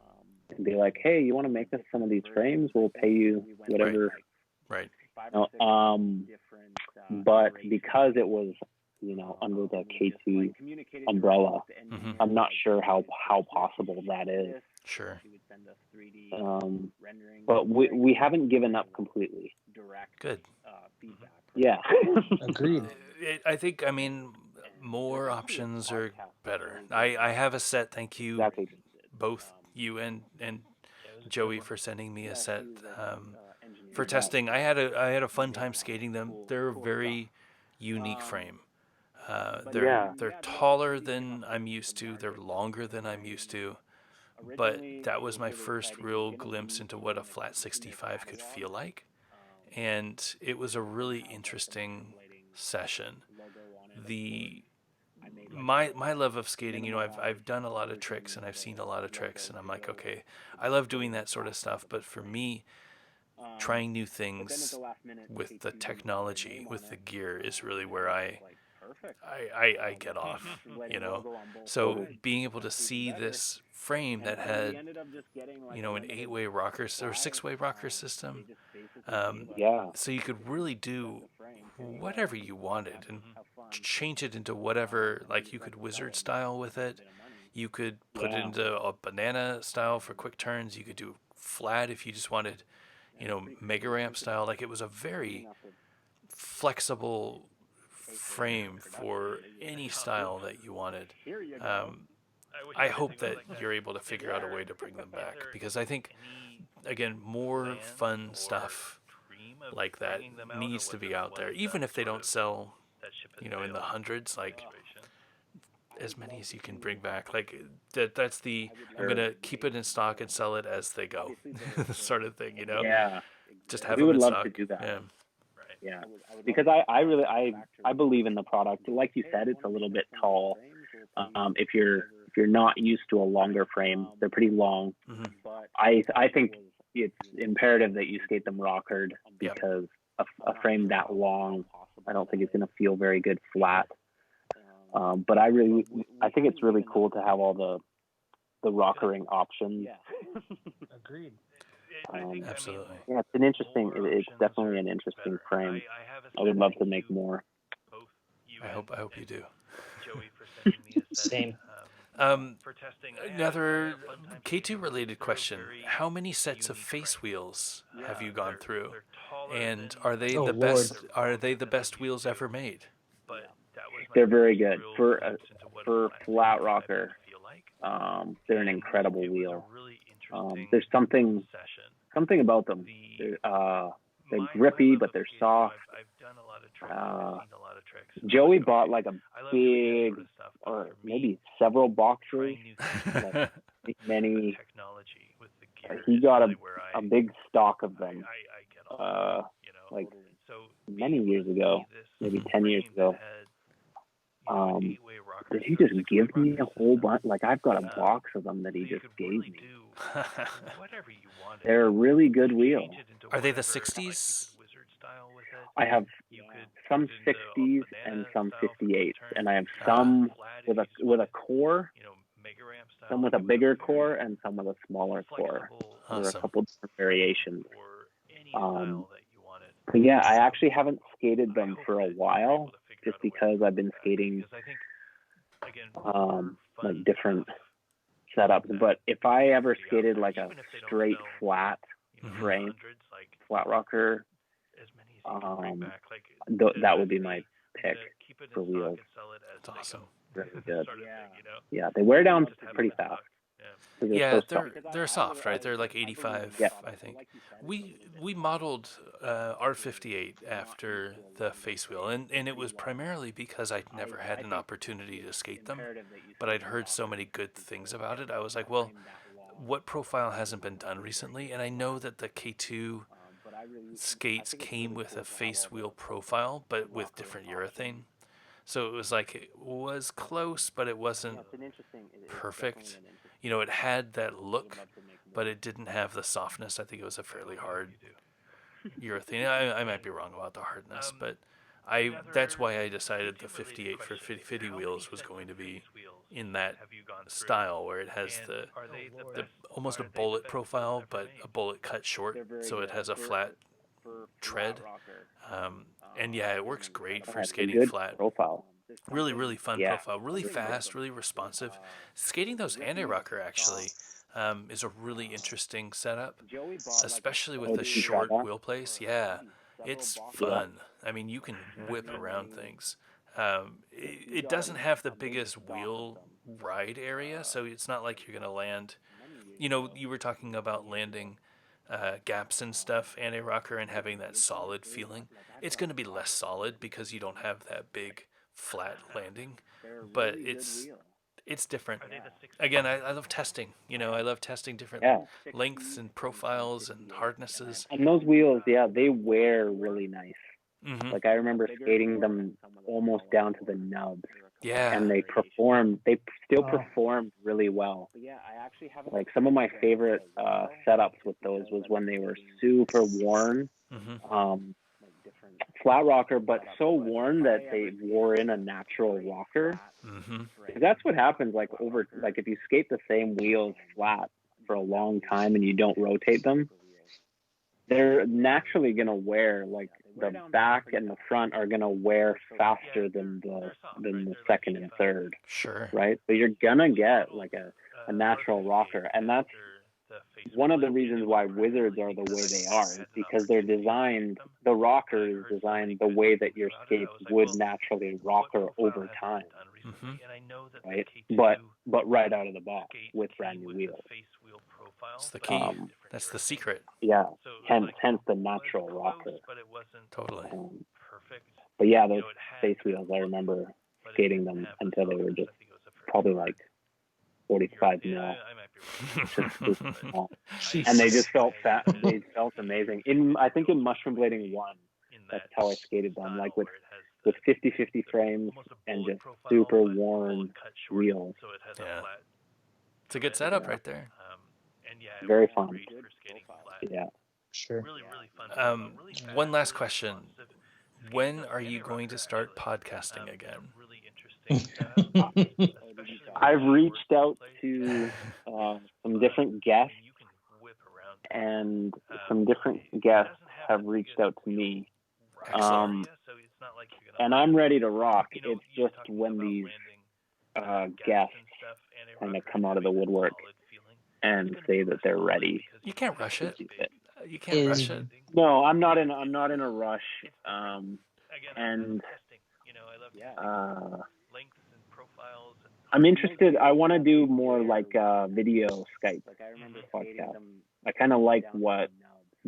and be like, hey, you want to make us some of these frames? We'll pay you whatever. Right. But because it was, under the K2 umbrella, I'm not sure how possible that is. Sure. But we haven't given up completely. Good. Yeah. Agreed. I think, more options are better. I have a set. Thank you, both you and Joey, for sending me a set for testing. I had a fun time skating them. They're a very unique frame. They're taller than I'm used to. They're longer than I'm used to. But that was my first real glimpse into what a flat 65 could feel like, and it was a really interesting session. The my love of skating, I've done a lot of tricks and I've seen a lot of tricks, and I'm like, okay, I love doing that sort of stuff. But for me, trying new things with the technology, with the gear, is really where I get off, So being able to see this frame that had, an 8-way rocker or 6-way rocker system, so you could really do whatever you wanted and change it into whatever, like you could wizard style with it. You could put it into a banana style for quick turns. You could do flat if you just wanted, mega ramp style. Like, it was a very flexible frame for any style that you wanted. I hope that you're able to figure out a way to bring them back, because I think, again, more fun stuff like that needs to be out there, even if they don't sell, in the hundreds, like as many as you can bring back. Like that's the I'm gonna keep it in stock and sell it as they go, sort of thing. Yeah. Just have We them would in love stock. to do that. Yeah. Yeah, because I believe in the product. Like you said, it's a little bit tall. If you're not used to a longer frame, they're pretty long. Mm-hmm. I think it's imperative that you skate them rockered, because a frame that long, I don't think it's going to feel very good flat. But I think it's really cool to have all the rockering options. Agreed. Absolutely. Yeah, it's definitely an interesting frame. I would love to make more. I hope you do. Same. Another K2 related question: how many sets of face wheels have you gone through, and are they the best? Are they the best wheels ever made? They're very good for flat rocker. They're an incredible wheel. There's something about them. They're grippy, but they're soft. Joey bought like a big, or maybe several boxes, like many. He got a big stock of them, like many years ago, maybe 10 years ago. Did he just give me a whole bunch? Like, I've got a box of them that he just gave me. They're a really good wheel. Are they the 60s? I have some 60s and some 58s, and I have some with a core, some with a bigger core, and some with a smaller core. Awesome. There are a couple different variations. But yeah, I actually haven't skated them for a while, just because I've been skating like different setups. But if I ever skated like a straight flat frame, flat rocker, that would be my pick for wheels. That's awesome. Really good. Yeah, they wear down pretty fast. Yeah, they're soft, right? They're like 85, I think. We modeled R58 after the face wheel, and it was primarily because I'd never had an opportunity to skate them, but I'd heard so many good things about it. I was like, well, what profile hasn't been done recently? And I know that the K2 skates came with a face wheel profile, but with different urethane. So it was like, it was close, but it wasn't perfect. It had that look, but it didn't have the softness. I think it was a fairly hard urethane. I might be wrong about the hardness, but that's why I decided the 58 for Fitty wheels was going to be in that style, where it has the almost a bullet profile, but a bullet cut short, so it has a flat tread. And yeah, it works great for skating flat. Profile. Really, really fun profile. Really fast, really responsive. Skating those anti-rocker actually is a really interesting setup, especially with the short wheel place. Yeah, it's fun. I mean, you can whip around things. It doesn't have the biggest wheel ride area, so it's not like you're going to land. You were talking about landing gaps and stuff, anti-rocker, and having that solid feeling. It's going to be less solid because you don't have that big flat landing, but it's different. Again, I love testing. I love testing different lengths and profiles and hardnesses. And those wheels, they wear really nice. Mm-hmm. Like I remember skating them almost down to the nubs. Yeah. And they still performed really well. Like some of my favorite setups with those was when they were super worn, flat rocker, but so worn that they wore in a natural rocker. Mm-hmm. That's what happens if you skate the same wheels flat for a long time and you don't rotate them, they're naturally going to wear, like the back and the front are going to wear faster than the second and third. Sure. Right? So you're going to get like a natural rocker. And that's one of the reasons why Wizards are the way they are, is because the rocker is designed the way that your skate would naturally rocker over time. Mm-hmm. Right? But right out of the box with brand new wheels. That's the key. That's the secret. Yeah. Hence the natural rocker. Totally. But yeah, those face wheels, I remember skating them until they were just probably like 45 mil. And they just felt fat. They felt amazing. I think in Mushroom Blading 1, that's how I skated them, like with 50/50 frames and just super worn wheels. Yeah. It's a good setup right there. Very fun. Yeah. Sure. One last question. When are you going to start podcasting again? I've reached out to some different guests, and some different guests have reached out to me. And I'm ready to rock. It's just when these guests kind of come out of the woodwork and say that they're ready. You can't rush it. You can't rush it. No, I'm not in a rush. And I'm interested. I want to do more like video Skype podcast. I kind of like what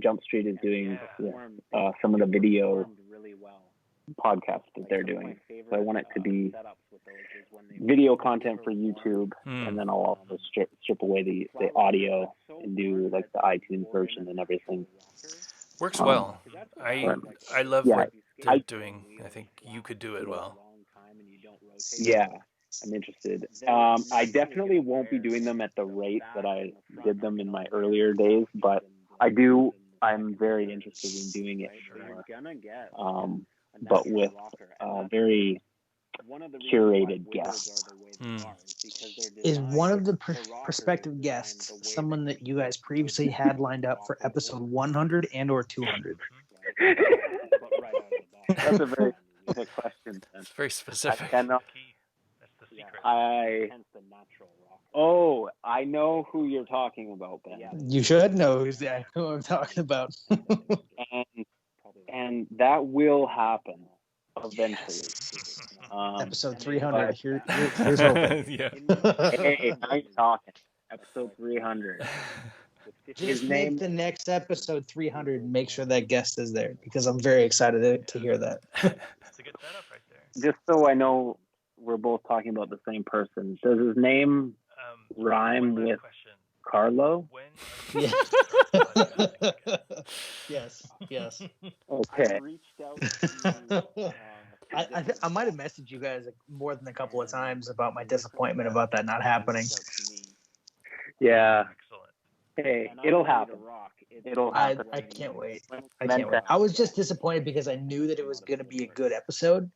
Jump Street is doing with some of the video podcasts that they're doing. So I want it to be video content for YouTube, and then I'll also strip away the audio and do like the iTunes version and everything. Works well. I love what they're doing. I think you could do it well. Yeah, I'm interested. I definitely won't be doing them at the rate that I did them in my earlier days, but I'm very interested in doing it more. But with very curated guests. Is one of the prospective guests someone that you guys previously had lined up for episode 100 and or 200? That's a very specific question. It's very specific. I know who you're talking about, Ben. You should know who I'm talking about. and that will happen eventually. Yes. Episode 300. Here's hoping. Yeah. Hey, nice talking. Episode 300. Just make the next episode 300 and make sure that guest is there, because I'm very excited to hear that. That's a good setup right there. Just so I know we're both talking about the same person. Does his name rhyme with Carlo? Yeah. Yes. Okay. I might have messaged you guys more than a couple of times about my disappointment about that not happening. Yeah. Hey, it'll happen. It'll happen. I can't wait. I was just disappointed because I knew that it was going to be a good episode,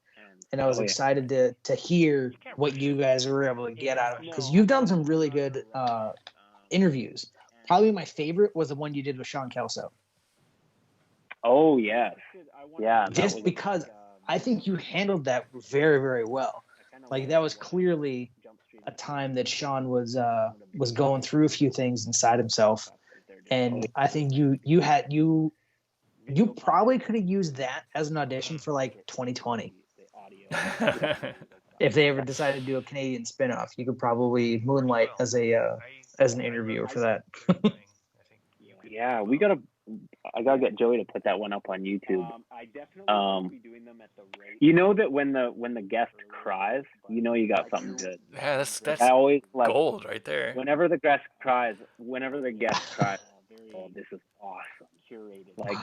and I was excited to hear what you guys were able to get out of it, because you've done some really good interviews. Probably my favorite was the one you did with Sean Kelso. Oh, yes. Yeah. Just because I think you handled that very, very well. Like, that was clearly a time that Sean was going through a few things inside himself, and I think you probably could have used that as an audition for like 2020. If they ever decided to do a Canadian spinoff, you could probably moonlight as an interviewer for that. Yeah, I gotta get Joey to put that one up on YouTube. I definitely won't be doing them at the rate. You know that when the guest cries, you know you got something good. Yeah, that's I always like gold right there. whenever the guest cries, oh, this is awesome. Curated. Like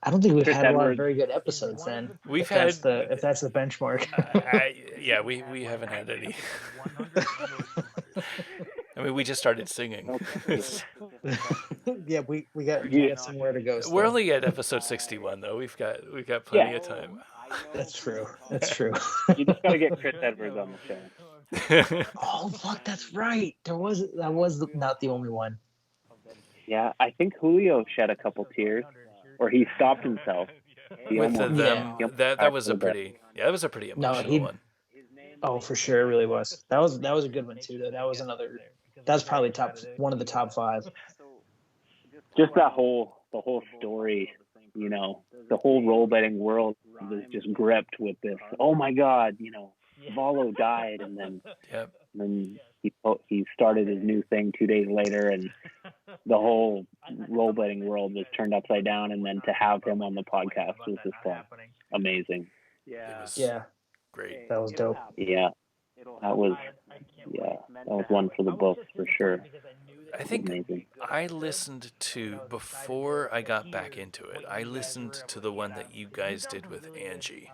I don't think we've Chris had a lot of Edwards. very good episodes then. We've if that's had the benchmark. we haven't had any. I mean, we just started singing. Yeah, we got somewhere to go. Still. We're only at episode 61 though. We've got plenty of time. That's true. That's true. You just gotta get Chris Edwards on the show. Oh fuck, that's right. That was not the only one. Yeah, I think Julio shed a couple tears, or he stopped himself. With them, that was a pretty emotional one. Oh, for sure, it really was. That was a good one too. Though that was probably one of the top 5. Just the whole story, you know, the whole role betting world was just gripped with this. Oh my God, you know, Valo died, and then he started his new thing 2 days later, and the whole role betting world was turned upside down. And then to have him on the podcast was just amazing. Yeah. Great. That was dope. Yeah, that was one for the books for sure. I think amazing. I listened to, before I got back into it, I listened to the one that you guys did with Angie.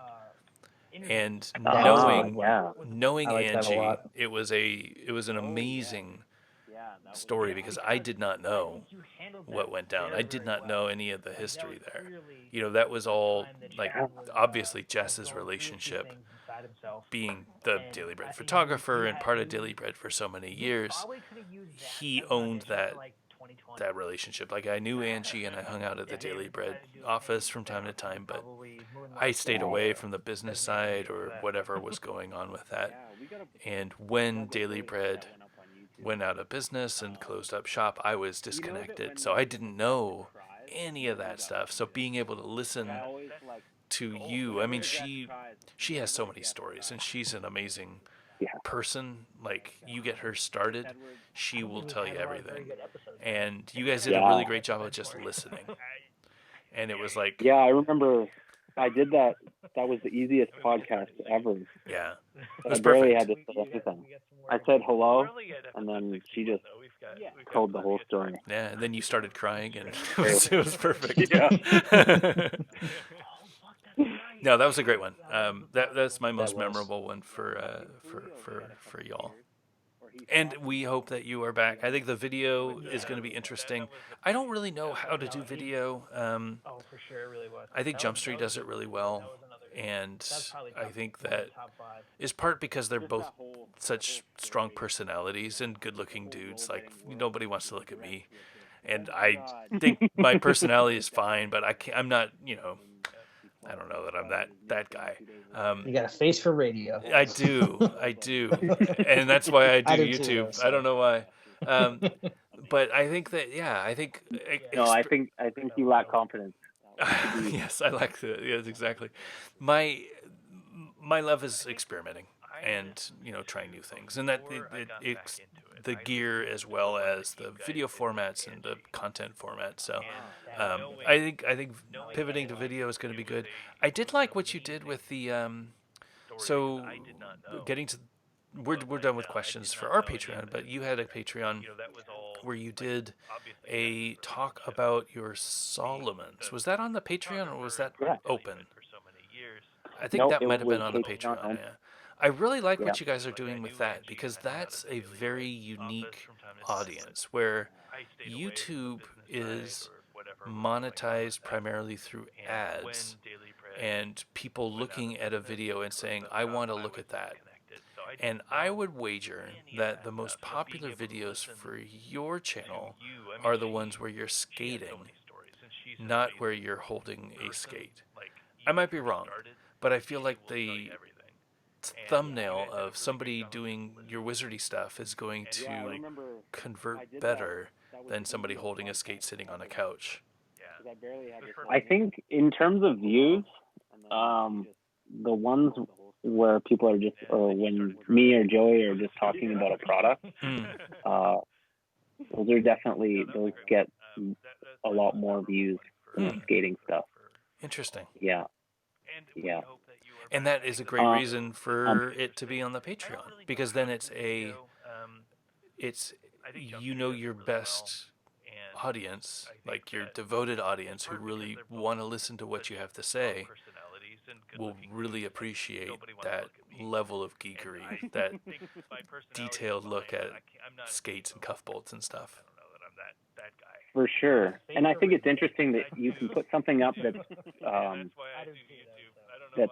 And knowing like Angie, it was an amazing story, because I did not know what went down. I did not know any of the history there. You know, that was all, like, obviously Jess's relationship, being the Daily Bread photographer and part of Daily Bread for so many years. He owned that relationship. Like, I knew Angie and I hung out at the Daily Bread office from time to time, but I stayed away from the business side or whatever was going on with that. And when Daily Bread went out of business and closed up shop, I was disconnected. So I didn't know any of that stuff. So being able to listen to you, I mean, she has so many stories, and she's an amazing person. Like, you get her started, she will tell you everything. And you guys did a really great job of just listening. And it was like, yeah, I remember I did that. That was the easiest podcast ever. Yeah, I barely had to say anything. I said hello, and then she just told the whole story. Yeah, and then you started crying, and it was perfect. Yeah. No, that was a great one. That's my most memorable one for y'all. And we hope that you are back. I think the video is going to be interesting. I don't really know how to do video. For sure, it really was. I think Jump Street does it really well. And I think that is part because they're both such strong personalities and good-looking dudes. Like, nobody wants to look at me. And I think my personality is fine, but I'm not, you know, I don't know that I'm that guy. You got a face for radio. I do, and that's why I do YouTube. Too, I don't know why, but I think that I think. No, I think you lack confidence. Yes, I like that. Yes, exactly. My love is experimenting and, you know, trying new things, and that it's the gear as well as the video formats and the content format. So I think pivoting to video is going to be good. I did like what you did with the so getting to we're done with questions for our Patreon, but you had a Patreon where you did a talk about your Solomons. Was that on the Patreon, or was that open? I think that might have been on the Patreon. Yeah. I really like what you guys are doing with that, because that's a very unique audience where YouTube is monetized primarily through ads and people looking at a video and saying, I want to look at that. And I would wager that the most popular videos for your channel are the ones where you're skating, not where you're holding a skate. I might be wrong, but I feel like the thumbnail of somebody doing your wizardy stuff is going to convert better than somebody holding a skate sitting on a couch. I think in terms of views, the ones where people are just, or when me or Joey are just talking about a product, those get a lot more views than the skating stuff. Interesting. Yeah. Yeah. And that is a great reason for it to be on the Patreon, because then it's your best audience, like your devoted audience who really want to listen to what you have to say, will really appreciate that level of geekery, that detailed look at skates and cuff bolts and stuff. For sure. And I think it's interesting that you can put something up that's that's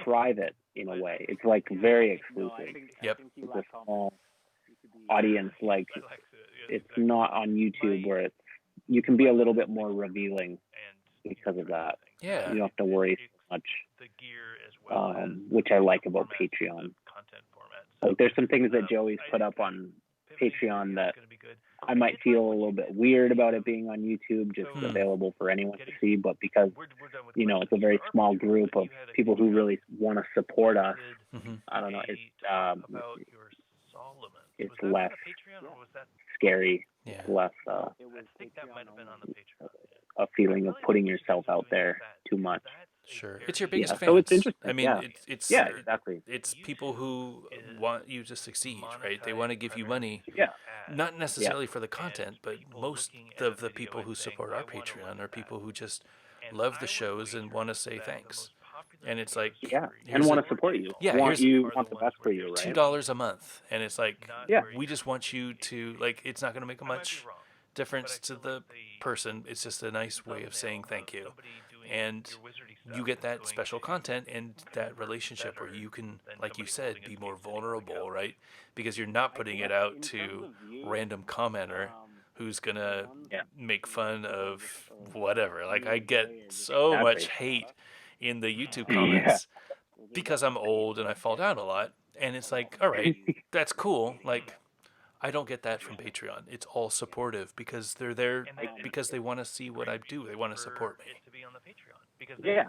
private in a way. It's like very exclusive. Yep. It's a small audience. Like it's not on YouTube where you can be a little bit more revealing because of that. Yeah. You don't have to worry so much, which I like about Patreon. Like there's some things that Joey's put up on Patreon that I might feel a little bit weird about it being on YouTube, just available for anyone to see. But because, it's a very small group of people who really want to support us, I don't know, it's less scary, less a feeling of putting yourself out there too much. Sure. It's your biggest fans. So it's interesting. I mean, it's exactly. It's people who want you to succeed, right? They want to give you money. Yeah. Not necessarily for the content, but most of the people who support our Patreon are people who just love the shows and want to say thanks. And it's like, and want to support you. Yeah, want the best for you, right? $2 a month, and it's like, we just want you to, like, it's not going to make much difference to the person. It's just a nice way of saying thank you. And you get that special content and that relationship where you can, like you said, be more vulnerable, right? Because you're not putting it out to random commenter who's going to make fun of whatever. Like, I get so much hate in the YouTube comments because I'm old and I fall down a lot. And it's like, all right, that's cool. Like, I don't get that from Patreon. It's all supportive because they're there because they want to see what I do. They want to support me. Yeah.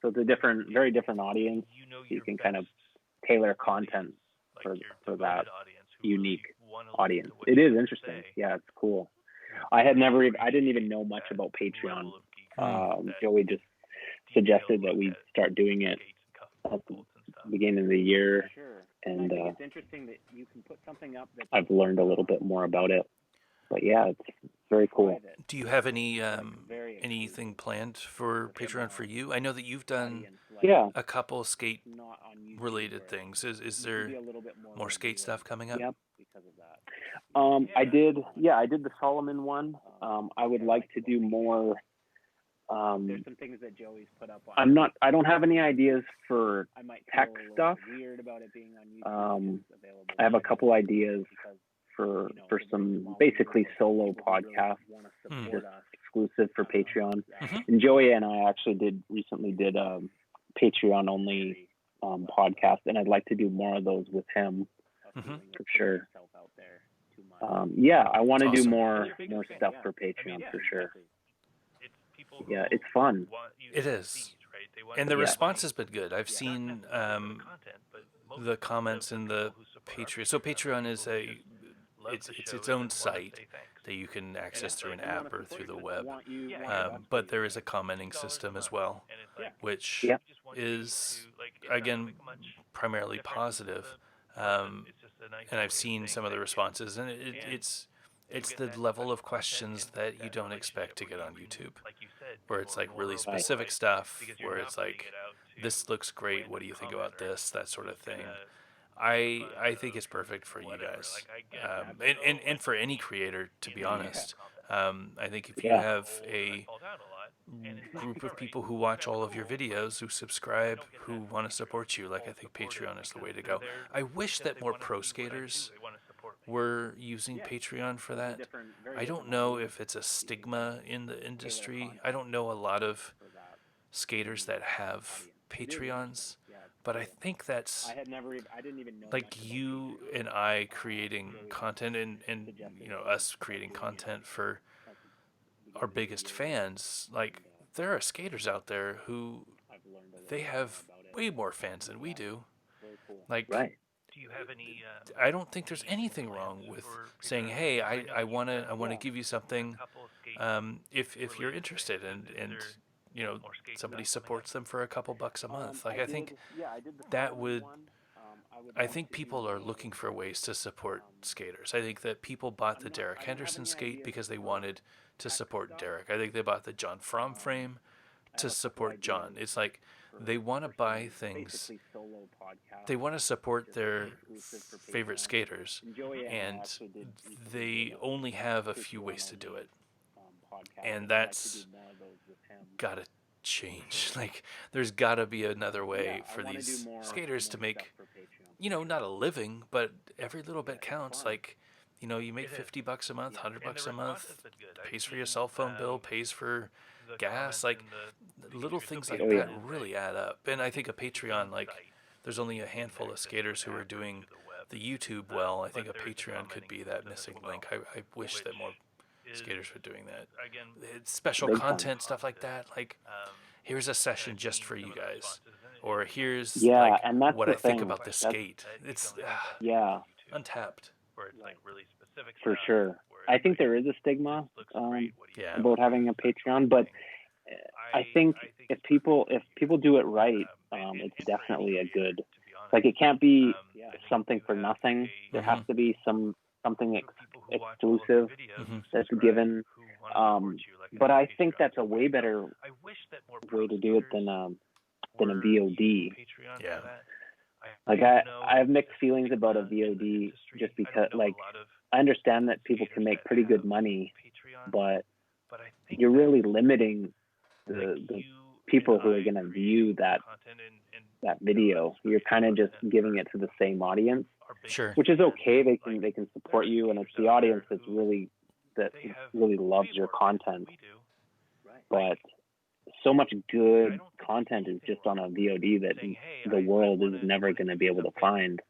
So it's a very different audience. You can kind of tailor content for that unique audience. It is interesting. Yeah, it's cool. I didn't even know much about Patreon. Joey just suggested that we start doing it at the beginning of the year. And it's interesting that you can put something up that I've learned a little bit more about it. But yeah, it's very cool. Do you have anything planned for Patreon for you? I know that you've done a couple skate related things. Is there more skate stuff coming up? Yep. I did the Solomon one. I would like to do more. There's some things that Joey's put up on. I don't have any ideas for tech stuff. I have a couple ideas for some basically solo podcasts, just exclusive for Patreon. And Joey and I actually recently did a Patreon only podcast, and I'd like to do more of those with him for sure. I want to do more stuff for Patreon for sure. Yeah, it's fun. It is. And the response has been good. I've seen the comments in the Patreon. So Patreon is it's its own site that you can access through an app or through the web. But there is a commenting system as well, which is, again, primarily positive. And I've seen some of the responses, and it's the level of questions that you don't expect to get on YouTube, where it's like really specific stuff, where it's like, this looks great, what do you think about this, that sort of thing. I think it's perfect for you guys, and for any creator, to be honest. I think if you have a group of people who watch all of your videos, who subscribe, who want to support you, like, I think Patreon is the way to go. I wish that more pro skaters were using Patreon for that. I don't know if it's a stigma in the industry. I don't know a lot of skaters that have Patreons, but I think that's like you and I creating content and us creating content for our biggest fans. Like, there are skaters out there who they have way more fans than we do. Like, do you have any? I don't think there's anything wrong with saying, "Hey, I wanna give you something. if you're interested and you know somebody supports them for a couple bucks a month. Like I think that would. I think people are looking for ways to support skaters. I think that people bought the Derek Henderson skate because they wanted to support Derek. I think they bought the John Fromm frame to support John. It's like they want to buy things. They want to support their favorite skaters, and they only have a few ways to do it. And that's gotta change. Like, there's gotta be another way for these skaters to make, not a living, but every little bit counts. Like, you make $50 a month, $100 a month, pays for your cell phone bill, pays for gas. Like, little things like that really add up. And I think a Patreon, like, there's only a handful of skaters who are doing the YouTube well. I think a Patreon could be that missing link. I wish that more skaters were doing that. It's special content, stuff like that. Like, here's a session just for you guys, or here's and that's what the I think thing. about this skate. It's untapped. For sure. I think there is a stigma Yeah. about having a Patreon, but I think if people do it right, it's definitely a good. Like, it can't be something for nothing. There has to be something exclusive that's given. But I think that's a way better way to do it than a VOD. Yeah. Like, I have mixed feelings about a VOD just because, like, I understand that people can make pretty good money, but you're really limiting the people who are going to view that video. You're kind of just giving it to the same audience, Sure. which is okay. They can support you, and it's the audience that really loves your content. But so much good content is just on a VOD that the world is never going to be able to find.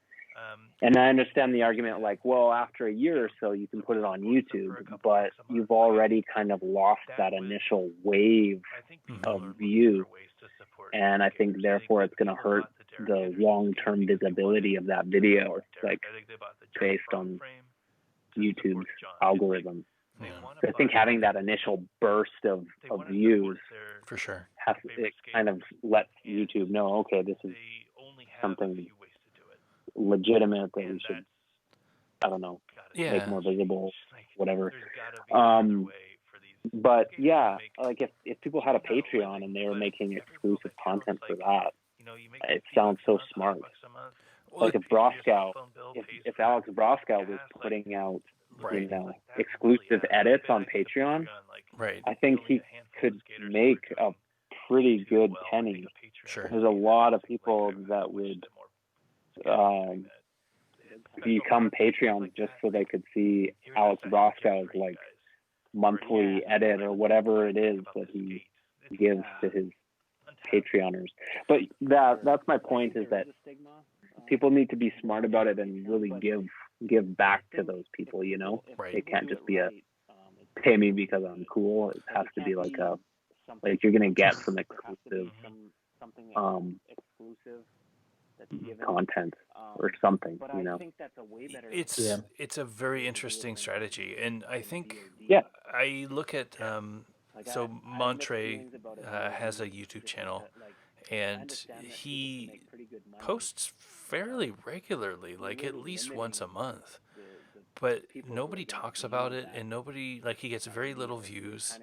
And I understand the argument, like, well, after a year or so, you can put it on YouTube, but you've already kind of lost that initial wave of view. And I think, therefore, it's going to hurt the long-term visibility of that video, like, based on YouTube's algorithm. Yeah. I think having that initial burst of views, For sure. it kind of lets YouTube know, okay, this is something legitimate that we should, I don't know, make more visible, whatever. But yeah, like, if people had a Patreon and they were making exclusive content for that, it sounds so smart. Like, if Alex Broskow was putting out exclusive edits on Patreon, Right. I think he could make a pretty good penny. Sure. There's a lot of people that would become Patreons just so they could see Alex Broskow's, like, monthly edit or whatever it is that he gives to his Patreoners. But that's my point, is that people need to be smart about it and really give back to those people, Right. It can't just be a pay me because I'm cool. It has to be like you're going to get some exclusive content or something, It's a very interesting strategy, and I think I look at so Montre has a YouTube channel, and he posts fairly regularly, like at least once a month, but nobody talks about it, and he gets very little views.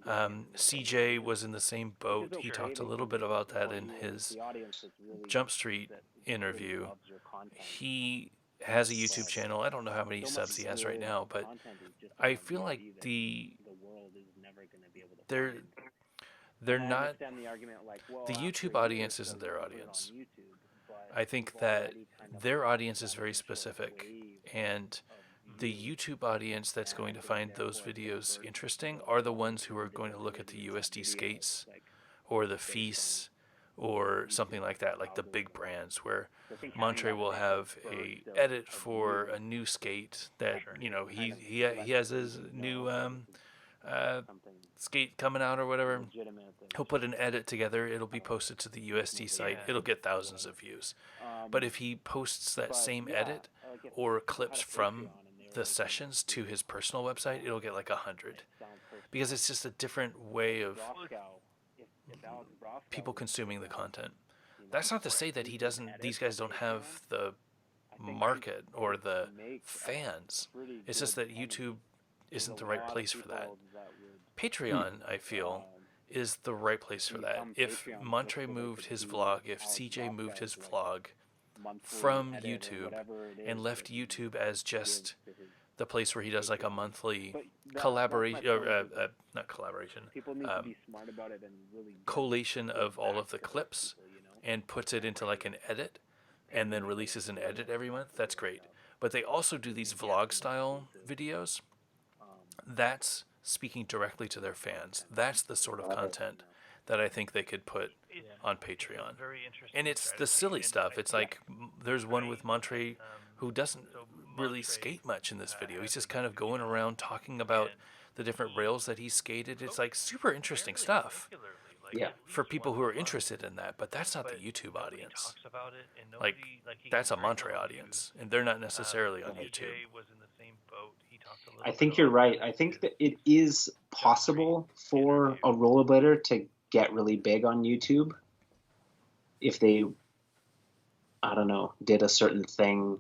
CJ was in the same boat. He talked a little bit about that in his Jump Street interview. He has a YouTube channel. I don't know how many subs he has right now, but I feel like they're not, the YouTube audience isn't their audience. I think that their audience is very specific, and the YouTube audience that's going to find those videos interesting are the ones who are going to look at the USD skates or the feasts or something like that, like the big brands where Montre will have a edit for a new skate that, he has his new skate coming out or whatever. He'll put an edit together. It'll be posted to the USD site. It'll get thousands of views. But if he posts that same edit or clips from the sessions to his personal website, it'll get like 100, because it's just a different way of people consuming the content. That's not to say that these guys don't have the market or the fans. It's just that YouTube isn't the right place for that. Patreon, I feel, is the right place for that. If Montre moved his vlog, if CJ moved his vlog from YouTube and left YouTube as just the place where he does like a monthly collaboration, not collaboration, collation of all of the clips and puts it into like an edit and then releases an edit every month, that's great. But they also do these vlog style videos. That's speaking directly to their fans. That's the sort of content that I think they could put on Patreon. And it's the silly stuff. It's like there's one with Montre who doesn't really skate much in this video. He's just kind of going around talking about the different rails that he skated. It's like super interesting stuff. Yeah. For people who are interested in that, but that's not the YouTube audience. Like, that's a Montre audience, and they're not necessarily on YouTube. I think you're right. I think that it is possible for a rollerblader to get really big on YouTube if they, I don't know, did a certain thing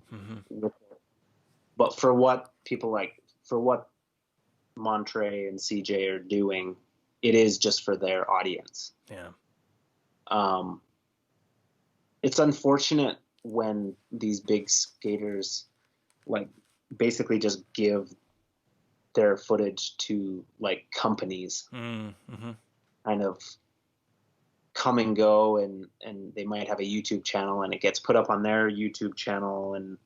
with it. But for what Montre and CJ are doing, it is just for their audience. Yeah. It's unfortunate when these big skaters like basically just give their footage to like companies, kind of come and go, and they might have a YouTube channel and it gets put up on their YouTube channel. And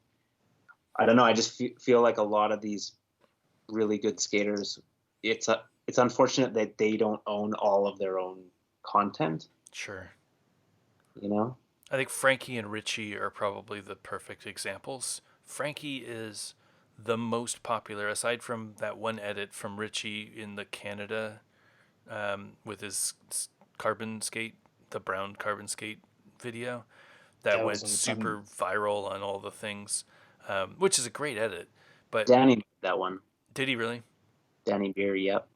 I don't know, I just feel like a lot of these really good skaters, it's unfortunate that they don't own all of their own content. Sure. You know? I think Frankie and Richie are probably the perfect examples. Frankie is the most popular, aside from that one edit from Richie in the Canada with his carbon skate, the brown carbon skate video that went super viral on all the things, which is a great edit. But Danny made that one. Did he really? Danny Beer, yep.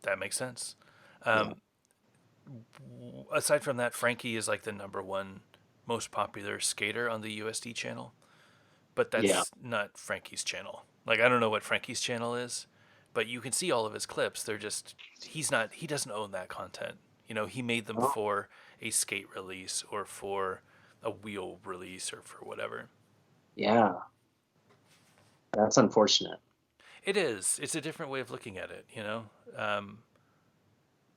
That makes sense. Aside from that, Frankie is like the number one most popular skater on the USD channel, but that's not Frankie's channel. Like, I don't know what Frankie's channel is, but you can see all of his clips. They're just, he doesn't own that content. You know, he made them for a skate release or for a wheel release or for whatever. Yeah. That's unfortunate. It is. It's a different way of looking at it, you know?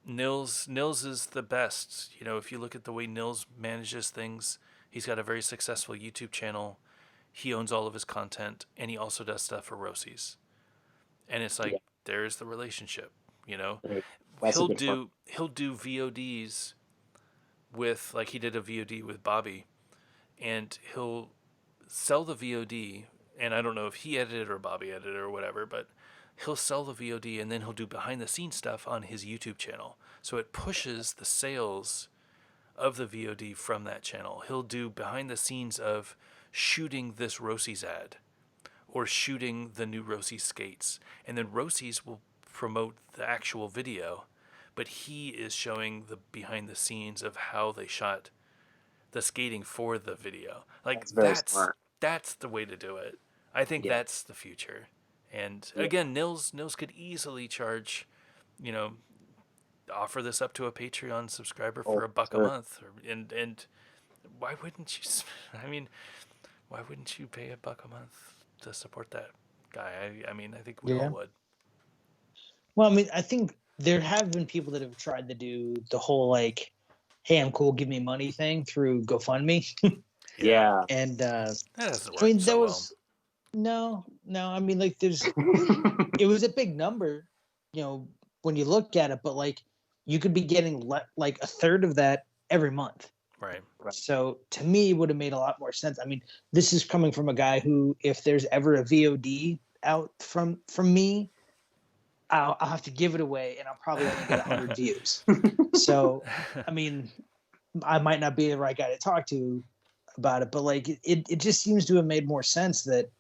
Nils is the best. You know, if you look at the way Nils manages things, he's got a very successful YouTube channel. He owns all of his content, and he also does stuff for Rossies. And it's like, there's the relationship, you know? He'll do VODs with, like he did a VOD with Bobby, and he'll sell the VOD, and I don't know if he edited or Bobby edited or whatever, but he'll sell the VOD and then he'll do behind the scenes stuff on his YouTube channel. So it pushes the sales of the VOD from that channel. He'll do behind the scenes of shooting this Rossies ad or shooting the new Rossies skates. And then Rossies will promote the actual video, but he is showing the behind the scenes of how they shot the skating for the video. Like, that's the way to do it. I think that's the future. And again, Nils could easily charge, you know, offer this up to a Patreon subscriber for $1 a month, and why wouldn't you? I mean, why wouldn't you pay $1 a month to support that guy? I mean, I think we all would. Well, I mean, I think there have been people that have tried to do the whole like, "Hey, I'm cool, give me money" thing through GoFundMe. Yeah, and that doesn't work. I mean, there was. No. I mean, like, it was a big number, you know, when you look at it, but like, you could be getting like a third of that every month. Right. So to me, it would have made a lot more sense. I mean, this is coming from a guy who, if there's ever a VOD out from me, I'll have to give it away, and I'll probably only get 100 views. So, I mean, I might not be the right guy to talk to about it, but like, it just seems to have made more sense that.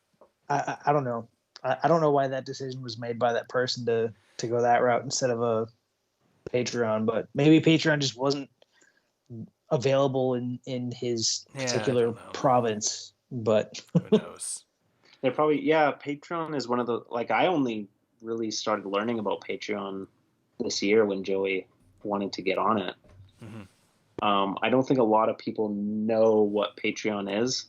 I don't know. I don't know why that decision was made by that person to go that route instead of a Patreon, but maybe Patreon just wasn't available in his particular province. But who knows? They're probably Patreon is one of the I only really started learning about Patreon this year when Joey wanted to get on it. Mm-hmm. I don't think a lot of people know what Patreon is,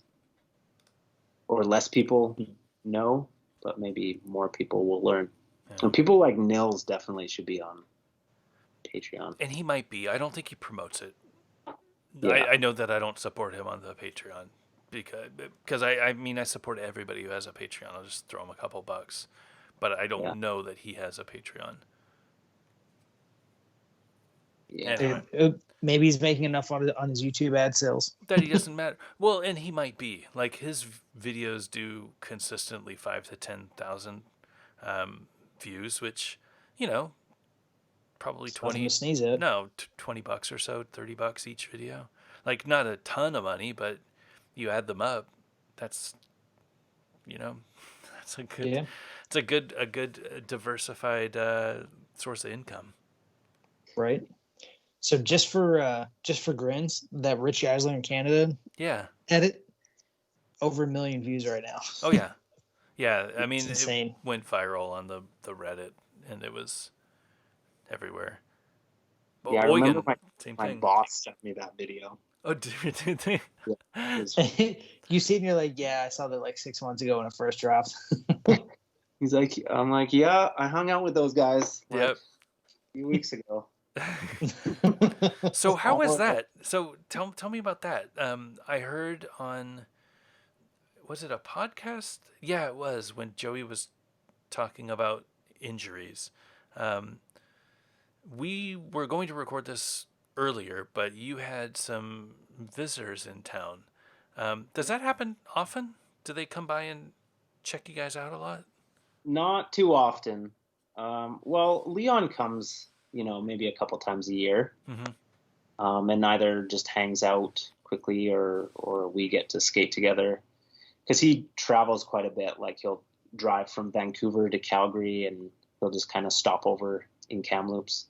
or less people know, but maybe more people will learn. Yeah. And people like Nils definitely should be on Patreon. And he might be. I don't think he promotes it. Yeah. I know that I don't support him on the Patreon because I mean I support everybody who has a Patreon. I'll just throw him a couple bucks, but I don't know that he has a Patreon. Yeah. Anyway. Maybe he's making enough on his YouTube ad sales that he doesn't matter. Well, and he might be. Like his videos do consistently 5,000 to 10,000 views, which probably $20 or so, $30 each video. Like not a ton of money, but you add them up, that's that's a good. Yeah. It's a good diversified source of income. Right. So just for grins, that Rich Eisler in Canada edit over 1 million views right now. Oh yeah. Yeah, I mean insane. It went viral on the Reddit and it was everywhere. But I remember my boss sent me that video. Oh, did they? Yeah. You see it and you're like, yeah, I saw that like 6 months ago when it first dropped. He's like, I'm like, yeah, I hung out with those guys a few weeks ago. So how was that? So tell me about that. I heard on, was it a podcast? Yeah, it was when Joey was talking about injuries. We were going to record this earlier, but you had some visitors in town. Does that happen often? Do they come by and check you guys out a lot? Not too often. Well, Leon comes, maybe a couple times a year, and either just hangs out quickly or we get to skate together because he travels quite a bit. Like he'll drive from Vancouver to Calgary and he'll just kind of stop over in Kamloops.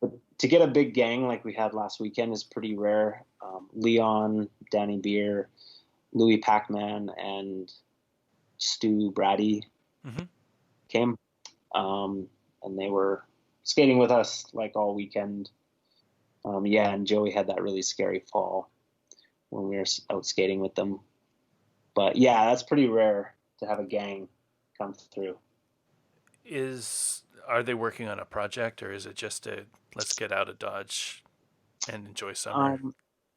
But to get a big gang like we had last weekend is pretty rare. Leon, Danny Beer, Louis Pacman, and Stu Brady came, and they were skating with us like all weekend. And Joey had that really scary fall when we were out skating with them. But yeah, that's pretty rare to have a gang come through. Are they working on a project or is it just let's get out of Dodge and enjoy summer?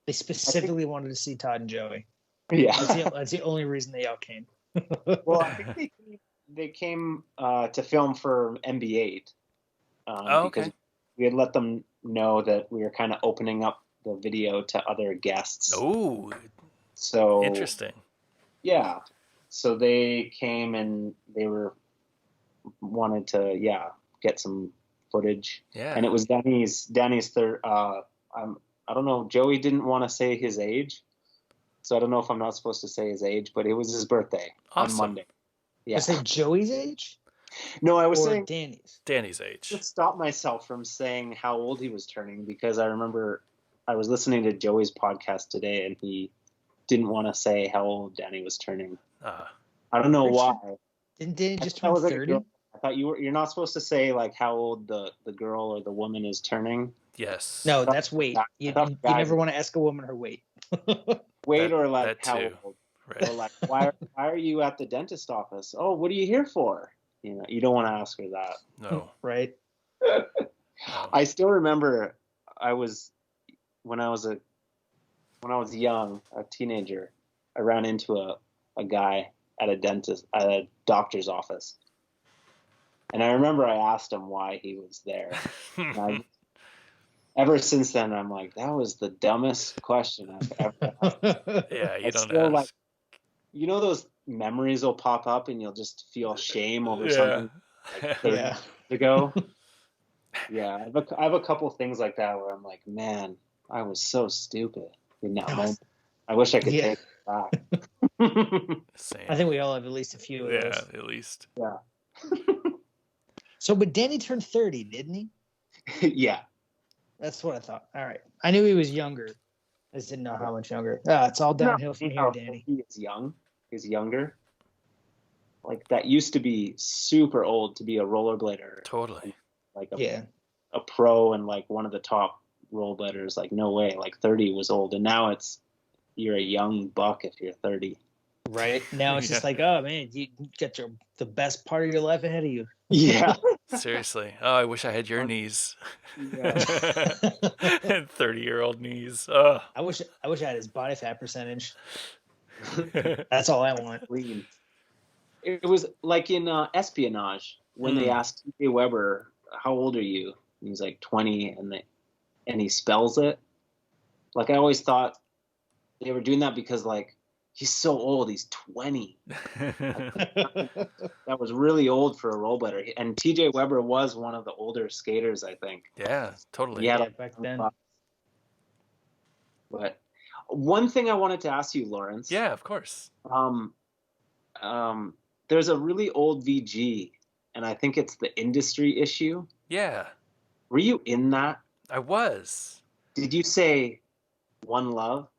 They specifically wanted to see Todd and Joey. Yeah. That's the only reason they all came. Well, I think they came to film for MB8 because we had let them know that we were kind of opening up the video to other guests. Oh, so interesting. Yeah. So they came and they wanted to get some footage. Yeah. And it was Danny's third. I don't know. Joey didn't want to say his age, so I don't know if I'm not supposed to say his age, but it was his birthday on Monday. Yeah. I say Joey's age? No, I was saying Danny's age. I stopped myself from saying how old he was turning because I remember I was listening to Joey's podcast today and he didn't want to say how old Danny was turning. I don't know why. Didn't Danny just turn 30? I thought you're not supposed to say like how old the girl or the woman is turning. Yes. No, that's weight. You never want to ask a woman her weight. Weight or like how old. Right. Or like why are you at the dentist office? Oh, what are you here for? You don't want to ask her that. No. Right. I still remember when I was young, a teenager, I ran into a guy at a doctor's office. And I remember I asked him why he was there. Ever since then, I'm like, that was the dumbest question I've ever asked. Yeah, you don't ask. Like, those memories will pop up and you'll just feel shame over something like 30 years ago. Yeah, I have a couple things like that where I'm like, man, I was so stupid in that moment. I wish I could take it back. Same. I think we all have at least a few of those. Yeah, at least. Yeah. So, but Danny turned 30, didn't he? Yeah. That's what I thought. All right. I knew he was younger. I just didn't know how much younger. It's all downhill from here, Danny. He is young. He's younger. Like, that used to be super old to be a rollerblader. Totally. Like a pro and like one of the top rollerbladers. Like, no way. Like 30 was old, and now you're a young buck if you're 30. Right now it's just like, oh man, you got the best part of your life ahead of you. Yeah. Seriously. Oh, I wish I had your knees. Yeah. 30-year-old knees. Oh. I wish I had his body fat percentage. That's all I want. It was like in Espionage when they asked T.J. Weber, "How old are you?" And he's like 20, and he spells it. Like, I always thought they were doing that because like he's so old, he's 20. That was really old for a rollerblader. And T.J. Weber was one of the older skaters, I think. Yeah, totally. Yeah, back then. But one thing I wanted to ask you, Lawrence. Yeah, of course. There's a really old VG, and I think it's the industry issue. Yeah. Were you in that? I was. Did you say One Love?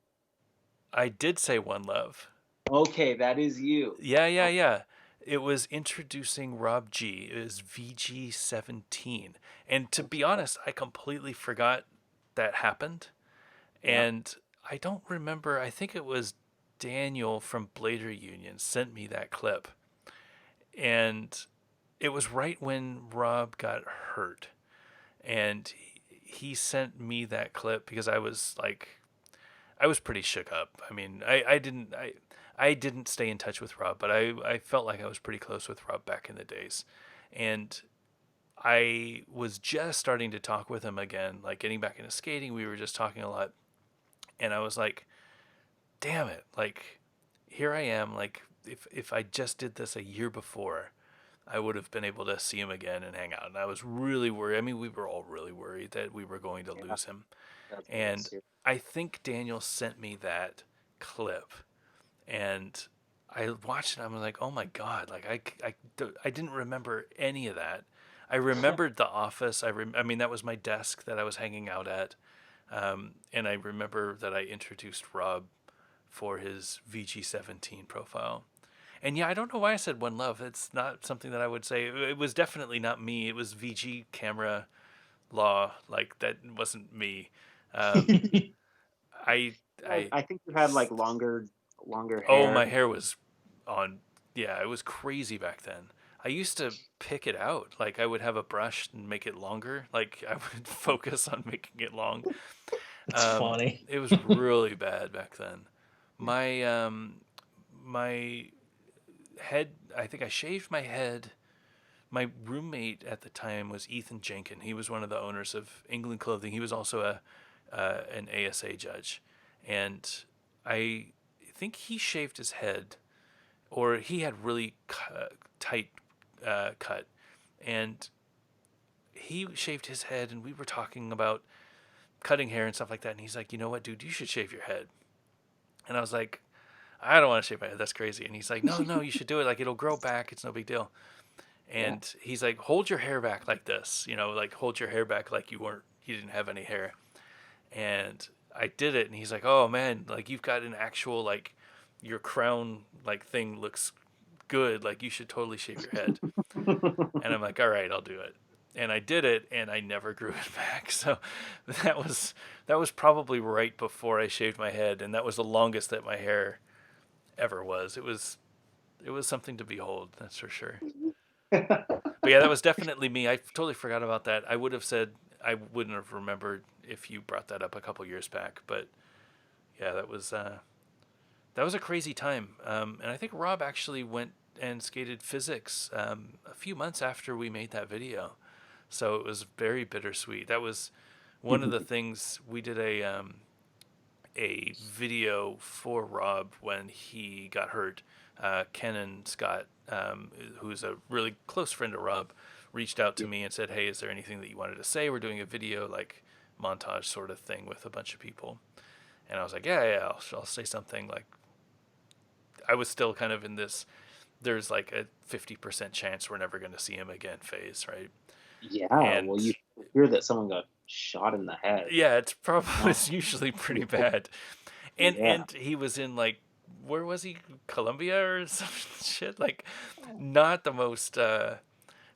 I did say One Love. Okay, that is you. Yeah. It was introducing Rob G. It was VG17. And to be honest, I completely forgot that happened. Yeah. And I don't remember. I think it was Daniel from Blader Union sent me that clip. And it was right when Rob got hurt. And he sent me that clip because I was pretty shook up. I mean, I didn't stay in touch with Rob, but I felt like I was pretty close with Rob back in the days. And I was just starting to talk with him again, like getting back into skating. We were just talking a lot. And I was like, damn it. Like, here I am. Like, if I just did this a year before, I would have been able to see him again and hang out. And I was really worried. I mean, we were all really worried that we were going to lose him. And I think Daniel sent me that clip, and I watched it. And I was like, oh my God, like I didn't remember any of that. I remembered the office. I mean, that was my desk that I was hanging out at. And I remember that I introduced Rob for his VG17 profile. And yeah, I don't know why I said One Love. It's not something that I would say. It was definitely not me. It was VG camera law. Like, that wasn't me. I think you had like longer hair. Oh, my hair was on. Yeah, it was crazy back then. I used to pick it out. Like, I would have a brush and make it longer. Like, I would focus on making it long. It's funny. It was really bad back then. My head, I think I shaved my head. My roommate at the time was Ethan Jenkin. He was one of the owners of England Clothing. He was also an ASA judge. And I think he shaved his head, or he had really tight cut. And he shaved his head, and we were talking about cutting hair and stuff like that. And he's like, you know what, dude, you should shave your head. And I was like, I don't want to shave my head. That's crazy. And he's like, no, you should do it. Like, it'll grow back. It's no big deal. And he's like, hold your hair back like this, like hold your hair back like you didn't have any hair. And I did it. And he's like, oh man, like you've got an actual, like your crown, like thing looks good. Like you should totally shave your head. And I'm like, all right, I'll do it. And I did it, and I never grew it back. So that was probably right before I shaved my head. And that was the longest that my hair ever was. It was something to behold. That's for sure. But yeah, that was definitely me. I totally forgot about that. I would have said I wouldn't have remembered if you brought that up a couple years back. But yeah, that was a crazy time. And I think Rob actually went and skated physics a few months after we made that video. So it was very bittersweet. That was one of the things we did a video for Rob when he got hurt. Ken and Scott, who's a really close friend of Rob, reached out to me and said, hey, is there anything that you wanted to say? We're doing a video, like montage sort of thing with a bunch of people. And I was like, yeah, I'll say something. Like, I was still kind of in this, there's like a 50% chance we're never going to see him again phase, right? Yeah, And well, you hear that someone got shot in the head. yeah, it's probably it's usually pretty bad. And Yeah. and he was in like, where was he? Colombia or some shit? Like, not the most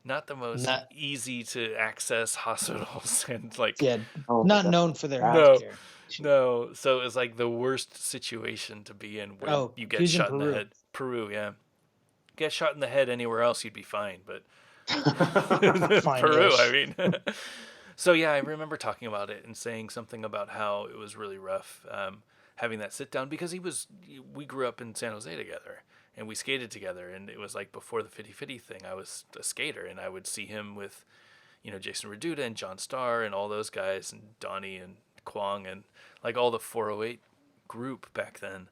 Not- easy to access hospitals, and like, Yeah, Oh, not that's known for their bad. No. healthcare. no. So it was like the worst situation to be in, where Oh, you he get was in shot in the Peru. head. Peru, yeah. Get shot in the head anywhere else, you'd be fine, but Peru, I Fine-ish. mean. So yeah, I remember talking about it and saying something about how it was really rough, having that sit down, because we grew up in San Jose together and we skated together, and it was like before the Fitty Fitty thing. I was a skater and I would see him with, Jason Reduta and John Starr and all those guys, and Donnie and Kwong, and like all the 408 group back then.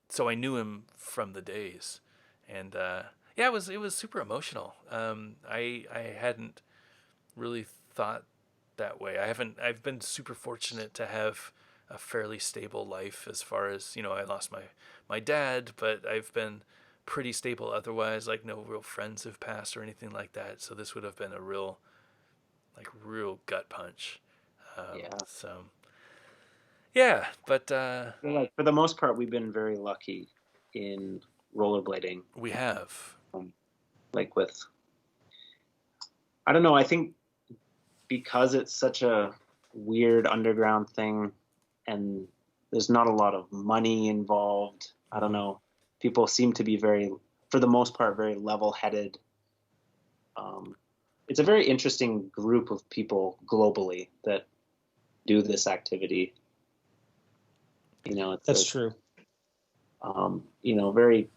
So I knew him from the days, and yeah, it was super emotional. I hadn't really thought that way. I've been super fortunate to have a fairly stable life, as far as, I lost my dad, but I've been pretty stable otherwise. Like, no real friends have passed or anything like that. So this would have been a real gut punch. Yeah. So yeah, but Like, for the most part, we've been very lucky in rollerblading. we have. Like I don't know, I think because it's such a weird underground thing and there's not a lot of money involved, I don't know, people seem to be for the most part, very level-headed. It's a very interesting group of people globally that do this activity. That's true. Very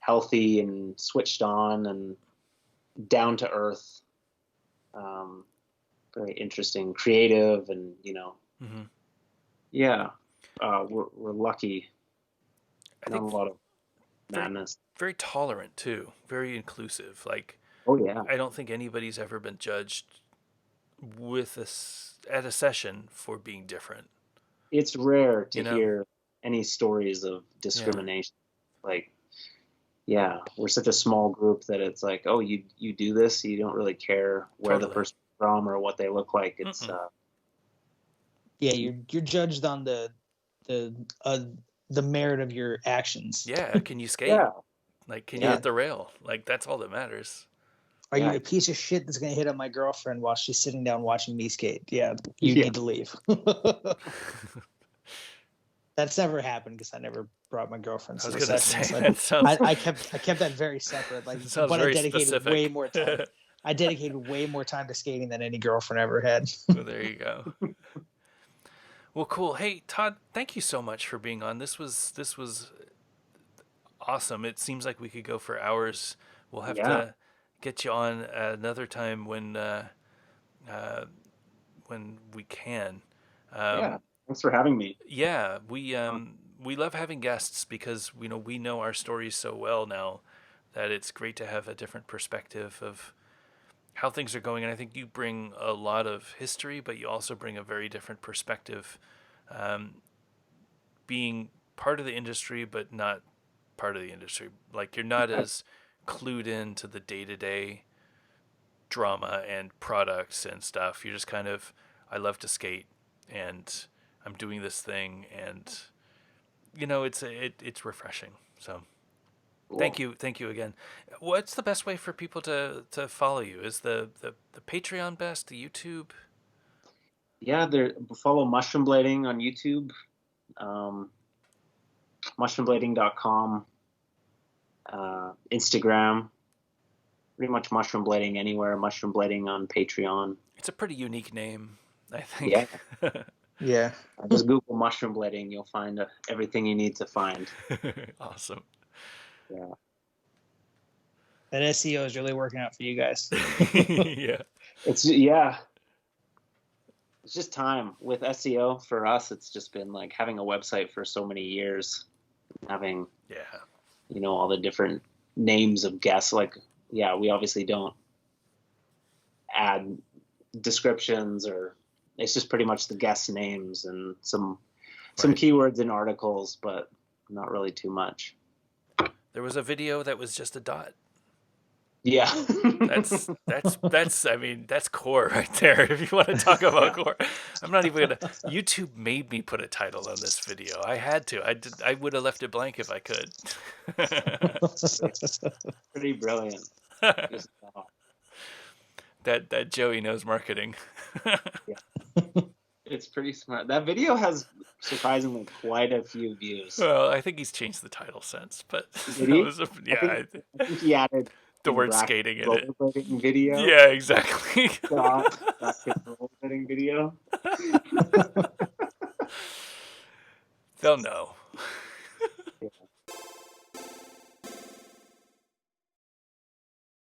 healthy and switched on and down to earth. Very interesting, creative, and Mm-hmm. yeah, we're lucky. I Not think a lot of madness. very tolerant too, very inclusive. Like, Oh yeah, I don't think anybody's ever been judged at a session for being different. it's rare to You know? hear any stories of discrimination. Like, yeah, we're such a small group that it's like, oh, you do this, you don't really care where the Totally. person's from or what they look like. It's Yeah, you're judged on the merit of your actions. Yeah, can you skate? yeah, Like, can you Yeah. hit the rail? Like, that's all that matters. Are Yeah. you a piece of shit that's gonna hit up my girlfriend while she's sitting down watching me skate? Yeah, you Yeah. need to leave. That's never happened because I never brought my girlfriend I to was the gonna sessions. say, that sounds. I kept that very separate. Like, Sounds but I very dedicated specific. way more time. I dedicated way more time to skating than any girlfriend ever had. Well, there you go. Well, cool. Hey, Todd, thank you so much for being on. This was awesome. It seems like we could go for hours. We'll have Yeah. to get you on another time when we can. yeah. Thanks for having me. Yeah, we love having guests because we know our stories so well now that it's great to have a different perspective of how things are going. And I think you bring a lot of history, but you also bring a very different perspective, being part of the industry but not part of the industry. Like, you're not as clued into the day-to-day drama and products and stuff. You're just kind of, I love to skate and I'm doing this thing, and it's refreshing. So Cool. thank you again. What's the best way for people to follow you? Is the Patreon best? The YouTube? Yeah, follow Mushroom Blading on YouTube, mushroomblading.com, Instagram, pretty much Mushroom Blading anywhere, Mushroom Blading on Patreon. It's a pretty unique name, I think. Yeah. Yeah. Just Google Mushroom Blading, you'll find everything you need to find. Awesome. Yeah. That SEO is really working out for you guys. Yeah. It's just time with SEO for us. It's just been like having a website for so many years, having all the different names of guests. Like, yeah, we obviously don't add descriptions, or it's just pretty much the guest names and some keywords in articles, but not really too much. There was a video that was just a dot. Yeah. That's I mean, that's core right there. If you want to talk about core, I'm not even gonna. YouTube made me put a title on this video. I had to. I would have left it blank if I could. Pretty brilliant. That Joey knows marketing. Yeah. It's pretty smart. That video has surprisingly quite a few views. Well, I think he's changed the title since, but Did he? I think he added the word skating in it. Rollerblading video. Yeah, exactly. Rollerblading video. They'll know.